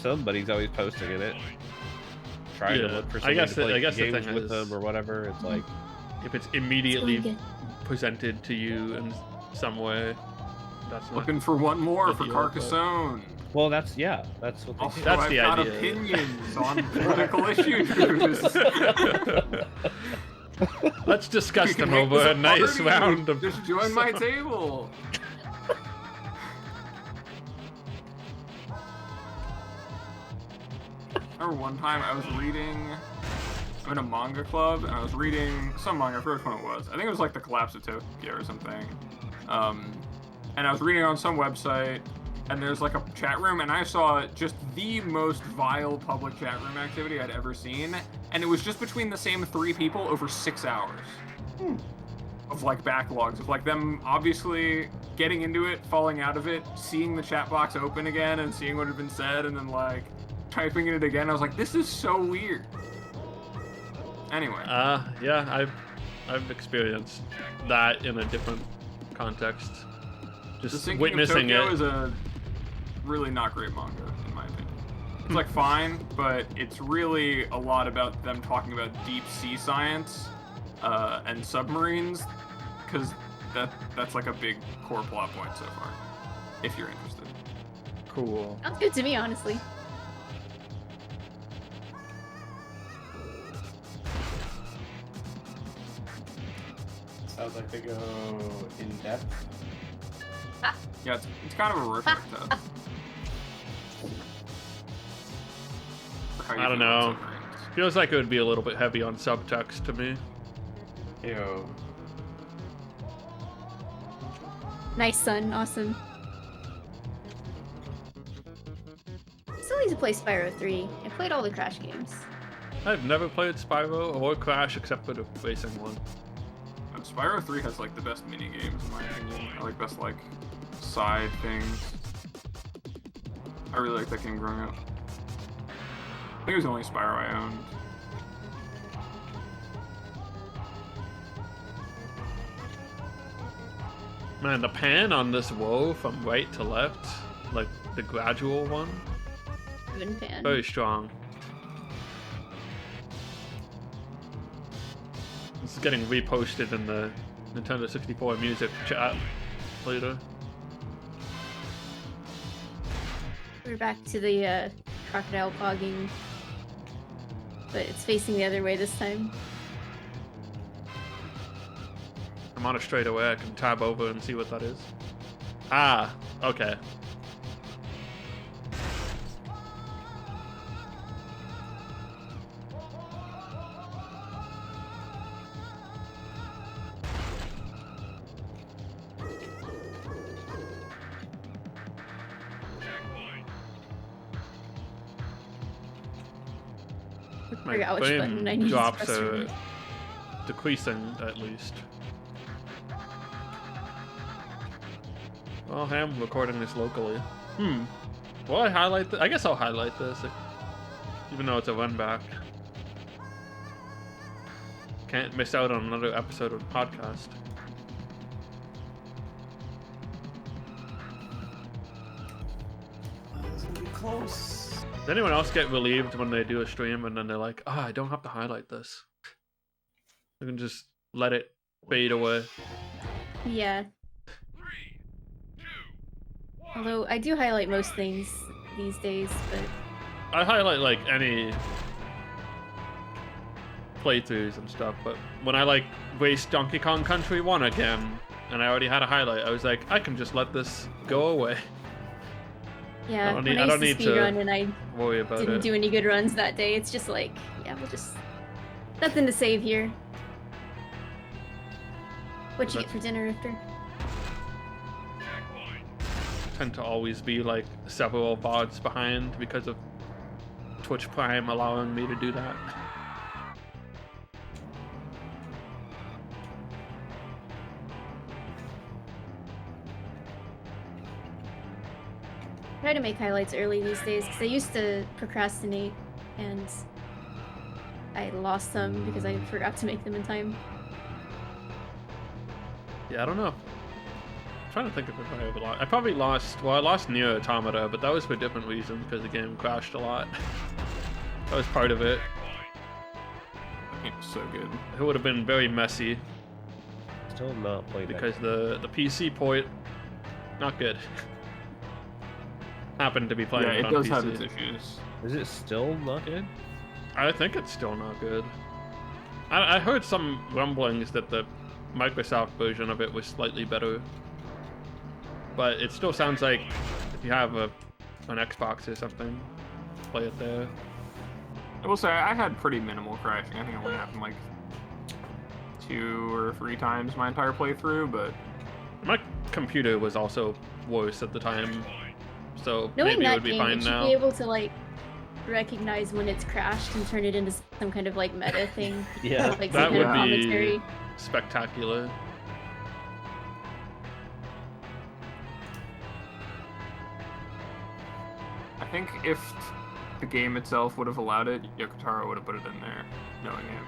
S2: somebody's always posting in it, trying to
S5: Yeah,
S2: look for
S5: I
S2: somebody
S5: guess
S2: to play
S5: I guess the
S2: games
S5: thing
S2: with
S5: is-
S2: them or whatever. It's like,
S5: If it's
S3: It's going
S5: immediately
S3: good.
S5: presented to you in some way, that's not.
S4: Looking for one more for
S5: Ideal, but-
S4: Carcassonne.
S2: well, that's what they
S4: Also,
S2: do.
S5: That's
S4: I've
S5: the
S4: got
S5: idea.
S4: opinions on political issues.
S5: Let's discuss
S4: We can
S5: them
S4: make
S5: over
S4: this
S5: a nice
S4: party.
S5: round of.
S4: Just join my table. I remember one time I was reading. I'm in a manga club, and I was reading some manga. I forget which one it was. I think it was like The Collapse of Tokyo or something. And I was reading on some website, and there's like a chat room, and I saw just the most vile public chat room activity I'd ever seen, and it was just between the same 3 people over 6 hours of like backlogs of like them obviously getting into it, falling out of it, seeing the chat box open again, and seeing what had been said, and then like typing in it again. I was like, this is so weird. Anyway,
S5: Yeah, I've experienced that in a different context.
S4: The
S5: Just
S4: Sinking
S5: witnessing
S4: of Tokyo
S5: it.
S4: is a really not great manga, in my opinion. It's like fine, but it's really a lot about them talking about deep sea science and submarines, because that's like a big core plot point so far, if you're interested.
S5: Cool.
S3: Sounds good to me, honestly.
S9: Sounds like they go in depth.
S4: Yeah, it's kind of a Rorschach test. For how you
S5: I don't
S4: feel about
S5: know.
S4: submarines.
S5: Feels like it would be a little bit heavy on subtext to me.
S9: Ew.
S3: Nice, son. Awesome. Still need to play Spyro 3. I played all the Crash games.
S5: I've never played Spyro or Crash except for the racing one.
S4: Spyro 3 has like the best mini games in my opinion. I like best like side things. I really like that game growing up. I think it was the only Spyro I owned.
S5: Man, the pan on this row from right to left, like the gradual one,
S3: Even fan.
S5: very strong. It's getting reposted in the Nintendo 64 music chat later.
S3: We're back to the crocodile pogging, but it's facing the other way this time.
S5: I'm on a straightaway, I can tab over and see what that is. Ah, okay. I think my
S3: Forgot which button I
S5: frame
S3: need to
S5: drops
S3: press
S5: are
S3: for.
S5: decreasing at least. Well, I'm recording this locally. Will I highlight this? I guess I'll highlight this, even though it's a run back. Can't miss out on another episode of the podcast.
S9: It's gonna be close.
S5: Does anyone else get relieved when they do a stream and then they're like, I don't have to highlight this. I can just let it fade away.
S3: Yeah. Although I do highlight most things these days, but
S5: I highlight like any playthroughs and stuff, but when I like raced Donkey Kong Country 1 again and I already had a highlight, I was like, I can just let this go away.
S3: yeah,
S5: I don't
S3: when
S5: need-
S3: I
S5: I don't
S3: used to
S5: need to
S3: speedrun and I
S5: Worry about
S3: didn't
S5: it.
S3: do any good runs that day, it's just like, yeah, we'll just... Nothing to save here. What'd you get for dinner, Rifter?
S5: Tend to always be like several VODs behind because of Twitch Prime allowing me to do that.
S3: Try to make highlights early these days because I used to procrastinate and I lost them because I forgot to make them in time.
S5: Yeah, I don't know. I'm trying to think of if I ever lost. I probably lost. Well, I lost Nier Automata, but that was for different reasons because the game crashed a lot. That was part of it.
S4: That game was so good.
S5: It would have been very messy
S2: Still not played that.
S5: because the PC port not good. Happened to be playing
S4: Yeah,
S5: it
S4: it
S5: on
S4: does
S5: PC.
S4: have its issues.
S2: Is it still not good?
S5: I think it's still not good. I heard some rumblings that the Microsoft version of it was slightly better, but it still sounds like if you have an Xbox or something, play it there.
S4: I will say I had pretty minimal crashing. I think it only happened like 2 or 3 times my entire playthrough, but
S5: My computer was also worse at the time, so
S3: Knowing
S5: maybe it
S3: that
S5: would be
S3: game,
S5: fine
S3: it should
S5: now.
S3: be able to like recognize when it's crashed and turn it into some kind of like meta thing.
S2: Yeah.
S3: Like
S5: That
S3: some kind
S5: would
S3: of
S5: be
S3: commentary.
S5: spectacular.
S4: I think if the game itself would have allowed it, Yokotaro would have put it in there, knowing him.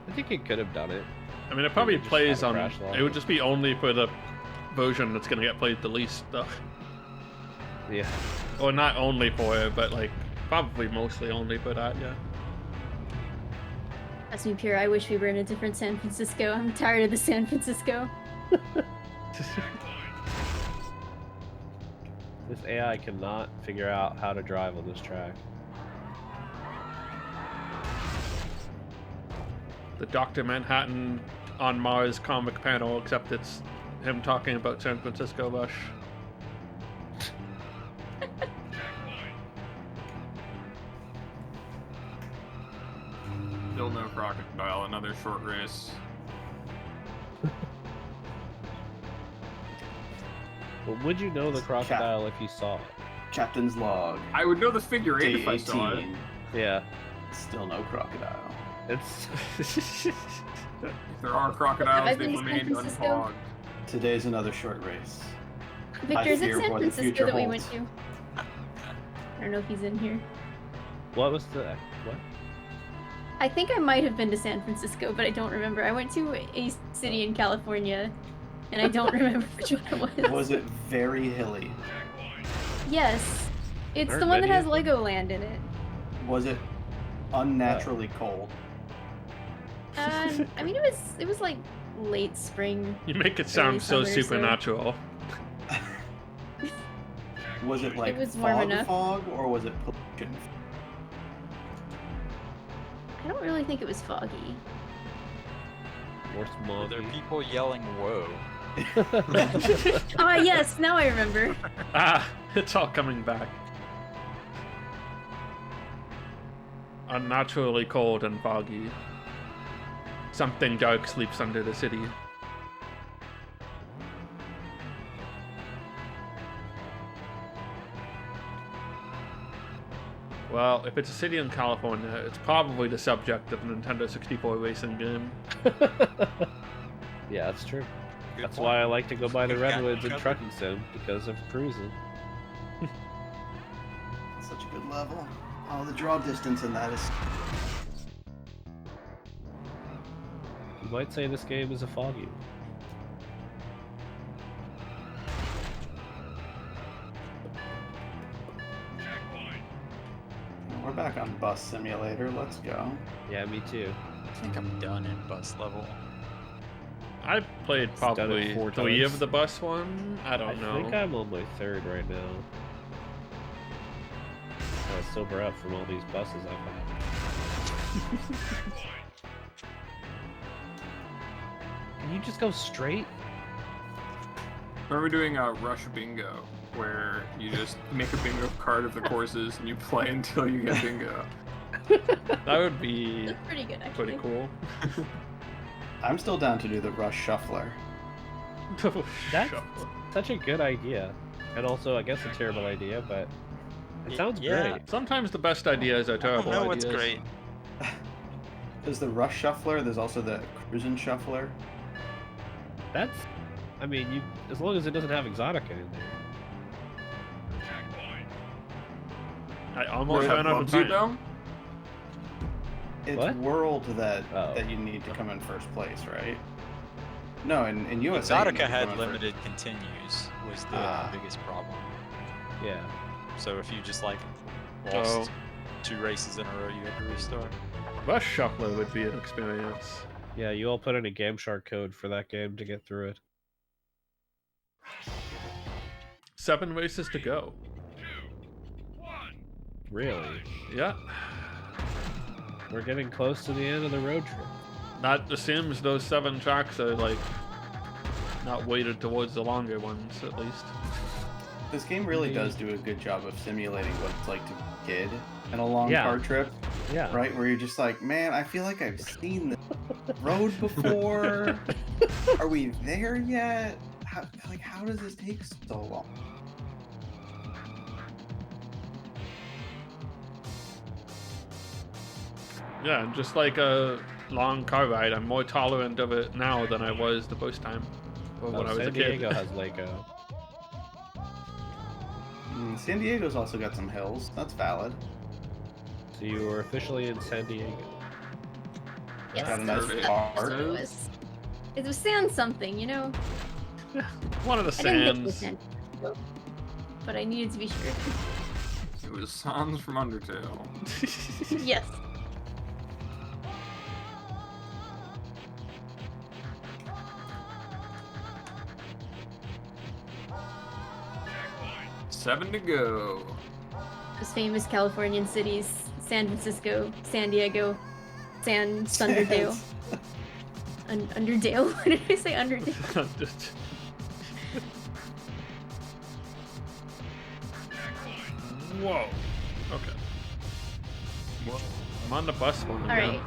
S2: I think it could have done it.
S5: I mean, it probably
S2: just
S5: plays
S2: had a
S5: on.
S2: crash log.
S5: It would just be only for the version that's gonna get played the least, though.
S2: Yeah.
S5: Or not only for it, but like probably mostly only for that. Yeah.
S3: That's me, Pure. I wish we were in a different San Francisco. I'm tired of the San Francisco.
S2: This AI cannot figure out how to drive on this track.
S5: The Dr. Manhattan on Mars comic panel, except it's him talking about San Francisco Rush.
S4: Still no crocodile. Another short race.
S2: But would you know the crocodile if you saw it?
S9: Captain's log.
S4: I would know the figure eight
S9: Day
S4: if I saw it.
S9: 18.
S2: Yeah.
S9: Still no crocodile.
S2: It's
S4: If there are crocodiles,
S3: Have I
S4: they've
S3: been to San
S4: remained
S3: Francisco?
S4: unhogged.
S9: Today's another short race.
S3: Victor, is it
S9: fear
S3: San
S9: what the
S3: Francisco
S9: future
S3: that we
S9: holds.
S3: went to? I don't know if he's in here.
S2: what was the what?
S3: I think I might have been to San Francisco, but I don't remember. I went to a city in California, and I don't remember which one it was.
S9: Was it very hilly?
S3: Yes. It's
S2: Aren't
S3: the one that
S2: many
S3: has
S2: of them?
S3: Legoland in it.
S9: Was it unnaturally cold?
S3: I mean, it was like late spring.
S5: You make it sound so
S3: Early summer, so-
S5: supernatural.
S9: Was it like
S3: was warm
S9: fog
S3: enough.
S9: fog or was it pollution?
S3: I don't really think it was foggy.
S2: More
S6: Were there
S2: smoggy.
S6: people yelling "whoa"?
S3: Ah, yes, now I remember.
S5: Ah, it's all coming back. Unnaturally cold and foggy. Something dark sleeps under the city. Well, if it's a city in California, it's probably the subject of a Nintendo 64 racing game.
S2: Yeah, that's true.
S6: Good
S2: That's
S6: point.
S2: why I like to go by the
S6: Good guy,
S2: redwoods and
S6: covered.
S2: trucking sim because of cruising.
S9: Such a good level. Oh, the draw distance in that is.
S2: You might say this game is a foggy.
S9: We're back on Bus Simulator. Let's go.
S2: Yeah, me too.
S6: I think I'm done in bus level.
S5: I played
S2: done it
S5: probably
S2: 4
S5: 3
S2: times.
S5: of the bus one. I
S2: I
S5: don't know.
S2: think I'm on my 3rd right now. I sober up from all these buses I've had. Can you just go straight?
S4: Remember doing a rush bingo, where you just make a bingo card of the courses and you play until you get bingo.
S5: That would be
S3: It's pretty good, actually.
S5: pretty cool.
S9: I'm still down to do the Rush Shuffler.
S2: That's such a good idea. And also, I guess a terrible idea, but it sounds
S6: Yeah.
S2: great.
S5: Sometimes the best ideas are
S6: I don't
S5: terrible
S6: know
S5: ideas.
S6: what's great.
S9: There's the Rush Shuffler. There's also the Cruisin' Shuffler.
S2: That's, I mean, you as long as it doesn't have Exotica in there.
S5: I almost
S4: Have
S5: ran out of
S4: Bubsy,
S5: time.
S4: though?
S9: It's
S2: What?
S9: World that
S2: Oh.
S9: that you need to come in first place, right? No, in USA. you need
S6: Exotica
S9: to
S6: had
S9: come in
S6: limited continues, was the
S9: Ah.
S6: biggest problem.
S2: Yeah.
S6: So if you just like
S5: Oh.
S6: lost 2 races in a row, you had to restart.
S5: Rush Shuffler would be an experience.
S2: Yeah, you all put in a Game Shark code for that game to get through it.
S5: 7 races to go.
S2: Really?
S5: Yeah.
S2: We're getting close to the end of the road trip.
S5: That assumes those 7 tracks are like not weighted towards the longer ones, at least.
S9: This game really does do a good job of simulating what it's like to be a kid in a long
S2: Yeah.
S9: car trip,
S2: Yeah.
S9: right? Where you're just like, man, I feel like I've seen this road before. Are we there yet? How does this take so long?
S5: Yeah, and just like a long car ride, I'm more tolerant of it now than I was the first time, or when I was a
S2: San
S5: kid.
S2: Diego has Lego.
S9: San Diego's also got some hills. That's valid.
S2: So you are officially in San Diego.
S3: Yes.
S9: Got a nice
S4: Survey.
S9: bar.
S3: It was sand something, you know?
S5: One of the
S3: I didn't get the
S5: sands.
S3: sand. But I needed to be sure.
S4: It was Sans from Undertale.
S3: Yes.
S7: Checkpoint.
S4: 7 to go.
S3: Those famous Californian cities: San Francisco, San Diego, Sunderdale. Underdale? What did I say? Underdale?
S5: Just- Whoa. Okay. Well, I'm on the bus one
S3: All
S5: again.
S3: right.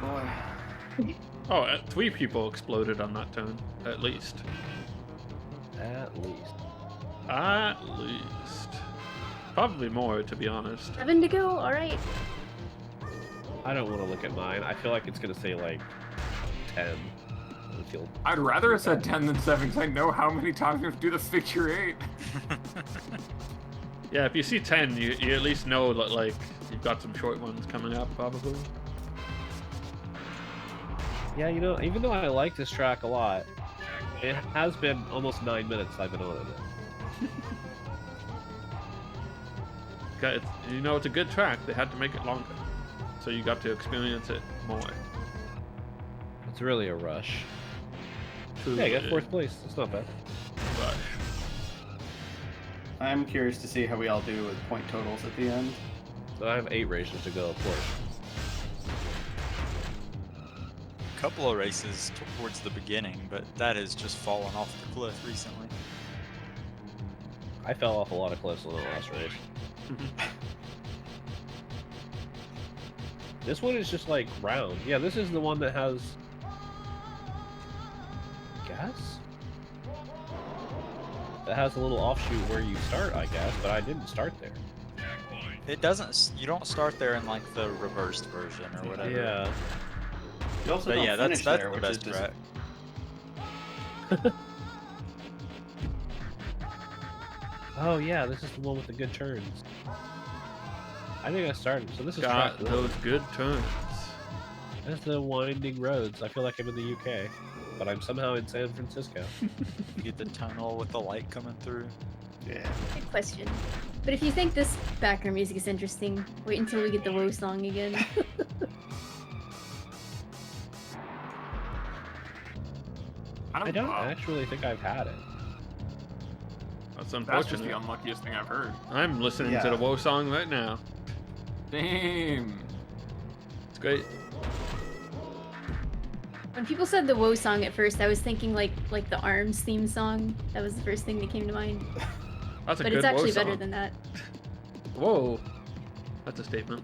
S9: Boy.
S5: Oh, 3 people exploded on that turn, at least.
S2: At least.
S5: At least. Probably more, to be honest.
S3: 7 to go. All right.
S2: I don't want to look at mine. I feel like it's gonna say like 10. I feel
S4: I'd rather have said 10 than 7 because I know how many times you have to do the figure 8.
S5: Yeah, if you see 10, you at least know that, like, you've got some short ones coming up, probably.
S2: Yeah, you know, even though I like this track a lot, it has been almost 9 minutes I've been on it.
S5: You know, it's a good track. They had to make it longer. So you got to experience it more.
S2: It's really a rush. Yeah, I got 4th place. It's not bad.
S5: Rush.
S9: I'm curious to see how we all do with point totals at the end.
S2: So I have 8 races to go, of course.
S6: Couple of races towards the beginning, but that has just fallen off the cliff recently.
S2: I fell off a lot of cliffs in the last race. This one is just like round. Yeah, this is the one that has gas? That has a little offshoot where you start, I guess, but I didn't start there.
S7: Checkpoint.
S6: It doesn't. You don't start there in like the reversed version or whatever.
S2: Yeah.
S9: You also
S6: But
S9: don't
S6: yeah,
S9: finish
S6: that's
S9: there,
S6: the
S9: which
S6: best
S9: is
S6: track.
S2: Oh yeah, this is the one with the good turns. I think I started. So this is
S5: Got
S2: track
S5: those good turns.
S2: That's the winding roads. I feel like I'm in the UK, but I'm somehow in San Francisco.
S6: You get the tunnel with the light coming through.
S9: Yeah.
S3: Good question. But if you think this background music is interesting, wait until we get the Woe song again.
S2: I don't actually think I've had it.
S5: That's
S4: That's just
S5: unfortunate.
S4: the unluckiest thing I've heard.
S5: I'm listening to
S9: Yeah.
S5: the Woe song right now.
S4: Damn.
S5: It's great.
S3: When people said the Woe song at first, I was thinking like the Arms theme song. That was the first thing that came to mind.
S5: That's a
S3: But
S5: good
S3: it's actually
S5: Woe song.
S3: better than that.
S5: Whoa. That's a statement.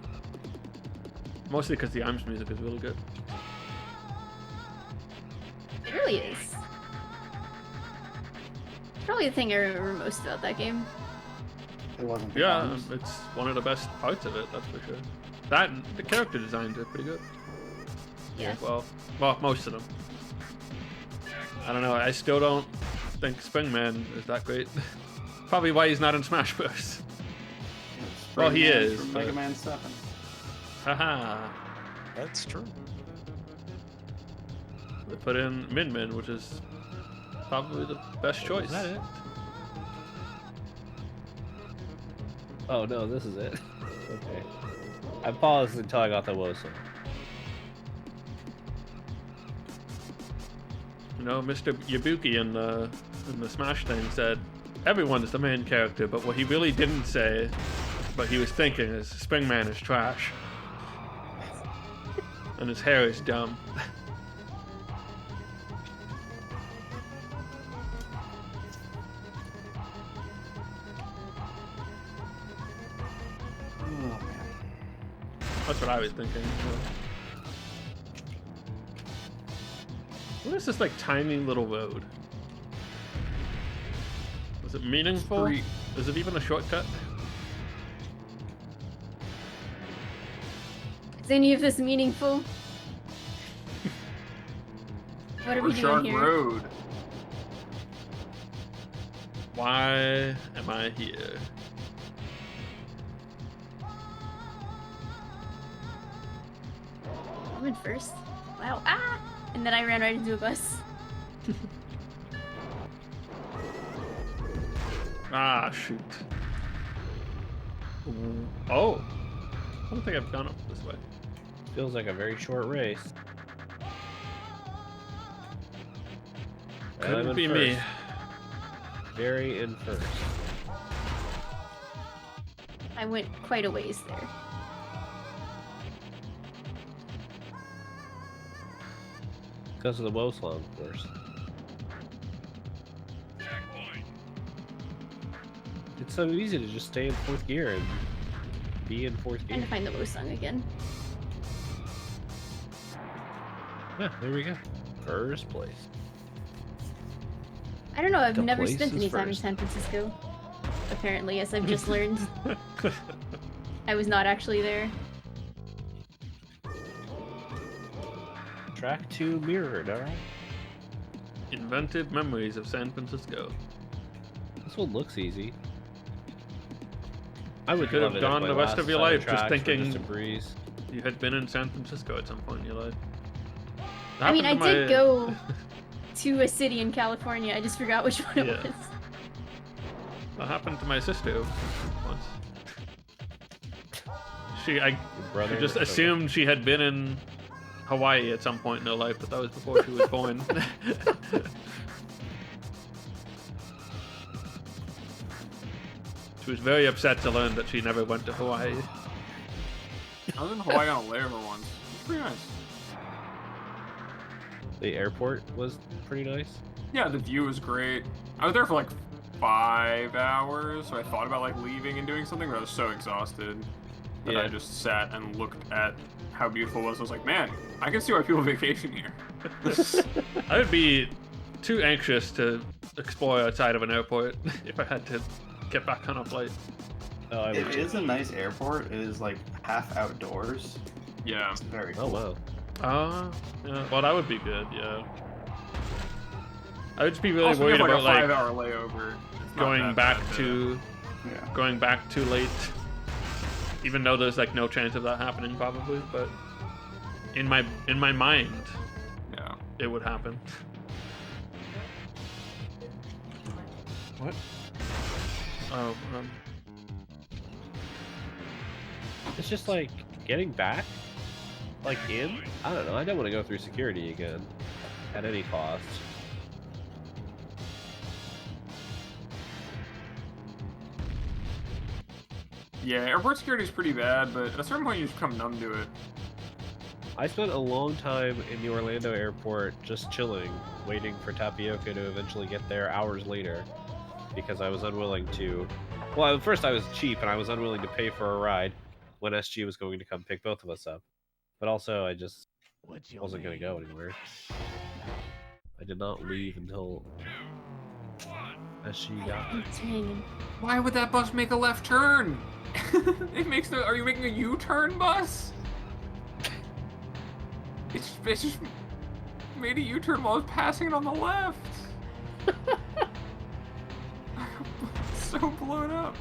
S5: Mostly because the Arms music is really good.
S3: It really is. It's probably the thing I remember most about that game.
S9: It wasn't. the
S5: Yeah,
S9: bombs.
S5: it's one of the best parts of it, that's for sure. That and the character designs are pretty good.
S3: Yeah.
S5: Well, most of them. I don't know. I still don't think Springman is that great. Probably why he's not in Smash Bros.
S9: It's
S5: Well, he
S9: Springman
S5: is,
S9: from
S5: but-
S9: Mega Man 7.
S5: Haha.
S6: That's true.
S5: They put in Min Min, which is probably the best choice.
S2: Is that it? Oh no, this is it. Okay. I paused until I got the Woe song.
S5: You know, Mr. Yabuki in the Smash thing said everyone is the main character, but what he really didn't say, but he was thinking, is Springman is trash. And his hair is dumb.
S9: Oh man.
S5: That's what I was thinking. What is this like tiny little road? Is it meaningful?
S4: Street.
S5: Is it even a shortcut?
S3: Is any of this meaningful? What are we doing
S4: Shark
S3: here?
S4: Road.
S5: Why am I here?
S3: I'm in first. Wow. Ah! And then I ran right into a bus.
S5: Ah, shoot. Oh. I don't think I've gone up this way.
S2: Feels like a very short race. And I'm
S5: Couldn't
S2: in
S5: be me.
S2: first. Very in first.
S3: I went quite a ways there.
S2: Because of the woe slum, of course.
S7: Checkpoint.
S2: It's so easy to just stay in 4th gear and be in 4th
S3: Trying
S2: gear.
S3: to find the Wosung again.
S2: Yeah, there we go. First place.
S3: I don't know, I've
S2: The
S3: never
S2: place
S3: spent
S2: is
S3: any time in
S2: first.
S3: San Francisco. Apparently, as I've just learned. I was not actually there.
S2: Track 2 mirrored, alright?
S5: Inventive memories of San Francisco.
S2: This one looks easy. I would
S5: could
S2: love
S5: have
S2: it if
S5: gone
S2: my
S5: the rest
S2: last
S5: of your
S2: set
S5: life just
S2: tracks were
S5: thinking-
S2: just a breeze.
S5: You had been in San Francisco at some point in your life.
S3: I mean, I
S5: Happened to
S3: did
S5: my-
S3: go to a city in California. I just forgot which one it
S5: Yeah.
S3: was.
S5: That happened to my sister once. She
S2: Your brother
S5: just
S2: or
S5: assumed she had been in Hawaii at some point in her life, but that was before she was born. She was very upset to learn that she never went to Hawaii.
S4: I was in Hawaii on a layover once. It's pretty nice.
S2: The airport was pretty nice.
S4: Yeah, the view was great. I was there for like 5 hours, so I thought about like leaving and doing something, but I was so exhausted that
S2: Yeah.
S4: I just sat and looked at how beautiful it was. I was like, man, I can see why people vacation here.
S5: I would be too anxious to explore outside of an airport if I had to get back on a flight.
S2: Oh, I
S9: It
S2: would.
S9: is a nice airport. It is like half outdoors.
S4: Yeah.
S9: It's very
S2: Oh
S9: cool.
S2: wow.
S5: Yeah, well, that would be good, yeah. I would just be really
S4: Also, we
S5: worried
S4: have like
S5: about
S4: a
S5: like
S4: 5-hour layover. It's not
S5: going
S4: that
S5: back
S4: bad,
S5: to
S9: Yeah.
S5: going back too late, even though there's like no chance of that happening probably, but in my mind
S4: Yeah.
S5: it would happen. What? Oh,
S2: It's just like getting back, like in. I don't know. I don't want to go through security again, at any cost.
S4: Yeah, airport security is pretty bad, but at a certain point you just become numb to it.
S2: I spent a long time in the Orlando airport just chilling, waiting for Tapioca to eventually get there hours later, because I was unwilling to. Well, at first I was cheap and I was unwilling to pay for a ride when SG was going to come pick both of us up. But also I just wasn't going to go anywhere. I did not leave until SG got there.
S3: It's hanging.
S4: Why would that bus make a left turn? It makes no. Are you making a U-turn bus? It's just made a U-turn while I was passing it on the left. So blown up.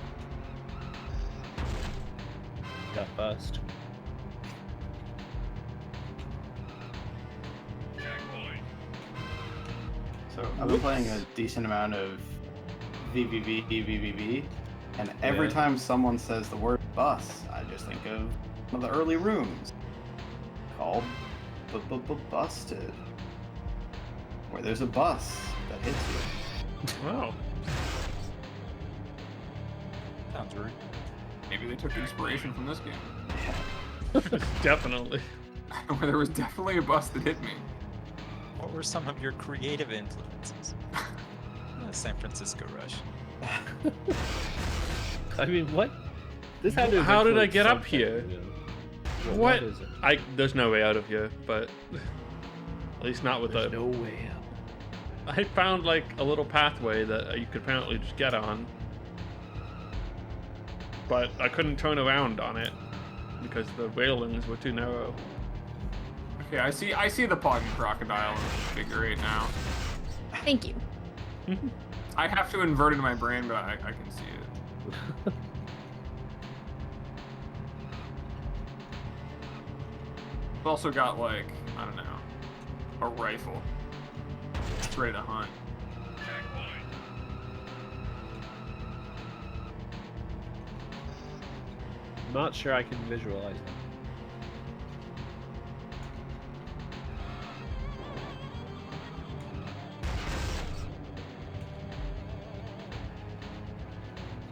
S2: Got bust.
S7: Checkpoint.
S9: So I've been playing a decent amount of VVV, and every
S2: Yeah.
S9: time someone says the word bus, I just think of one of the early rooms called Busted, where there's a bus that hits you.
S5: wow.
S6: Sounds rude.
S4: Maybe they took inspiration from this game,
S5: Definitely.
S4: where there was definitely a bus that hit me.
S6: What were some of your creative influences? San Francisco Rush.
S2: I mean, what? This had to have
S5: How did I
S2: influenced
S5: get up
S2: something,
S5: here?
S2: you know?
S5: What?
S2: is it?
S5: There's no way out of here, but at least not with
S2: There's
S5: the.
S2: no way out.
S5: I found like a little pathway that you could apparently just get on, but I couldn't turn around on it because the railings were too narrow.
S4: Okay, I see the Poggy Crocodile in figure 8 now.
S3: Thank you.
S4: I have to invert it in my brain, but I can see it. I've also got like, I don't know, a rifle. It's ready to hunt.
S2: Not sure I can visualize that.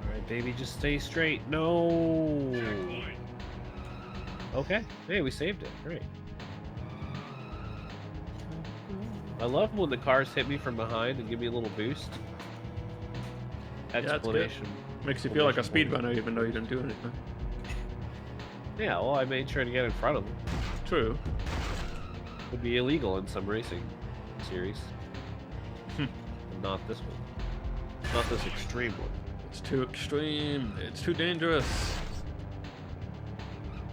S2: Alright, baby, just stay straight. No. Okay. Hey, we saved it. Great. I love when the cars hit me from behind and give me a little boost.
S5: that's good.
S2: Explanation.
S5: Makes you feel like a speedrunner even though you didn't do anything.
S2: Yeah, well, I made sure to get in front of them.
S5: True.
S2: Would be illegal in some racing series. But not this one. Not this extreme one.
S5: It's too extreme. It's too dangerous.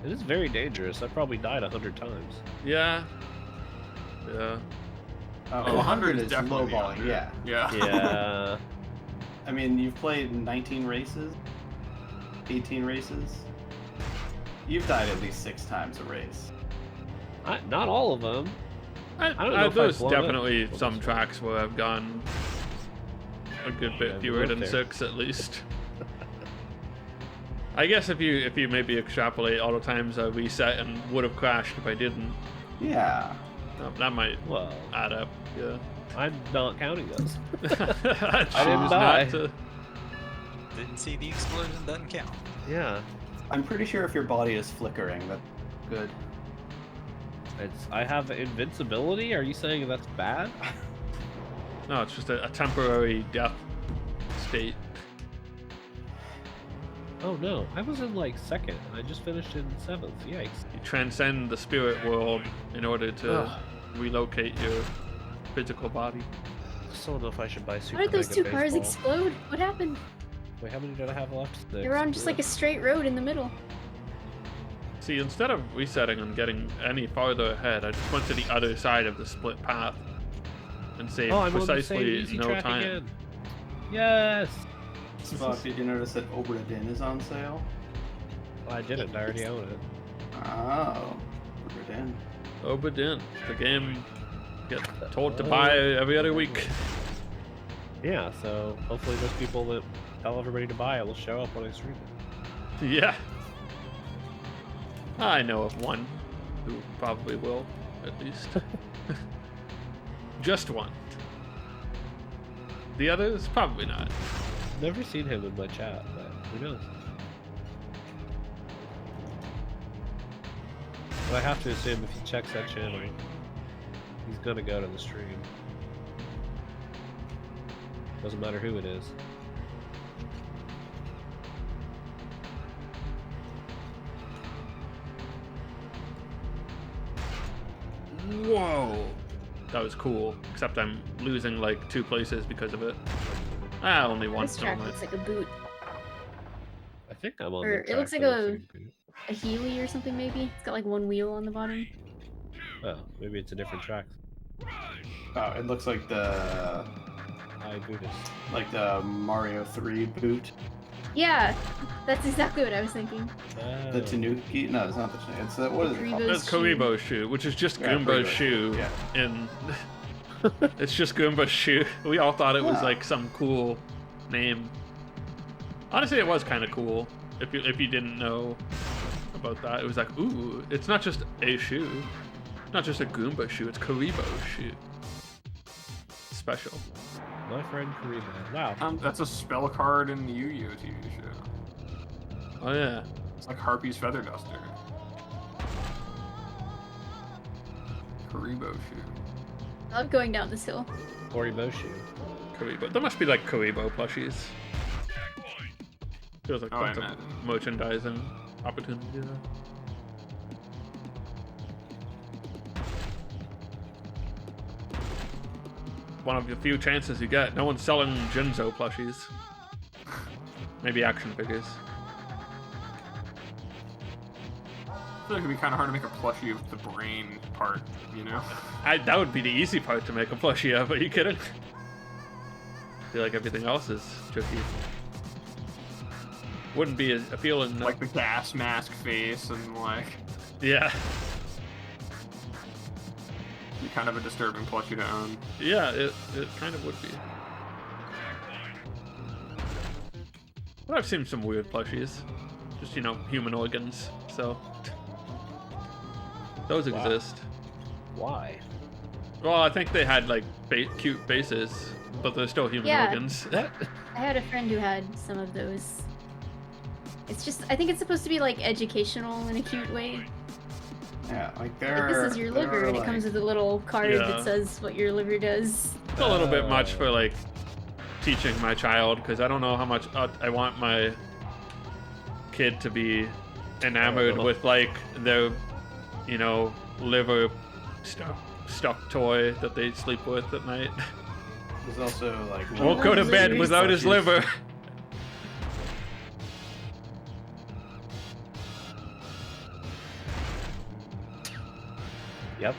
S2: It is very dangerous. I probably died 100 times.
S5: Yeah. Yeah.
S4: Oh, 100 is definitely
S9: lowballing.
S4: under.
S9: Yeah.
S4: Yeah.
S2: Yeah.
S9: I mean, you've played 19 races, 18 races. You've died at least 6 times a race.
S2: Not all of them. I don't know if
S5: There's
S2: I've blown
S5: definitely
S2: it.
S5: some tracks where I've gone a good bit
S2: I've
S5: fewer
S2: lived
S5: than
S2: there.
S5: 6 at least. I guess if you maybe extrapolate all the times I reset and would have crashed if I didn't,
S9: Yeah.
S5: that might
S2: Well,
S5: add up. Yeah.
S2: I'm not counting those.
S5: I
S2: I didn't
S5: choose
S2: die.
S5: not to.
S6: Didn't see the explosion, doesn't count.
S2: Yeah.
S9: I'm pretty sure if your body is flickering, that's good.
S2: I have invincibility? Are you saying that's bad?
S5: No, it's just a temporary death state.
S2: Oh no, I was in like 2nd, and I just finished in 7th. Yikes.
S5: You transcend the spirit world in order to relocate your physical body.
S2: I still don't know if I should buy Super
S3: Why did those
S2: Mega
S3: two cars
S2: Baseball.
S3: explode? What happened?
S2: Wait, how many did I have left? 6.
S3: They were on just like a straight road in the middle.
S5: See, instead of resetting and getting any farther ahead, I just went to the other side of the split path and saved
S2: Oh, I'm on the same
S5: precisely
S2: easy
S5: no
S2: track
S5: time.
S2: again. Yes!
S9: Spock, did you notice that Obra Dinn is on sale?
S2: Well, I didn't. I already own it.
S9: Oh, Obra Dinn.
S5: Oberdin, the game you get told to buy every other week.
S2: Yeah, so hopefully those people that tell everybody to buy it will show up when I stream it.
S5: Yeah. I know of one who probably will, at least. Just one. The others, probably not.
S2: Never seen him in my chat, but who knows? But I have to assume if he checks that channel, he's gonna go to the stream. Doesn't matter who it is.
S5: Whoa! That was cool, except I'm losing like 2 places because of it. Ah, only one.
S3: This track
S5: Never mind.
S3: looks like a boot.
S2: I think I'm on
S3: Or
S2: the
S3: it looks
S2: track
S3: like
S2: that I've
S3: a-
S2: seen too.
S3: A Healy or something maybe? It's got like one wheel on the bottom.
S2: Oh, maybe it's a different track.
S9: Oh, it looks like the
S2: Hi, Buddhist.
S9: Mario 3 boot.
S3: Yeah, that's exactly what I was thinking.
S2: Oh.
S9: The Tanuki. No, it's not the Tanuki. It's what is it called?
S3: Karibo's
S5: That's Karibo's shoe, which is just
S9: Yeah,
S5: Goomba's
S9: Karibo's
S5: shoe.
S9: yeah.
S5: In it's just Goomba's shoe. We all thought it was
S9: Yeah.
S5: like some cool name. Honestly, it was kind of cool. If you didn't know about that, it was like, ooh, it's not just a shoe, not just a Goomba shoe. It's Karibo's shoe. Special.
S2: My friend Karibo. Wow.
S4: That's a spell card in the Yu-Gi-Oh TV show.
S5: Oh yeah.
S4: It's like Harpy's Feather Duster. Karibo shoe.
S3: I love going down this hill.
S2: Karibo shoe.
S5: Karibo. There must be like Karibo plushies. Feels like
S4: Oh, I
S5: lots of
S4: imagine.
S5: merchandising opportunity there. One of the few chances you get. No one's selling Jinzo plushies. Maybe action figures.
S4: I feel like it'd be kind of hard to make a plushie of the brain part, you know?
S5: That would be the easy part to make a plushie of. Are you kidding? I feel like everything else is tricky. Wouldn't be as appealing.
S4: Like the gas mask face and like...
S5: Yeah.
S4: kind of a disturbing plushie to own.
S5: Yeah, it kind of would be. But I've seen some weird plushies. Just, you know, human organs, so... Those
S2: Wow.
S5: exist.
S2: Why?
S5: Well, I think they had, like, cute faces, but they're still human
S3: Yeah.
S5: organs.
S3: I had a friend who had some of those. It's just, I think it's supposed to be like educational in a cute way.
S9: Yeah, like
S3: Like,
S9: there.
S3: this is your liver, and it comes with a little card
S5: Yeah.
S3: that says what your liver does.
S5: It's a little bit much for, like, teaching my child, because I don't know how much I want my kid to be enamored with, like, their, you know, liver stuffed toy that they sleep with at night.
S9: There's also like.
S5: Won't go to bed without his liver.
S2: Yep.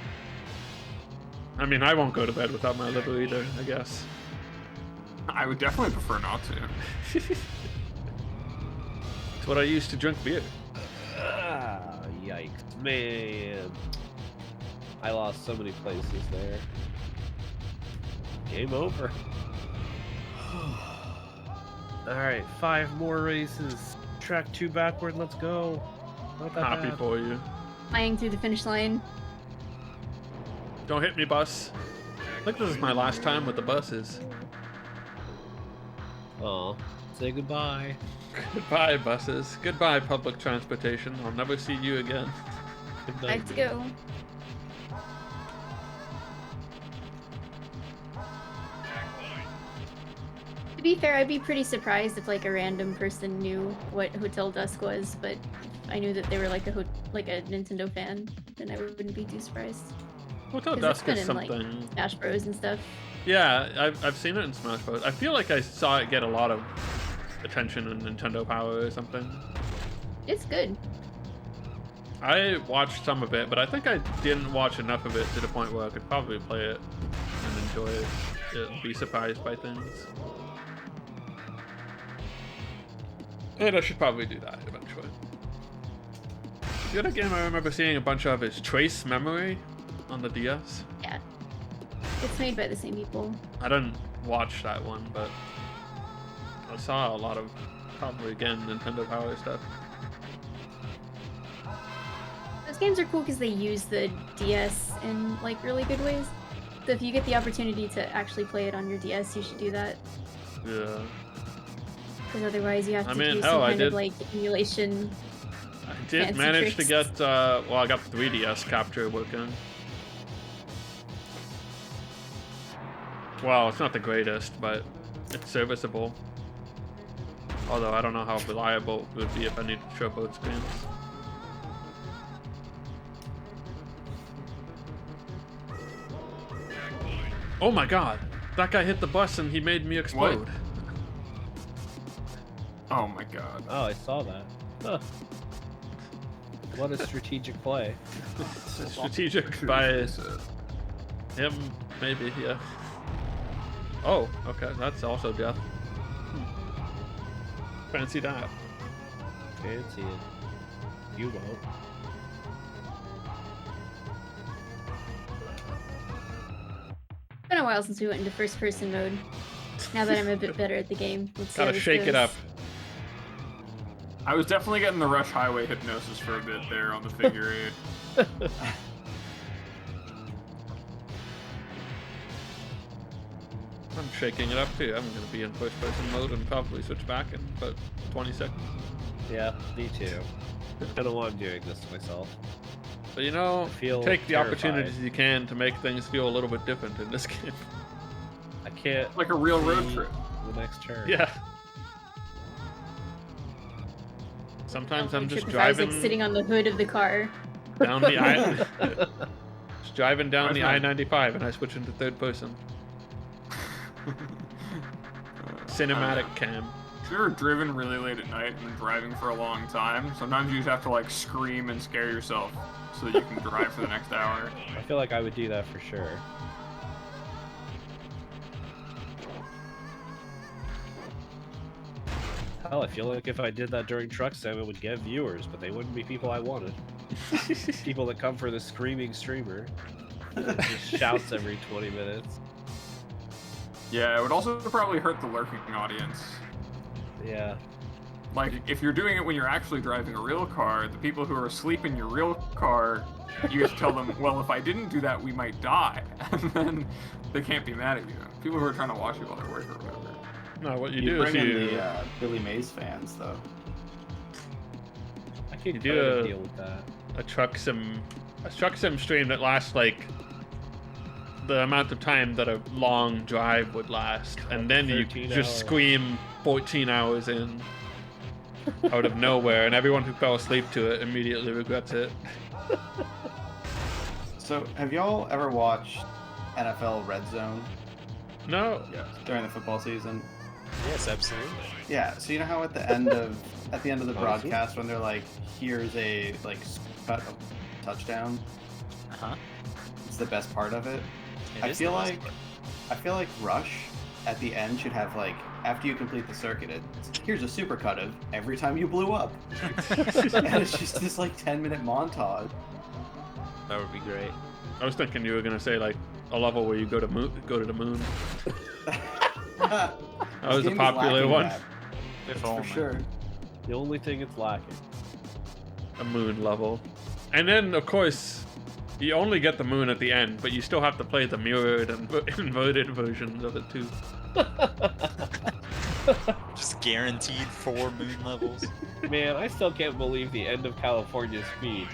S5: I mean, I won't go to bed without my liver either, I guess.
S4: I would definitely prefer not to.
S5: It's what I used to drink beer.
S2: Ah, yikes. Man. I lost so many places there. Game over. Alright, 5 more races. Track 2 backward, let's go. Not that
S5: Happy
S2: bad.
S5: for you.
S3: Flying through the finish line.
S5: Don't hit me, bus. I think this is my last time with the buses.
S2: Aw, say goodbye.
S5: Goodbye, buses. Goodbye, public transportation. I'll never see you again.
S2: Good
S3: I
S2: night.
S3: have to go. To be fair, I'd be pretty surprised if like a random person knew what Hotel Dusk was, but if I knew that they were like a Nintendo fan, then I wouldn't be too surprised.
S5: Hotel
S3: 'Cause it's
S5: Dusk
S3: been
S5: is
S3: in, like,
S5: something.
S3: Smash Bros and stuff.
S5: Yeah, I've seen it in Smash Bros. I feel like I saw it get a lot of attention in Nintendo Power or something.
S3: It's good.
S5: I watched some of it, but I think I didn't watch enough of it to the point where I could probably play it and enjoy it and be surprised by things. And I should probably do that eventually. The other game I remember seeing a bunch of is Trace Memory on the DS.
S3: Yeah. It's made by the same people.
S5: I didn't watch that one, but I saw a lot of, probably again, Nintendo Power stuff.
S3: Those games are cool because they use the DS in like really good ways. So if you get the opportunity to actually play it on your DS, you should do that.
S5: Yeah.
S3: Because otherwise you have to
S5: mean,
S3: do
S5: hell,
S3: some
S5: I
S3: kind
S5: did-
S3: of like emulation.
S5: I did
S3: Fancy
S5: manage to
S3: tricks.
S5: get, well, I got the 3DS capture working. Well, it's not the greatest, but it's serviceable. Although I don't know how reliable it would be if I needed to show both screens. Oh my god! That guy hit the bus and he made me explode.
S4: Oh my god.
S2: Oh, I saw that. Huh. What a strategic play.
S5: Strategic by him, maybe, yeah. Oh, okay, that's also death. Fancy that.
S2: Fancy it. You won't.
S3: It's been a while since we went into first person mode. Now that I'm a bit better at the game, let's see how
S5: Gotta
S3: this
S5: shake it
S3: goes.
S5: up.
S4: I was definitely getting the Rush Highway hypnosis for a bit there on the figure 8.
S5: I'm shaking it up too. I'm gonna be in first person mode and probably switch back in about 20 seconds.
S2: Yeah, me too. I don't want doing this to myself.
S5: But you know,
S2: feel
S5: take the
S2: terrified.
S5: opportunities you can to make things feel a little bit different in this game.
S2: I can't
S4: Like a real road
S2: see
S4: trip.
S2: the next turn.
S5: Yeah. Sometimes I'm
S3: Trip
S5: just
S3: if I was,
S5: driving
S3: like sitting on the hood of the car.
S5: down the I just driving down the
S4: I've had-
S5: I-95 and I switch into third person. Cinematic cam.
S4: If you're driven really late at night and driving for a long time, sometimes you just have to like scream and scare yourself so that you can drive for the next hour.
S2: I feel like I would do that for sure. Hell, I feel like if I did that during Truck Sim, it would get viewers, but they wouldn't be people I wanted. People that come for the screaming streamer. Just shouts every 20 minutes.
S4: Yeah, it would also probably hurt the lurking audience.
S2: Yeah.
S4: Like, if you're doing it when you're actually driving a real car, the people who are asleep in your real car, you just tell them, well, if I didn't do that, we might die. And then they can't be mad at you. People who are trying to watch you while they're working or whatever.
S5: No, what you
S9: You
S5: do
S9: bring
S5: is
S9: in
S5: you
S9: the Billy Mays fans, though.
S2: I could
S5: do
S2: kind of
S5: a-
S2: deal with that.
S5: a truck sim stream that lasts like the amount of time that a long drive would last, and then you
S2: 13
S5: just
S2: hours.
S5: scream 14 hours in out of nowhere, and everyone who fell asleep to it immediately regrets it.
S9: So, have y'all ever watched NFL Red Zone
S5: No,
S9: during the football season?
S6: Yes, absolutely.
S9: Yeah. So you know how at the end of the
S2: Honestly?
S9: broadcast when they're like, "Here's a cut of touchdown,"
S6: Uh-huh.
S9: it's the best part of it.
S6: It
S9: I
S6: is
S9: feel
S6: the best
S9: like
S6: part.
S9: Rush at the end should have like, after you complete the circuit, it's, here's a super cut of every time you blew up, and it's just this like 10-minute montage.
S6: That would be great.
S5: I was thinking you were gonna say like a level where you go to the moon.
S9: That
S5: That was a popular one.
S6: If
S9: For
S6: only.
S9: sure.
S2: The only thing it's lacking.
S5: A moon level, and then of course you only get the moon at the end, but you still have to play the mirrored and inverted versions of it too.
S6: Just guaranteed 4 moon levels.
S2: Man, I still can't believe the end of California Speed.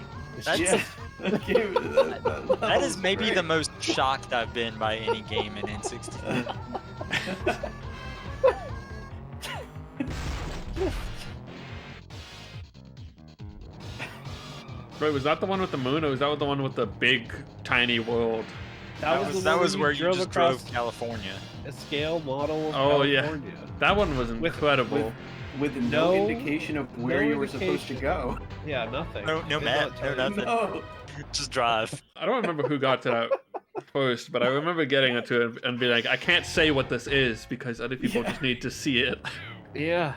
S6: That's
S9: Yeah.
S6: that is maybe the most shocked I've been by any game in N64.
S5: Wait, was that the one with the moon, or was that the one with the big, tiny world?
S6: That was where you just
S2: across
S6: drove California.
S2: a scale model of
S5: Oh, yeah.
S2: California.
S5: That one was incredible.
S9: With no
S2: No-
S9: indication of where
S2: no
S9: you were supposed to go.
S2: Yeah, nothing.
S6: No
S2: Did
S6: map,
S2: not tell
S6: no
S2: you.
S6: nothing.
S9: No.
S6: Just drive.
S5: I don't remember who got to that first, but I remember getting it to it and being like, I can't say what this is because other people
S9: Yeah.
S5: just need to see it.
S2: Yeah.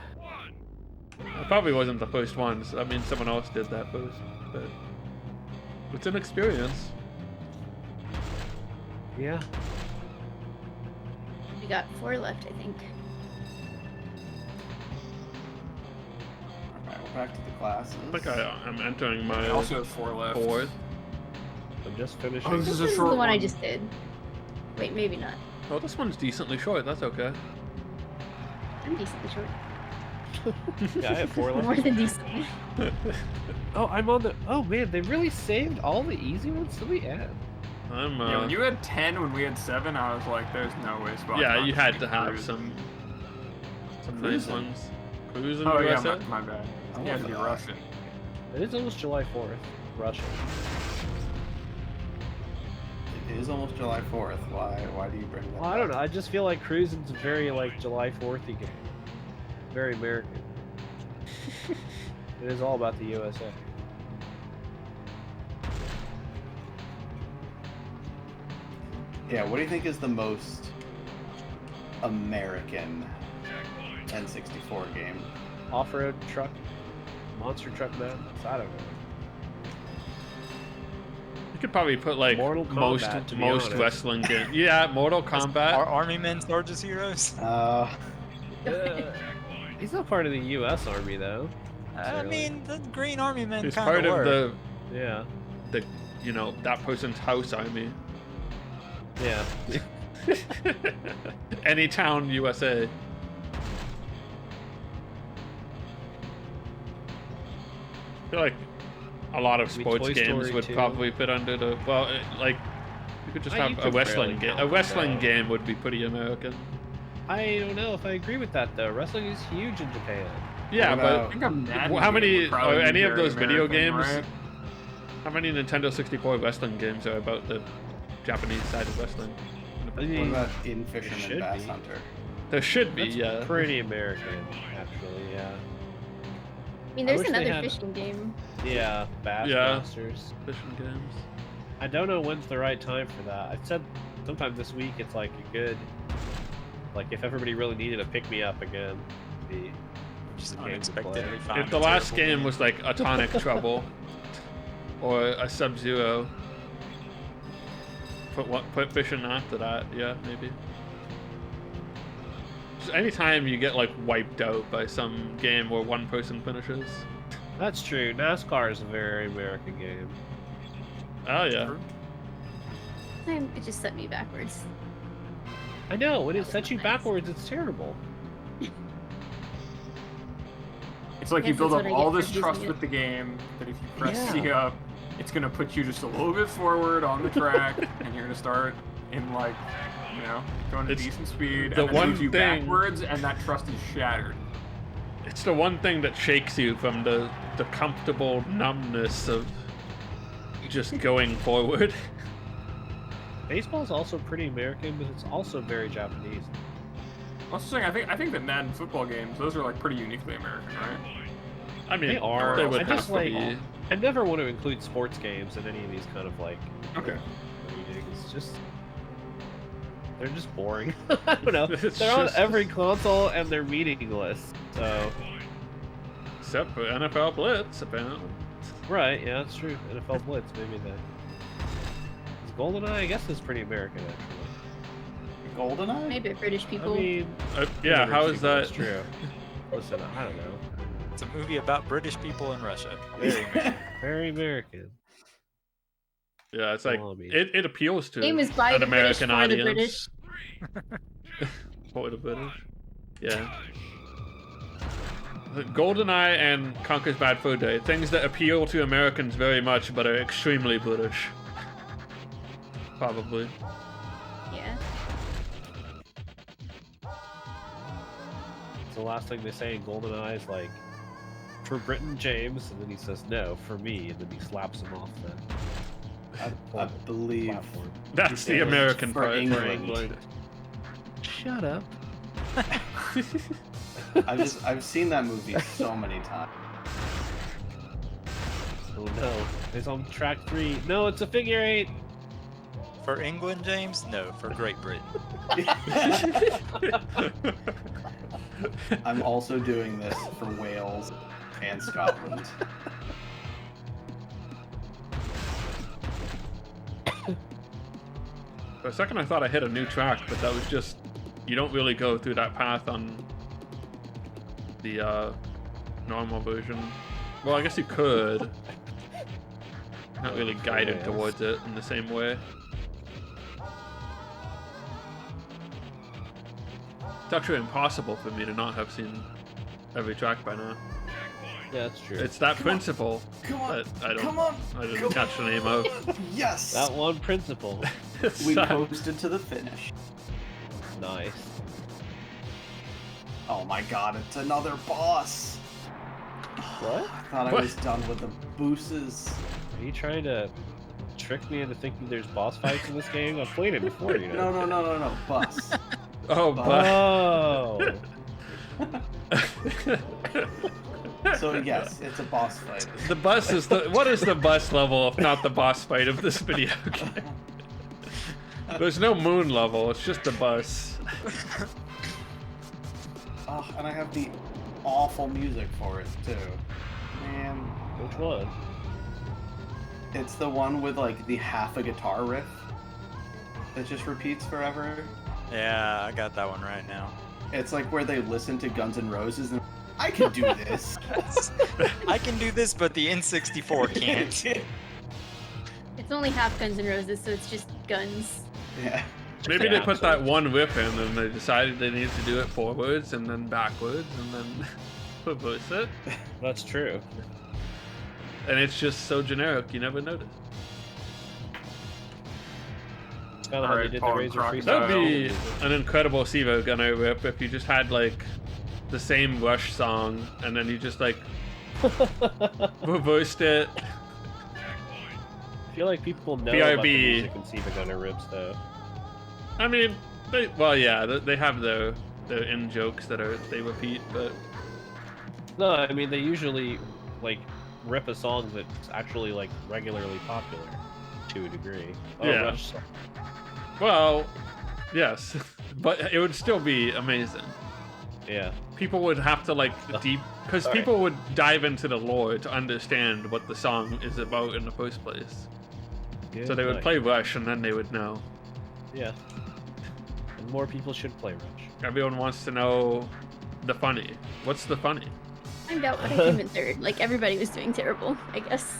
S5: I probably wasn't the first one. I mean, someone else did that first, but it's an experience.
S2: Yeah.
S3: We got 4 left, I think.
S9: Alright, we're back to the classes.
S5: I think I'm entering my
S4: I also have 4 left.
S5: fourth.
S2: I'm just finishing.
S4: Oh, this
S3: This
S4: is a
S3: is
S4: short
S3: the one I
S4: one.
S3: just did. Wait, maybe not.
S5: Oh, this one's decently short. That's okay.
S3: I'm decently short.
S2: Yeah, I have 4
S3: More
S2: left.
S3: than decently.
S2: Oh, I'm on the. Oh man, they really saved all the easy ones to the end.
S5: I'm
S4: Yeah, when you had 10 when we had 7, I was like, there's no way Spot
S5: yeah,
S4: Knox
S5: you had to
S4: can
S5: have
S4: cruise.
S5: some nice
S9: Cruising.
S5: ones. Cruising
S4: Oh, yeah,
S5: USA?
S4: my bad.
S9: I
S4: You had to
S9: love
S4: be
S9: that.
S4: Russian.
S2: It is almost July 4th. Russia.
S9: It is almost July 4th. Why do you bring that
S2: Well, I don't
S9: up?
S2: know. I just feel like cruising's very like July 4th-y game. Very American. It is all about the USA.
S9: Yeah, what do you think is the most American N64 game?
S2: Off-road truck, monster truck man. I don't know.
S5: You could probably put like
S2: Mortal
S5: most
S2: Kombat, to be
S5: most
S2: honest.
S5: wrestling games. Yeah, Mortal Kombat.
S6: Army men start as heroes?
S2: He's not part of the U.S. Army though.
S6: I
S2: Really?
S6: mean, the Green Army men
S5: It's
S6: kind
S5: part of
S6: were.
S2: Yeah.
S5: the that person's house army.
S2: Yeah.
S5: Any town, USA. I feel like a lot of
S2: Maybe
S5: sports
S2: Toy
S5: games
S2: Story
S5: would
S2: 2.
S5: probably fit under the like. You could just
S2: You
S5: have a
S2: could
S5: wrestling
S2: barely
S5: game. A
S2: count
S5: wrestling
S2: that.
S5: game would be pretty American.
S2: I don't know if I agree with that though. Wrestling is huge in Japan.
S5: Yeah,
S9: What
S5: but
S9: about-
S4: I think a Madden
S5: how many
S4: game would probably
S5: are
S4: be
S5: any of
S4: very
S5: those video
S4: American,
S5: games?
S4: right?
S5: How many Nintendo 64 wrestling games are about the Japanese side of wrestling?
S2: I
S9: What
S2: mean,
S9: about In Fisherman
S2: should
S9: Bass
S2: be.
S9: Hunter?
S5: There should be,
S2: that's
S5: yeah.
S2: pretty American, actually. Yeah.
S3: I mean, there's
S2: wish they
S3: another
S2: had-
S3: fishing game.
S2: Yeah. Bass
S5: Yeah.
S2: Masters.
S5: Fishing games.
S2: I don't know when's the right time for that. I said sometime this week. It's like a good. Like if everybody really needed a pick me up again, it'd be
S6: Just
S2: a game to
S6: unexpectedly
S2: play.
S6: found
S5: If the
S6: a
S5: last
S6: terrible
S5: game was like Atomic Trouble or a Sub-Zero, put fishing after that. Yeah, maybe. Just anytime you get like wiped out by some game where one person finishes.
S2: That's true. NASCAR is a very American game.
S5: Oh yeah.
S3: It just set me backwards.
S2: I know, when it sets you backwards, it's terrible.
S4: It's like you
S3: Guess
S4: build
S3: that's
S4: up
S3: what I
S4: all
S3: get
S4: this
S3: for
S4: trust
S3: using
S4: with the game that if you press
S2: Yeah.
S4: C up, it's gonna put you just a little bit forward on the track, and you're gonna start in like, going at
S5: It's
S4: decent speed,
S5: the
S4: and then
S5: one
S4: moves you
S5: thing-
S4: backwards, and that trust is shattered.
S5: It's the one thing that shakes you from the comfortable numbness of just going forward.
S2: Baseball is also pretty American, but it's also very Japanese.
S4: Also saying, I think that Madden football games, those are like pretty uniquely American, right?
S5: I mean,
S2: They are.
S5: They
S4: I
S5: would
S2: I
S5: have
S2: just
S5: to
S2: like.
S5: be.
S2: I never want to include sports games in any of these kind of like.
S4: Okay.
S2: It's just. They're just boring. I don't know.
S5: It's
S2: They're on
S5: just-
S2: every console and they're meaningless. So.
S5: Except for NFL Blitz, apparently.
S2: Right, yeah, that's true. NFL Blitz, maybe that. GoldenEye, I guess, is pretty American, actually.
S9: GoldenEye?
S3: Maybe British people.
S2: I mean,
S5: Yeah, how is that?
S2: That's true. Listen, I don't know.
S6: It's a movie about British people in Russia. Very American.
S2: Very American.
S5: Yeah, it's like
S2: Salami.
S5: it appeals to
S3: Game is by
S5: an
S3: the British
S5: American
S3: for the
S5: audience. For the British. Yeah. The GoldenEye and Conker's Bad Fur Day, things that appeal to Americans very much, but are extremely British. Probably.
S3: Yeah.
S2: So the last thing they say in GoldenEye is like, for Britain, James, and then he says no, for me, and then he slaps him off
S9: I believe.
S2: platform.
S5: That's the
S9: Yeah,
S5: American
S9: for
S5: part.
S9: England.
S2: Shut up.
S9: I've seen that movie so many times.
S2: Oh no, it's on track 3. No, it's a figure 8.
S6: For England, James? No, for Great Britain.
S9: I'm also doing this for Wales and Scotland.
S5: For a second I thought I hit a new track, but that was just, you don't really go through that path on the normal version. Well, I guess you could. Not really guided
S2: Yes.
S5: towards it in the same way. It's actually impossible for me to not have seen every track by now.
S2: Yeah, that's true.
S5: It's that principle
S9: Come on,
S5: that I
S9: come on,
S5: didn't
S9: come
S5: catch the name of.
S9: Yes!
S2: That one principle.
S9: We
S5: So-
S9: coasted to the finish.
S2: Nice.
S9: Oh my god, it's another boss!
S2: What?
S9: I thought I
S5: What?
S9: was done with the booses.
S2: Are you trying to trick me into thinking there's boss fights in this game? I've played it before, you know.
S9: No, bus.
S5: Oh, but
S2: Oh.
S9: So yes, it's a boss fight.
S5: the bus is the what is the bus level if not the boss fight of this video game? There's no moon level, it's just the bus.
S9: Oh, and I have the awful music for it too. Man,
S2: Which one?
S9: it's the one with like the half a guitar riff that just repeats forever.
S6: Yeah, I got that one right now.
S9: It's like where they listen to Guns N' Roses and I can do this.
S6: I can do this, but the N64 can't.
S3: It's only half Guns N' Roses, so it's just guns.
S9: Yeah.
S5: Maybe they
S2: Yeah,
S5: put
S2: so-
S5: that one whip in and they decided they needed to do it forwards and then backwards and then reverse it.
S2: That's true.
S5: And it's just so generic, you never notice.
S2: It's kind of how they
S4: Alright,
S2: did the
S4: Paul and
S2: Razor
S4: Crocodile.
S2: Freestyle.
S5: That'd be an incredible Sevo Gunner whip if you just had like the same Rush song and then you just like reversed it.
S2: I feel like people know
S5: BRB.
S2: about the music and see the Gunner rips, though.
S5: I mean, they have their in jokes that they repeat, but
S2: No, I mean, they usually, like, rip a song that's actually, like, regularly popular, to a degree. Oh,
S5: Yeah.
S2: Rush song.
S5: well, yes, but it would still be amazing.
S2: Yeah.
S5: People would have to like because
S2: Sorry.
S5: people would dive into the lore to understand what the song is about in the first place. So they would
S2: night.
S5: play Rush, and then they would know.
S2: Yeah. And more people should play Rush.
S5: Everyone wants to know the funny. What's the funny?
S3: Find out what I came in third. Like everybody was doing terrible, I guess.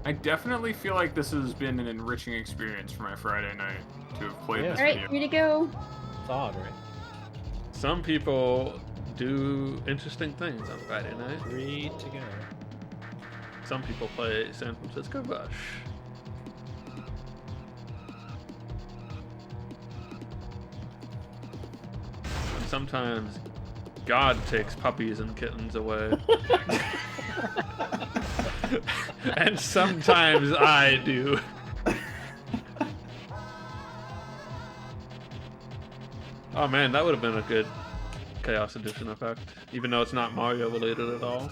S4: I definitely feel like this has been an enriching experience for my Friday night to have played
S2: Yeah.
S4: this
S3: All right,
S4: video.
S3: here to go.
S2: It's odd, right?
S5: Some people do interesting things on Friday night.
S2: 3 to go.
S5: Some people play San Francisco Rush. And sometimes God takes puppies and kittens away. And sometimes I do. Oh man, that would have been a good Chaos Edition effect, even though it's not Mario related at all.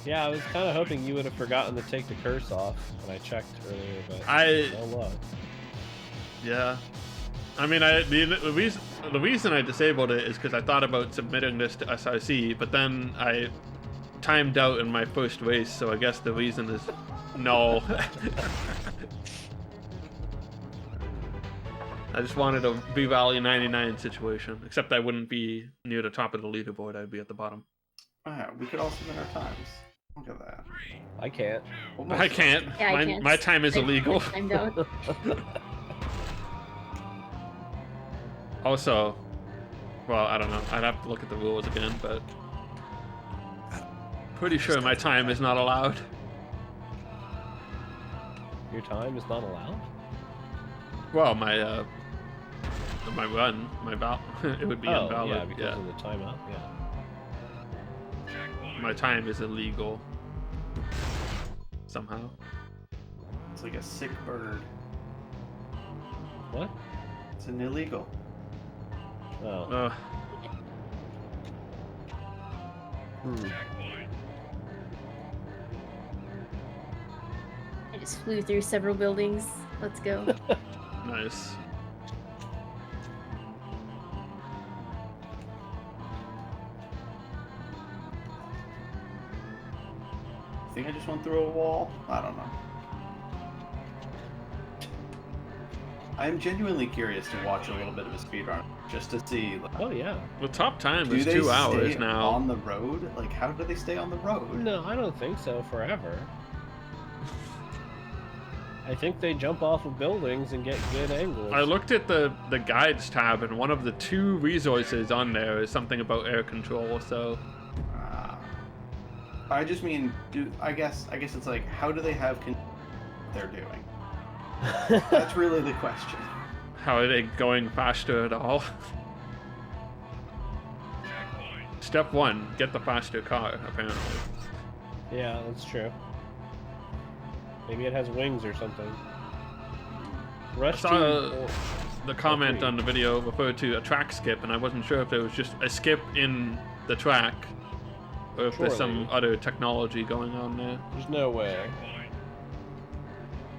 S2: Yeah, I was kind of hoping you would have forgotten to take the curse off when I checked earlier, but no luck.
S5: Yeah. I mean, the reason I disabled it is because I thought about submitting this to SRC, but then I timed out in my first race, so I guess the reason is no. I just wanted a V-Valley 99 situation, except I wouldn't be near the top of the leaderboard, I'd be at the bottom.
S9: We could all submit our times. Look at that.
S2: I can't.
S9: Almost
S5: I can't.
S3: Yeah, I can't.
S5: My time is illegal.
S3: I'm down.
S5: Also, well, I don't know. I'd have to look at the rules again, but pretty sure my time is not allowed.
S2: Your time is not allowed?
S5: Well, my run, it would be
S2: Oh,
S5: invalid.
S2: yeah, because of the timeout, yeah.
S5: My time is illegal. Somehow.
S9: It's like a sick bird.
S2: What?
S9: It's an illegal.
S2: Oh.
S3: I just flew through several buildings. Let's go.
S5: Nice.
S9: I think I just went through a wall. I don't know. I'm genuinely curious to watch a little bit of a speedrun just to see. Like,
S2: Oh, yeah.
S5: The top time
S9: do
S5: is
S9: they
S5: 2 hours
S9: stay
S5: now.
S9: on the road? Like, how do they stay on the road?
S2: No, I don't think so forever. I think they jump off of buildings and get good angles.
S5: I looked at the guides tab, and one of the 2 resources on there is something about air control. So
S9: I just mean, I guess it's like, how do they have what they're doing? That's really the question.
S5: how are they going faster at all? Step 1, get the faster car. Apparently.
S2: Yeah, that's true. Maybe it has wings or something.
S5: I
S2: Rush
S5: saw
S2: 2.
S5: the comment on the video referred to a track skip, and I wasn't sure if there was just a skip in the track, or if there's some
S2: Surely.
S5: other technology going on there.
S2: There's no way.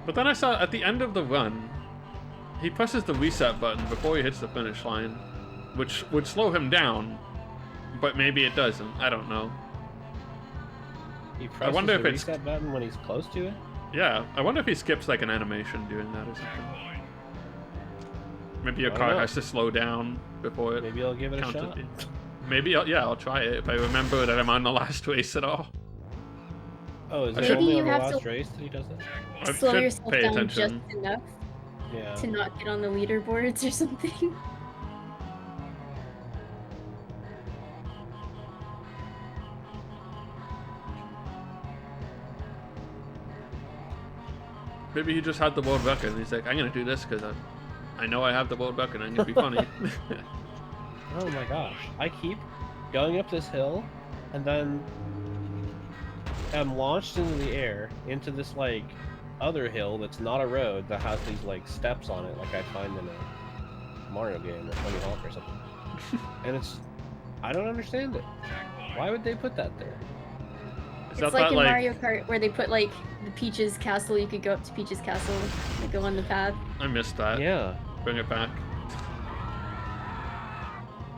S5: But then I saw at the end of the run, he presses the reset button before he hits the finish line, which would slow him down, but maybe it doesn't. I don't know.
S2: He presses
S5: wonder
S2: the
S5: if it's-
S2: reset button when he's close to it?
S5: Yeah, I wonder if he skips like an animation doing that or something. Maybe your
S2: I don't
S5: car
S2: know.
S5: has to slow down before it
S2: Maybe I'll give it a
S5: counts
S2: shot.
S5: it. Maybe I'll try it if I remember that I'm on the last race at all.
S2: Oh, is
S5: I
S2: it
S5: should-
S2: only
S3: Maybe
S2: on
S3: you
S2: the
S3: have
S2: last
S3: to-
S2: race that he does that?
S5: I
S3: Slow
S5: should
S3: yourself
S5: pay
S3: down
S5: attention.
S3: just enough
S2: Yeah.
S3: to not get on the leaderboards or something.
S5: Maybe he just had the world record and he's like, I'm gonna do this because I know I have the world record and I'm gonna be funny.
S2: Oh my gosh. I keep going up this hill and then am launched into the air into this like other hill that's not a road that has these like steps on it like I'd find in a Mario game or Tony Hawk or something. And I don't understand it. Why would they put that there?
S5: Is
S3: It's
S5: that
S3: like
S5: that
S3: in
S5: like
S3: Mario Kart where they put like the Peach's castle. You could go up to Peach's castle and go on the path.
S5: I missed that.
S2: Yeah.
S5: Bring it back.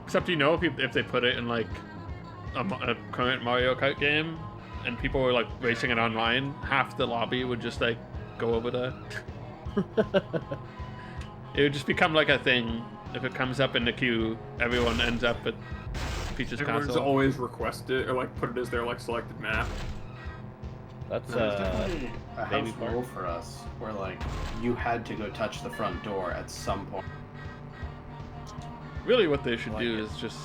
S5: Except if they put it in like a current Mario Kart game, and people were like racing it online, half the lobby would just like go over there. It would just become like a thing. If it comes up in the queue, everyone ends up at Peach's
S4: Everyone's
S5: Castle.
S4: always requested or like put it as their like selected map.
S2: That's
S9: There's definitely a
S2: baby
S9: house
S2: park.
S9: rule for us where like you had to go touch the front door at some point.
S5: Really, what they should
S9: Like
S5: do
S9: it.
S5: is just.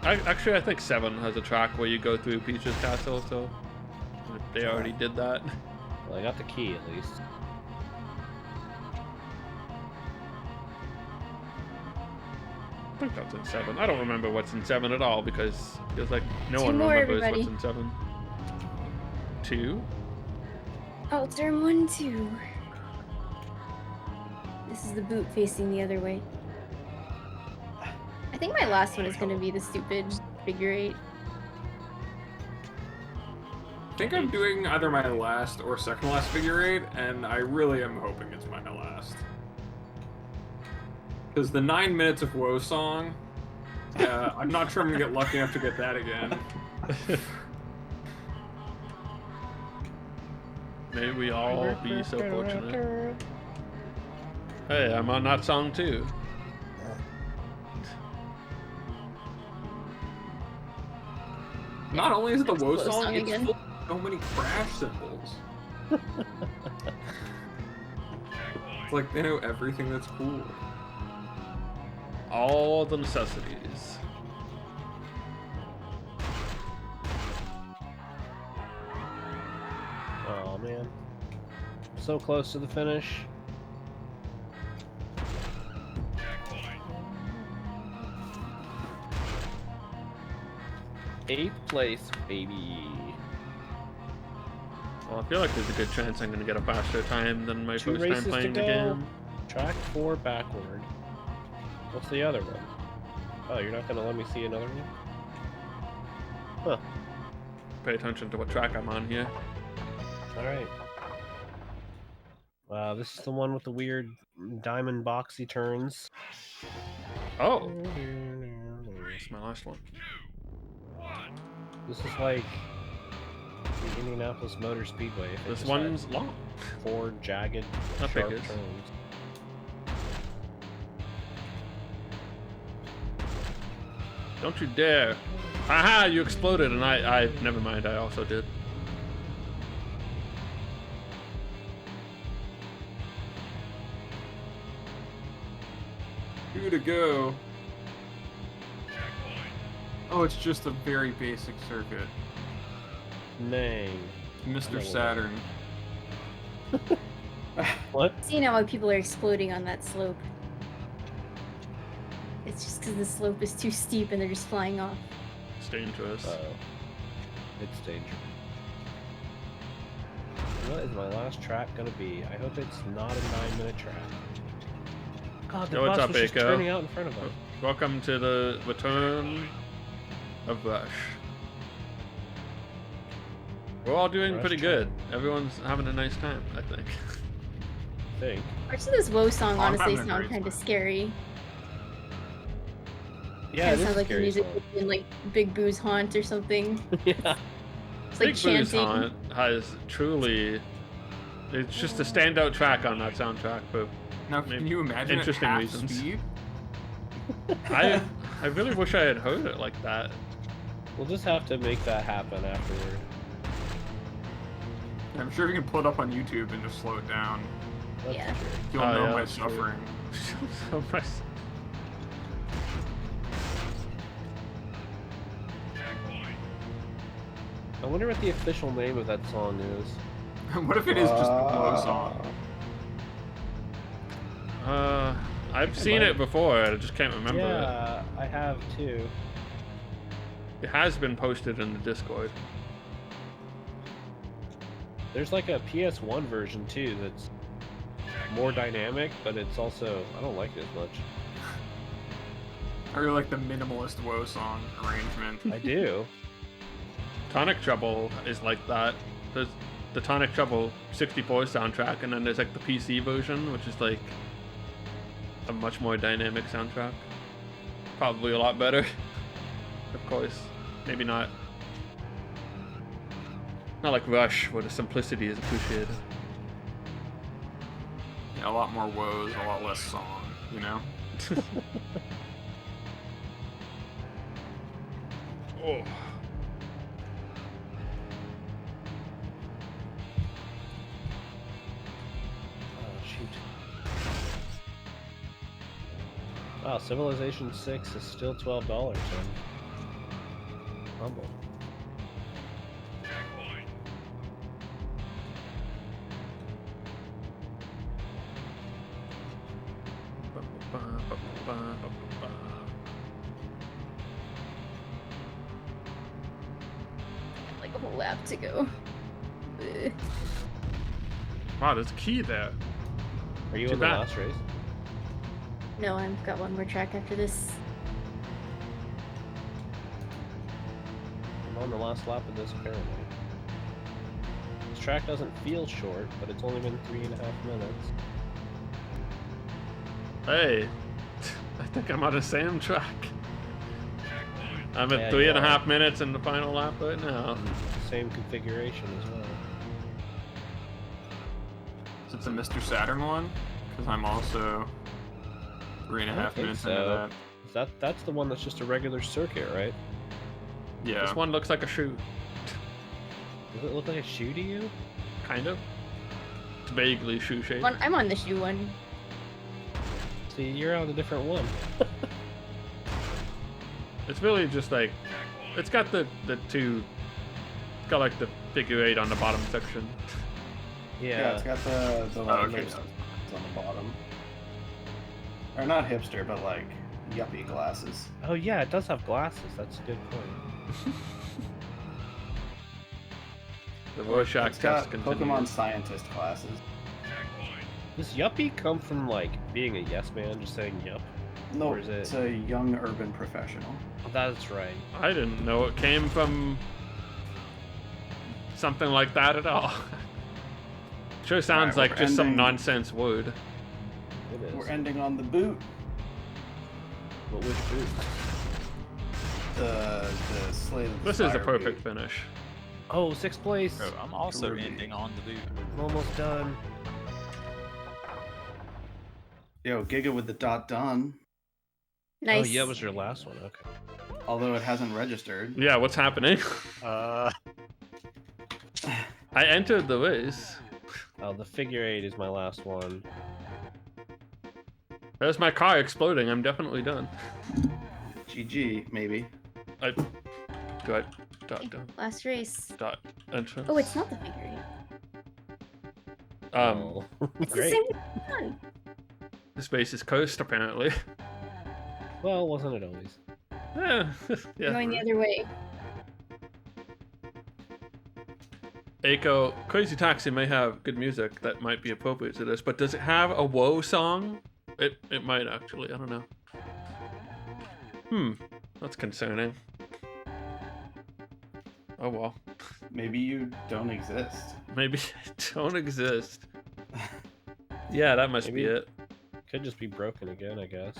S5: Actually, I think 7 has a track where you go through Peach's Castle, so they already did that.
S2: Well, I got the key at least.
S5: I think that's in 7. I don't remember what's in 7 at all because there's like no
S3: Two
S5: one
S3: more,
S5: remembers
S3: everybody.
S5: what's in 7. 2?
S3: Oh, turn 1, 2. This is the boot facing the other way. I think my last one is gonna be the stupid figure 8.
S4: I think I'm doing either my last or second last figure 8, and I really am hoping it's my last. Because the 9 minutes of Woe song, I'm not sure I'm gonna get lucky enough to get that again.
S5: May we all be so fortunate. Hey, I'm on that song too.
S4: Not only is it the Woe
S3: Woe
S4: song,
S3: song
S4: it's
S3: again.
S4: full of so many crash symbols. It's like they know everything that's cool.
S5: All the necessities.
S2: Oh man. So close to the finish. Eighth place, baby.
S5: Well, I feel like there's a good chance I'm going to get a faster time than my
S2: 2
S5: first time
S2: races to
S5: playing the
S2: go.
S5: game.
S2: Track 4 backward. What's the other one? Oh, you're not gonna let me see another one? Huh.
S5: Pay attention to what track I'm on here.
S2: Alright. Wow, this is the one with the weird diamond boxy turns.
S5: Oh, that's my last one.
S2: This is like the Indianapolis Motor Speedway. If it
S5: This
S2: just had
S5: one's long.
S2: 4 jagged,
S5: That
S2: sharp
S5: big is.
S2: turns.
S5: Don't you dare. Aha, you exploded and I never mind, I also did.
S4: Two to go. Oh, it's just a very basic circuit.
S2: Nay.
S4: Mr.
S2: know
S4: Saturn.
S2: What?
S3: See now why people are exploding on that slope. It's just because the slope is too steep and they're just flying off.
S5: It's dangerous.
S2: Uh-oh. It's dangerous. What is my last track gonna be? I hope it's not a 9-minute track. God, the
S5: Yo, what's
S2: bus
S5: up,
S2: was just
S5: Aiko?
S2: turning out in front of us.
S5: Welcome to the return of Rush. We're all doing
S2: Rush
S5: pretty
S2: train.
S5: good. Everyone's having a nice time, I think.
S2: I think.
S3: Parts of this Woe song
S4: Oh, I'm
S3: honestly
S4: having a
S3: sound
S4: great
S3: kind of
S4: time.
S3: scary.
S2: Yeah,
S3: Kinda
S2: it is
S3: sounds like the
S2: scary
S3: music
S2: song.
S3: in like Big Boo's Haunt or something.
S2: Yeah.
S3: It's like
S5: Big Boo's
S3: chanting.
S5: Haunt has truly... It's just a standout track on that soundtrack, but
S4: Now, can you imagine
S5: Interesting
S4: it half
S5: reasons.
S4: speed?
S5: I really wish I had heard it like that.
S2: We'll just have to make that happen afterward.
S4: I'm sure if you can pull it up on YouTube and just slow it down,
S2: That's
S3: Yeah.
S2: true.
S4: you'll
S5: Oh,
S4: know
S5: yeah,
S4: my
S5: that's true.
S4: suffering.
S5: So much-
S2: I wonder what the official name of that song is.
S4: What if it is just the Woe song?
S5: I've seen it before, I just can't remember it.
S2: Yeah, I have too.
S5: It has been posted in the Discord.
S2: There's like a PS1 version too that's more dynamic, but it's also I don't like it as much.
S4: Or like the minimalist Woe song arrangement.
S2: I do.
S5: Tonic Trouble is like that. There's the Tonic Trouble 64 soundtrack, and then there's like the PC version, which is like a much more dynamic soundtrack. Probably a lot better. Of course. Maybe not. Not like Rush, where the simplicity is appreciated.
S4: Yeah, a lot more woes, a lot less song, you know?
S5: Oh.
S2: Oh, shoot. Wow, Civilization 6 is still $12 on Humble.
S7: Checkpoint.
S3: Like a whole lap to go. Ugh.
S5: Wow, there's a key there.
S2: Are you
S5: Too
S2: in the
S5: bad.
S2: last race?
S3: No, I've got one more track after this.
S2: I'm on the last lap of this apparently. This track doesn't feel short, but it's only been 3.5 minutes.
S5: Hey, I think I'm on the same track.
S7: Checkpoint.
S5: I'm at
S2: Yeah,
S5: 3.5 minutes in the final lap right now.
S2: Same configuration as well.
S4: Is it the Mr. Saturn one? Because I'm also 3.5
S2: I don't think
S4: minutes into
S2: so.
S4: that.
S2: That's the one that's just a regular circuit, right?
S4: Yeah.
S5: This one looks like a shoe.
S2: Does it look like a shoe to you?
S5: Kind of. It's vaguely shoe shaped.
S3: I'm on the shoe one.
S2: See, you're on a different one.
S5: It's really just like, it's got the two, it's got like the figure 8 on the bottom section.
S9: Yeah, it's got the
S4: Oh,
S9: like
S4: okay.
S9: hipster on the bottom. Or not hipster, but like yuppie glasses.
S2: Oh yeah, it does have glasses. That's a good point.
S5: The Rorschach
S9: It's got
S5: test
S9: Pokemon
S5: continues.
S9: scientist glasses.
S7: Checkpoint.
S2: Does yuppie come from like being a yes man, just saying yup?
S9: No,
S2: Or is it-
S9: it's a young urban professional.
S2: Oh, that's right.
S5: I didn't know it came from something like that at all. Sure sounds
S9: Alright,
S5: like
S9: we're
S5: just some
S9: ending-
S5: nonsense word.
S2: It is.
S9: We're ending on the boot.
S2: But which boot?
S9: The Slay the
S5: This is a
S9: Spire
S5: perfect
S9: boot.
S5: finish.
S2: Oh, 6th place.
S6: Bro, I'm also
S9: Ruby.
S6: ending on the boot.
S2: I'm almost done.
S9: Yo, Giga with the dot done.
S3: Nice.
S2: Oh, yeah, it was your last one. Okay.
S9: Although it hasn't registered.
S5: Yeah, what's happening?
S6: Uh,
S5: I entered the race.
S2: Oh, the figure 8 is my last one.
S5: There's my car exploding. I'm definitely done.
S9: GG, maybe.
S5: I got dot done.
S3: Last race.
S5: Dot entrance.
S3: Oh, it's not the figure 8.
S2: Oh.
S3: It's
S2: Great.
S3: the same one.
S5: The space is cursed, apparently.
S2: Well, wasn't it always?
S5: Yeah.
S3: Going the other way.
S5: Eiko, Crazy Taxi may have good music that might be appropriate to this, but does it have a woe song? It might actually. I don't know. That's concerning. Oh well.
S9: Maybe you don't exist.
S5: Maybe it don't exist. Yeah, that must be
S2: Maybe.
S5: it.
S2: Could just be broken again, I guess.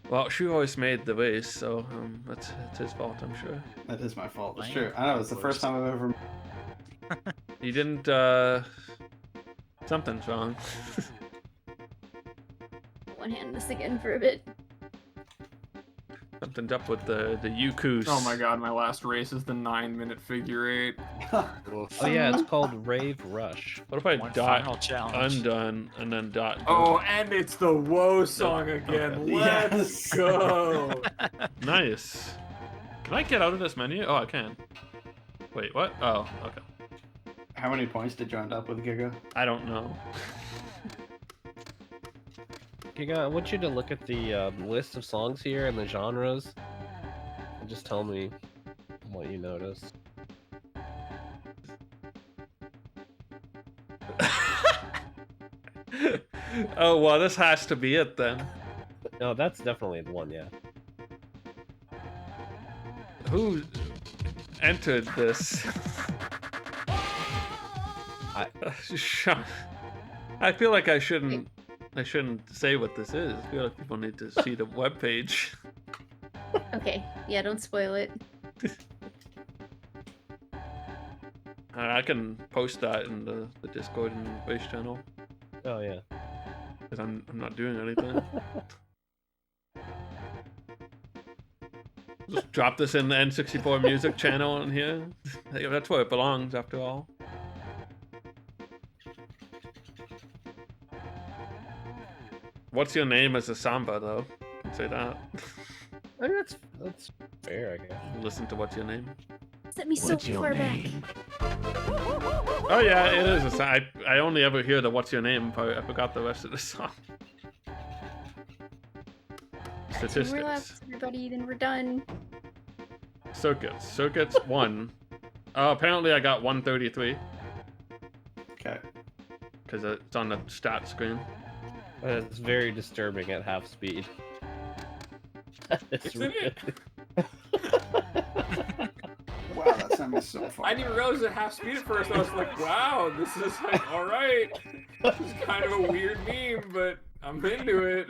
S5: Well, Shu always made the race, so that's his fault, I'm sure.
S9: That is my fault. It's
S6: Lame,
S9: true. I know. It's the
S6: of
S9: first
S6: course.
S9: time I've ever.
S5: You didn't, something's wrong.
S3: One hand this again for a bit.
S5: Something's up with the Yukus.
S4: Oh my god, my last race is the 9-minute figure 8.
S2: Oh yeah, it's called Rave Rush.
S5: What if I
S6: one
S5: dot
S6: final challenge.
S5: undone and then dot?
S4: Oh, and it's the woe song again.
S5: Okay.
S4: Let's
S9: Yes.
S4: go.
S5: Nice. Can I get out of this menu? Oh, I can. Wait, what? Oh, okay.
S9: How many points did you end up with, Giga?
S5: I don't know.
S2: Giga, I want you to look at the list of songs here and the genres, and just tell me what you noticed.
S5: Oh, well, this has to be it then.
S2: No, that's definitely the one, yeah.
S5: Who entered this? I feel like I shouldn't say what this is. I feel like people need to see the webpage.
S3: Okay, yeah, don't spoil it.
S5: I can post that in the Discord and base channel
S2: Oh yeah.
S5: because I'm not doing anything. Just drop this in the N64 music channel in here. Hey, that's where it belongs, after all. What's your name as a samba, though? I can say that.
S2: I mean, that's fair, I guess.
S5: Listen to What's Your Name.
S3: Set me so far back.
S5: Oh yeah, it is. I only ever hear the What's Your Name part. I forgot the rest of the song.
S3: Two more left,
S5: Statistics.
S3: everybody, then we're done.
S5: Circuits. Circuits 1. Apparently I got 133
S9: Okay.
S5: because it's on the stat screen.
S2: It's very disturbing at half speed. It's
S4: Isn't it?
S9: Wow, that sounds so far.
S4: I didn't even realize it was at half speed at first. I was like, wow, this is like, all right. This is kind of a weird meme, but I'm into it.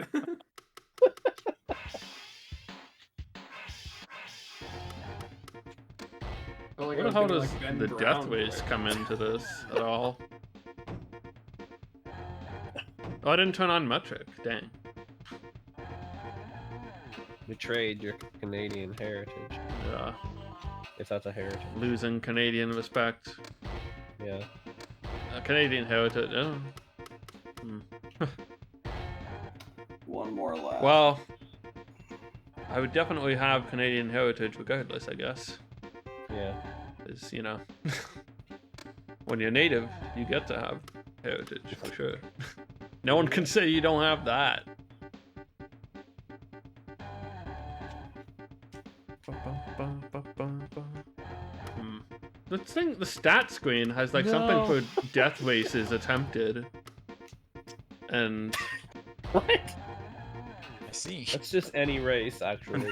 S5: What the hell does the death race come into this at all? Oh, I didn't turn on metric. Dang.
S2: Betrayed your Canadian heritage,
S5: Yeah.
S2: if that's a heritage.
S5: Losing Canadian respect.
S2: Yeah.
S5: Canadian heritage. Oh.
S9: One more left.
S5: Well, I would definitely have Canadian heritage regardless, I guess.
S2: Yeah.
S5: Because, you know, when you're native, you get to have heritage, for sure. No one can say you don't have that. The stat screen has like something for death races attempted. And
S2: What?
S6: I see.
S2: That's just any race, actually.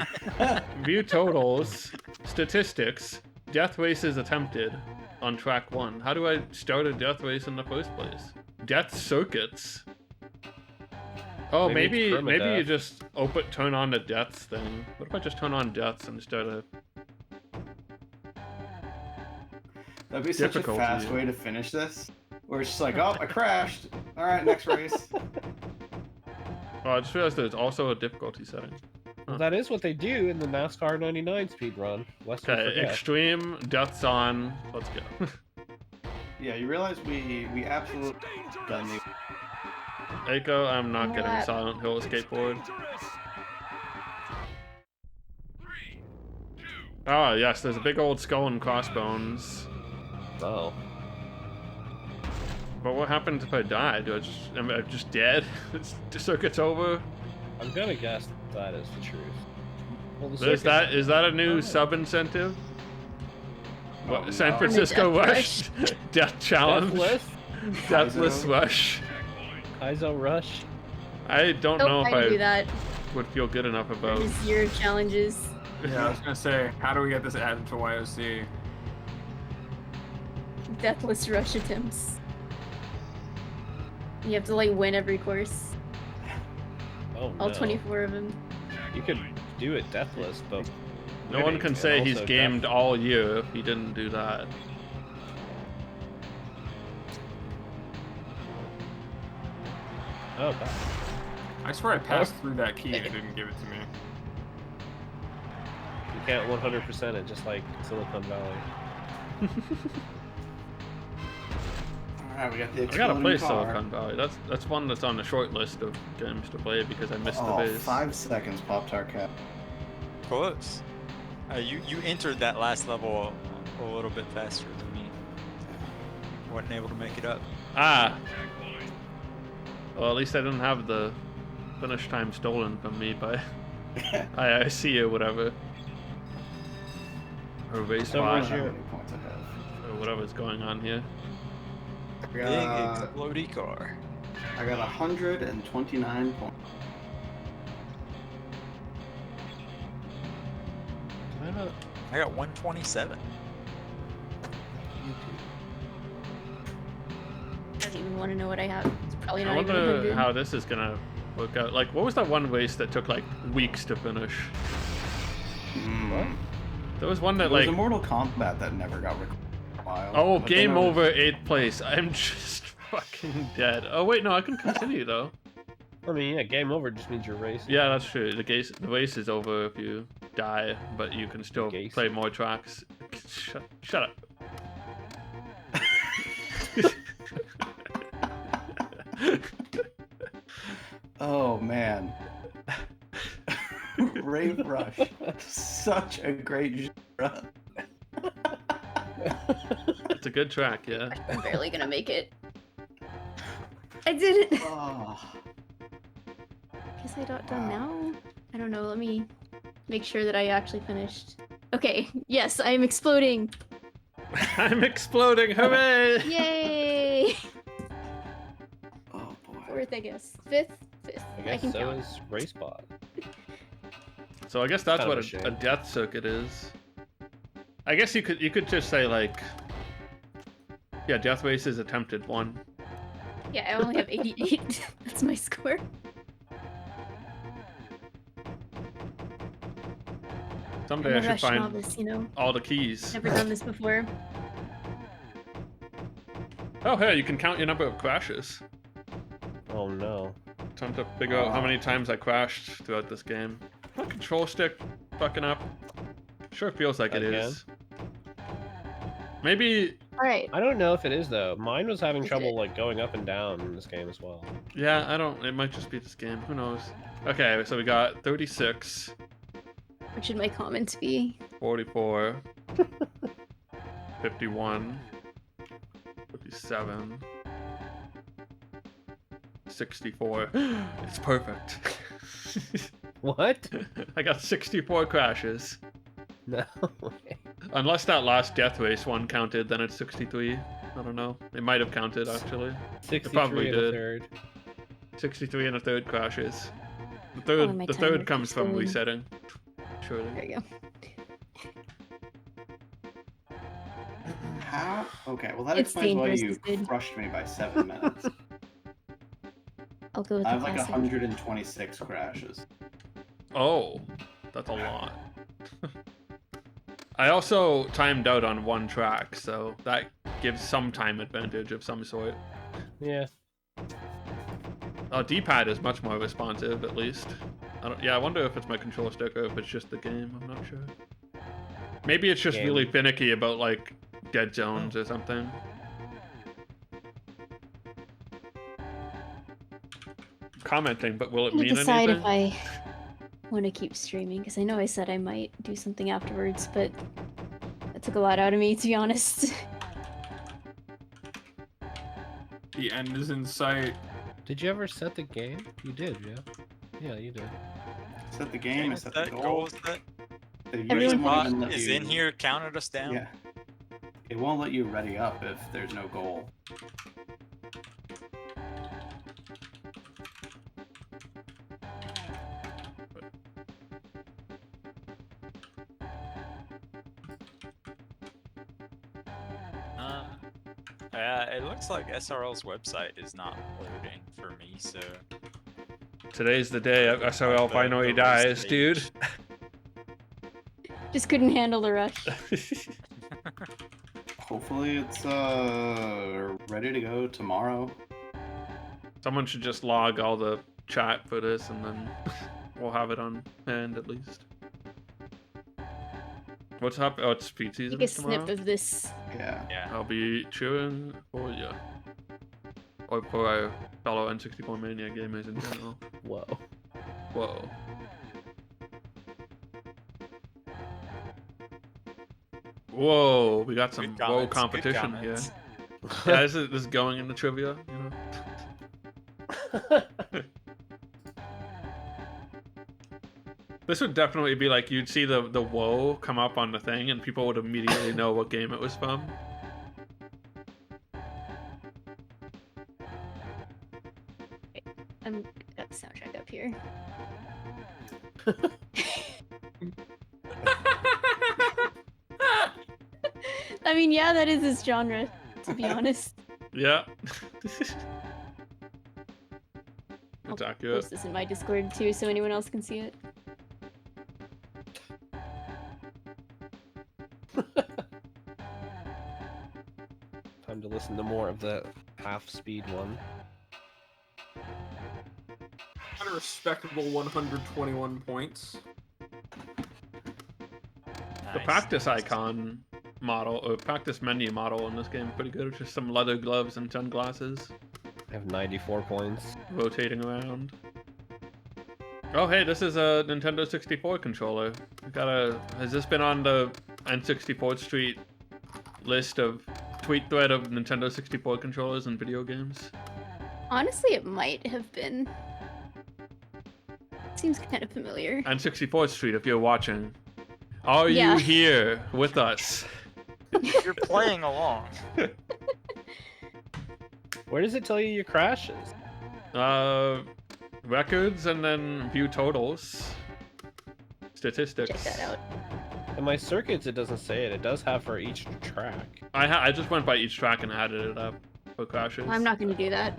S5: view totals, statistics, death races attempted on track 1. How do I start a death race in the first place? Death circuits. Oh,
S2: Maybe it's
S5: maybe you
S2: permadeath.
S5: just turn on the deaths thing. What if I just turn on deaths instead of...
S9: That'd be such a
S5: difficulty.
S9: fast way to finish this. Where it's just like, oh, I crashed. All right, next race.
S5: Oh, I just realized there's also a difficulty setting.
S2: Well, that is what they do in the NASCAR 99 speedrun. Lest we
S5: Okay,
S2: forget.
S5: extreme, deaths on. Let's go.
S9: Yeah, you realize we absolutely done the.
S5: Eiko, I'm not getting
S3: What?
S5: Silent Hill skateboard.
S7: 3, 2,
S5: Ah, yes, there's a big old skull and crossbones.
S2: Oh.
S5: But what happens if I die? Am I just dead? The circuit's over?
S2: I'm gonna guess that is the truth. Well, the
S5: Is
S2: circuit-
S5: that a new sub incentive? What,
S9: Oh,
S5: San
S9: no.
S5: Francisco
S3: Death
S5: Rush? Death challenge?
S2: Deathless?
S5: Deathless
S9: Kaizo?
S5: Rush?
S2: Kaizo Rush?
S5: I don't
S3: Nope,
S5: know
S3: I do
S5: if
S3: that.
S5: I would feel good enough about.
S3: There's your challenges.
S4: Yeah, I was gonna say, how do we get this added to YOC?
S3: Deathless rush attempts. You have to like win every course.
S2: Oh
S3: All
S2: no.
S3: 24 of them.
S2: You could do it deathless, but
S5: No one
S2: winning
S5: can
S2: and
S5: say he's
S2: also
S5: gamed
S2: death-
S5: all year if he didn't do that.
S2: Oh, God.
S4: I swear I passed through that key and it didn't give it to me.
S2: You can't 100% it, just like Silicon Valley.
S9: All right, we got the.
S5: I gotta play
S9: exploding car.
S5: Silicon Valley. That's one that's on the short list of games to play because I missed the
S9: Oh,
S5: base.
S9: 5 seconds, Pop-Tart Cap.
S6: Close. You entered that last level a little bit faster than me. Wasn't able to make it up.
S5: Ah,
S7: checkpoint.
S5: well, at least I didn't have the finish time stolen from me by IIC or whatever. Or race
S2: So
S5: watch
S2: where's
S9: How
S2: your-
S9: many points I have?
S5: or whatever's going on here.
S9: I
S6: Big
S9: got,
S6: explodey car.
S9: I got 129 points.
S6: I got 127.
S3: I don't even want to know what I have. It's probably
S5: I
S3: not even
S5: wonder
S3: 100.
S5: how this is gonna work out. Like, what was that one race that took like weeks to finish? There was one that
S9: There was
S5: like.
S9: a Mortal Kombat that never got recorded for a while.
S5: Oh,
S9: but then
S5: game
S9: it was-
S5: over, 8th place. I'm just fucking dead. Oh wait, no, I can continue though.
S2: I mean, yeah, game over just means you're racing.
S5: Yeah, that's true. The race is over if you die, but you can still
S2: Gacy.
S5: play more tracks. Shut up.
S9: Oh man. Rave Rush. Such a great genre.
S5: It's a good track, yeah.
S3: I'm barely gonna make it. I did it.
S9: Oh.
S3: Guess I got done now. I don't know. Let me make sure that I actually finished. Okay. Yes, I am exploding.
S5: I'm exploding! Hooray!
S3: Yay!
S9: Oh boy.
S3: Fourth, I guess. Fifth.
S2: I guess
S3: can
S2: so
S3: count.
S2: is Racebot.
S5: So I guess that's
S2: Kind of
S5: what
S2: a shame.
S5: a death circuit is. I guess you could just say like, yeah, death race is attempted one.
S3: Yeah, I only have 88. That's my score.
S5: Someday
S3: I'm
S5: I
S3: a
S5: should
S3: Rush
S5: find
S3: novice, you know.
S5: all the keys.
S3: Never done this before.
S5: Oh, hey, you can count your number of crashes.
S2: Oh no.
S5: Time to figure out how many times I crashed throughout this game. My control stick fucking up. Sure feels like it
S2: Again?
S5: is. Maybe,
S3: Alright.
S2: I don't know if it is though. Mine was having
S3: Is
S2: trouble
S3: it?
S2: like going up and down in this game as well.
S5: yeah, I don't, it might just be this game, who knows. Okay, so we got 36,
S3: What should my comment be?
S5: 44, 51, 57, 64. It's perfect.
S2: What?
S5: I got 64 crashes.
S2: No.
S5: Unless that last death race one counted, then it's 63. I don't know. It might have counted actually.
S2: 63
S5: probably
S2: and a
S5: did.
S2: third.
S5: 63 and a third crashes. The
S3: Oh,
S5: third,
S3: my
S5: the
S3: timer
S5: third comes
S3: keeps
S5: from
S3: going.
S5: resetting. Surely.
S3: There you go.
S9: How? Okay, well that
S3: It's
S9: explains why
S3: dangerous,
S9: you
S3: it's good.
S9: crushed me by 7 minutes.
S3: I'll go with
S9: I
S3: the
S9: have like
S3: classic.
S9: 126 crashes.
S5: Oh, that's a lot. I also timed out on one track, so that gives some time advantage of some sort.
S2: Yeah.
S5: Oh, D-pad is much more responsive, at least. I wonder if it's my control stick or if it's just the game. I'm not sure. Maybe it's just
S2: Game.
S5: really finicky about like dead zones or something. Commenting, but will it
S3: I'm gonna
S5: mean
S3: decide
S5: anything?
S3: if I want to keep streaming because I know I said I might do something afterwards, but that took a lot out of me, to be honest.
S4: The end is in sight.
S2: Did you ever set the game? You did, yeah. Yeah, you did.
S9: Set the game,
S6: Is
S9: set the
S6: that
S9: goal.
S6: goal? Is that
S9: They
S3: Everyone-
S9: usually won't
S6: bot
S9: even let
S6: is
S9: you-
S6: in here counted us down?
S9: Yeah. It won't let you ready up if there's no goal.
S6: It looks like SRL's website is not loading for me, so
S5: Today's the day SRL
S6: The-
S5: finally
S6: the
S5: dies,
S6: race
S5: dude.
S6: page.
S3: Just couldn't handle the rush.
S9: Hopefully it's ready to go tomorrow.
S5: Someone should just log all the chat for this, and then we'll have it on hand at least. What's up? Oh, it's speed season
S3: Take a
S5: tomorrow.
S3: snip of this.
S9: Yeah.
S6: yeah.
S5: I'll be cheering for you. Or for our fellow N64Mania gamers in general.
S2: Whoa.
S5: Whoa. Whoa, we got some
S6: Good
S5: whoa
S6: comments, good
S5: competition here.
S6: comments.
S5: Yeah, this is going in the trivia, you know. This would definitely be like you'd see the whoa come up on the thing and people would immediately know what game it was from.
S3: I'm got the soundtrack up here. I mean, yeah, that is his genre, to be honest.
S5: Yeah.
S3: I'll
S5: It's accurate.
S3: post this in my Discord too, so anyone else can see it.
S2: listen to more of the half-speed one.
S4: At a respectable 121 points.
S5: The practice icon model, or practice menu model in this game is pretty good. It's just some leather gloves and sunglasses
S2: I have 94 points.
S5: rotating around. Oh, hey, this is a Nintendo 64 controller. Has this been on the N64 Street list of tweet thread of Nintendo 64 controllers and video games?
S3: Honestly, it might have been. Seems kind of familiar.
S5: N64 Street, if you're watching. Are
S3: Yeah.
S5: you here with us?
S6: You're playing along.
S2: Where does it tell you your crashes?
S5: Records and then view totals. Statistics.
S3: Check that out.
S2: In my circuits, it doesn't say it. It does have for each track.
S5: I just went by each track and added it up for crashes.
S3: I'm not going to do that.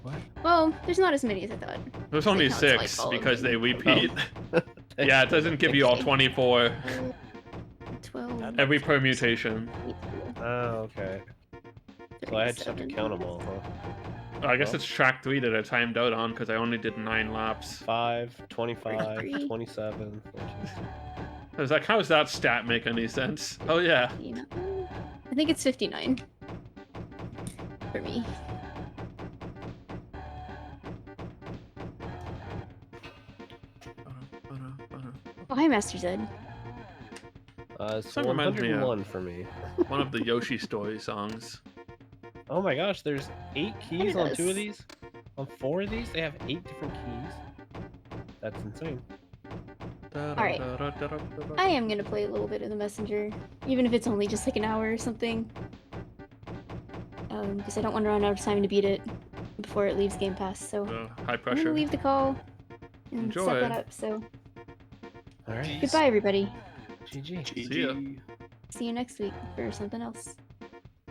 S2: What?
S3: Well, there's not as many as I thought.
S5: There's only
S3: It counts like
S5: 6
S3: all of
S5: because
S3: them.
S5: they repeat. Yeah, it doesn't give you all 24
S3: 12.
S5: every permutation.
S2: Oh, okay. So I just have to count them all, huh?
S5: I guess it's track 3 that I timed out on because I only did 9 laps.
S2: 5, 25,
S3: 33.
S2: 27, 14.
S5: I was like, how does that stat make any sense? Oh yeah.
S3: 59. I think it's 59 for me. Oh, hi, Master Zed.
S2: It's
S5: That reminds me of-
S2: 101 for me.
S5: One of the Yoshi Story songs.
S2: Oh my gosh, there's 8 keys
S3: It
S2: on
S3: is.
S2: 2 of these? On 4 of these? They have 8 different keys? That's insane.
S3: Alright. I am gonna play a little bit of the Messenger, even if it's only just like an hour or something. Because I don't want to run out of time to beat it before it leaves Game Pass, so
S5: High
S3: I'm
S5: pressure.
S3: gonna leave the call and
S5: Enjoy.
S3: set that up, so
S2: Alright,
S3: goodbye everybody.
S2: GG.
S5: See ya.
S3: See you next week for something else.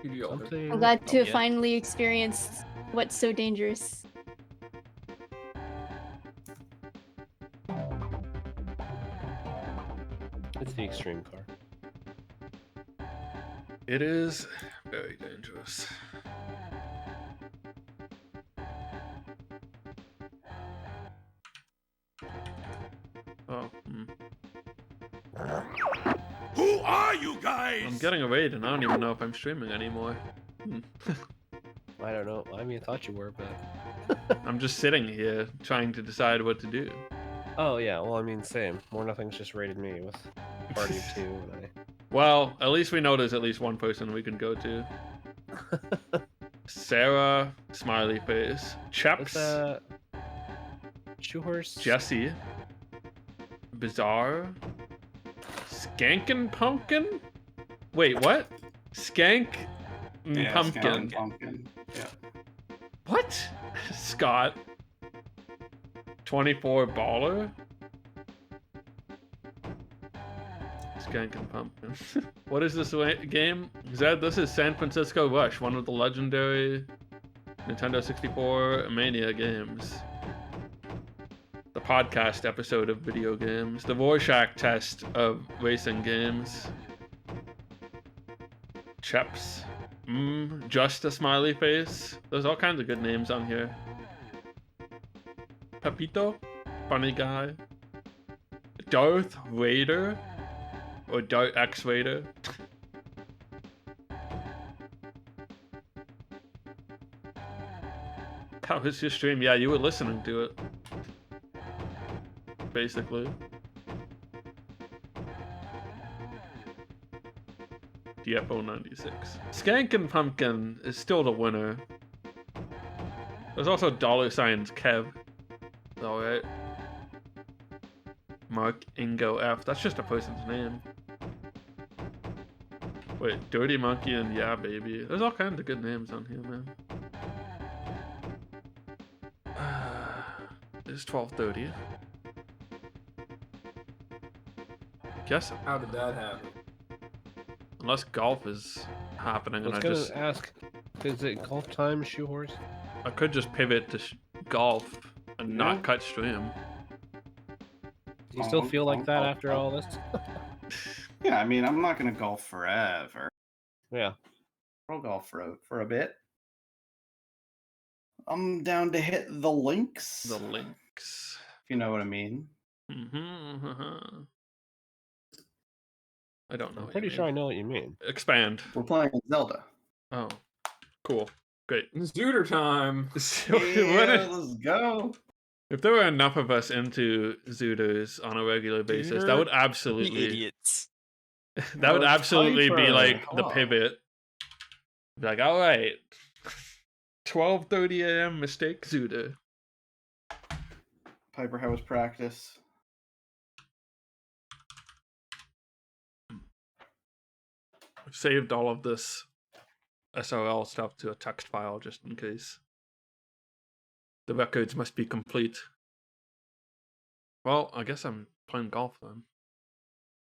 S2: Something...
S3: I'm glad to have
S6: yeah.
S3: finally experienced what's so dangerous.
S2: It's the extreme car.
S5: It is very dangerous. Oh,
S7: Who are you guys?
S5: I'm getting a raid and I don't even know if I'm streaming anymore.
S2: I don't know. I mean, I thought you were, but...
S5: I'm just sitting here trying to decide what to do.
S2: Oh, yeah. Well, I mean, same. More Nothing's just raided me with Party of 2, and
S5: Well, at least we know there's at least one person we can go to. Sarah, smiley face. Chaps,
S2: It's, Shoehorse...
S5: Jesse, Bizarre, Skankin' Pumpkin? Wait, what? Skank
S9: Yeah,
S5: Pumpkin.
S9: Skeleton Pumpkin. Yeah.
S5: What? Scott. 24 baller? Skankin' Pumpkin. What is this game? Zed, this is San Francisco Rush, one of the legendary Nintendo 64Mania games. The podcast episode of video games. The Rorschach test of racing games. Cheps. Just a smiley face. There's all kinds of good names on here. Pepito, funny guy. Darth Vader, or Darth X Vader. How was your stream? Yeah, you were listening to it. Basically. DFO 96. Skankin' Pumpkin is still the winner. There's also $ Kev. Alright. Mark Ingo F. That's just a person's name. Wait, Dirty Monkey and Yeah Baby. There's all kinds of good names on here, man. It's 12:30. Guess
S4: How did that happen?
S5: unless golf is happening
S2: I
S5: and
S2: was
S5: I
S2: gonna
S5: just
S2: ask, is it golf time, Shoehorse?
S5: I could just pivot to golf and not cut stream.
S2: Do you still feel like that after all this?
S9: Yeah, I mean, I'm not gonna golf forever.
S2: Yeah.
S9: Pro golf for a bit. I'm down to hit the links.
S5: The links.
S9: If you know what I mean.
S5: Mm-hmm. I don't know.
S2: I'm
S5: what
S2: pretty
S5: you
S2: sure I
S5: mean.
S2: know what you mean.
S5: Expand.
S9: We're playing Zelda.
S5: Oh, cool. Great.
S4: Zooter time.
S5: So,
S9: Yeah, let's go.
S5: if there were enough of us into Zooters on a regular basis, that
S6: Zooter,
S5: would
S6: You
S5: absolutely
S6: idiots.
S5: that would absolutely be
S9: Piper,
S5: like the
S9: hello.
S5: pivot. Be like, all right, 12:30 a.m. mistake Zooter.
S9: Piper, how was practice?
S5: I've saved all of this SRL stuff to a text file just in case. The records must be complete. Well, I guess I'm playing golf then.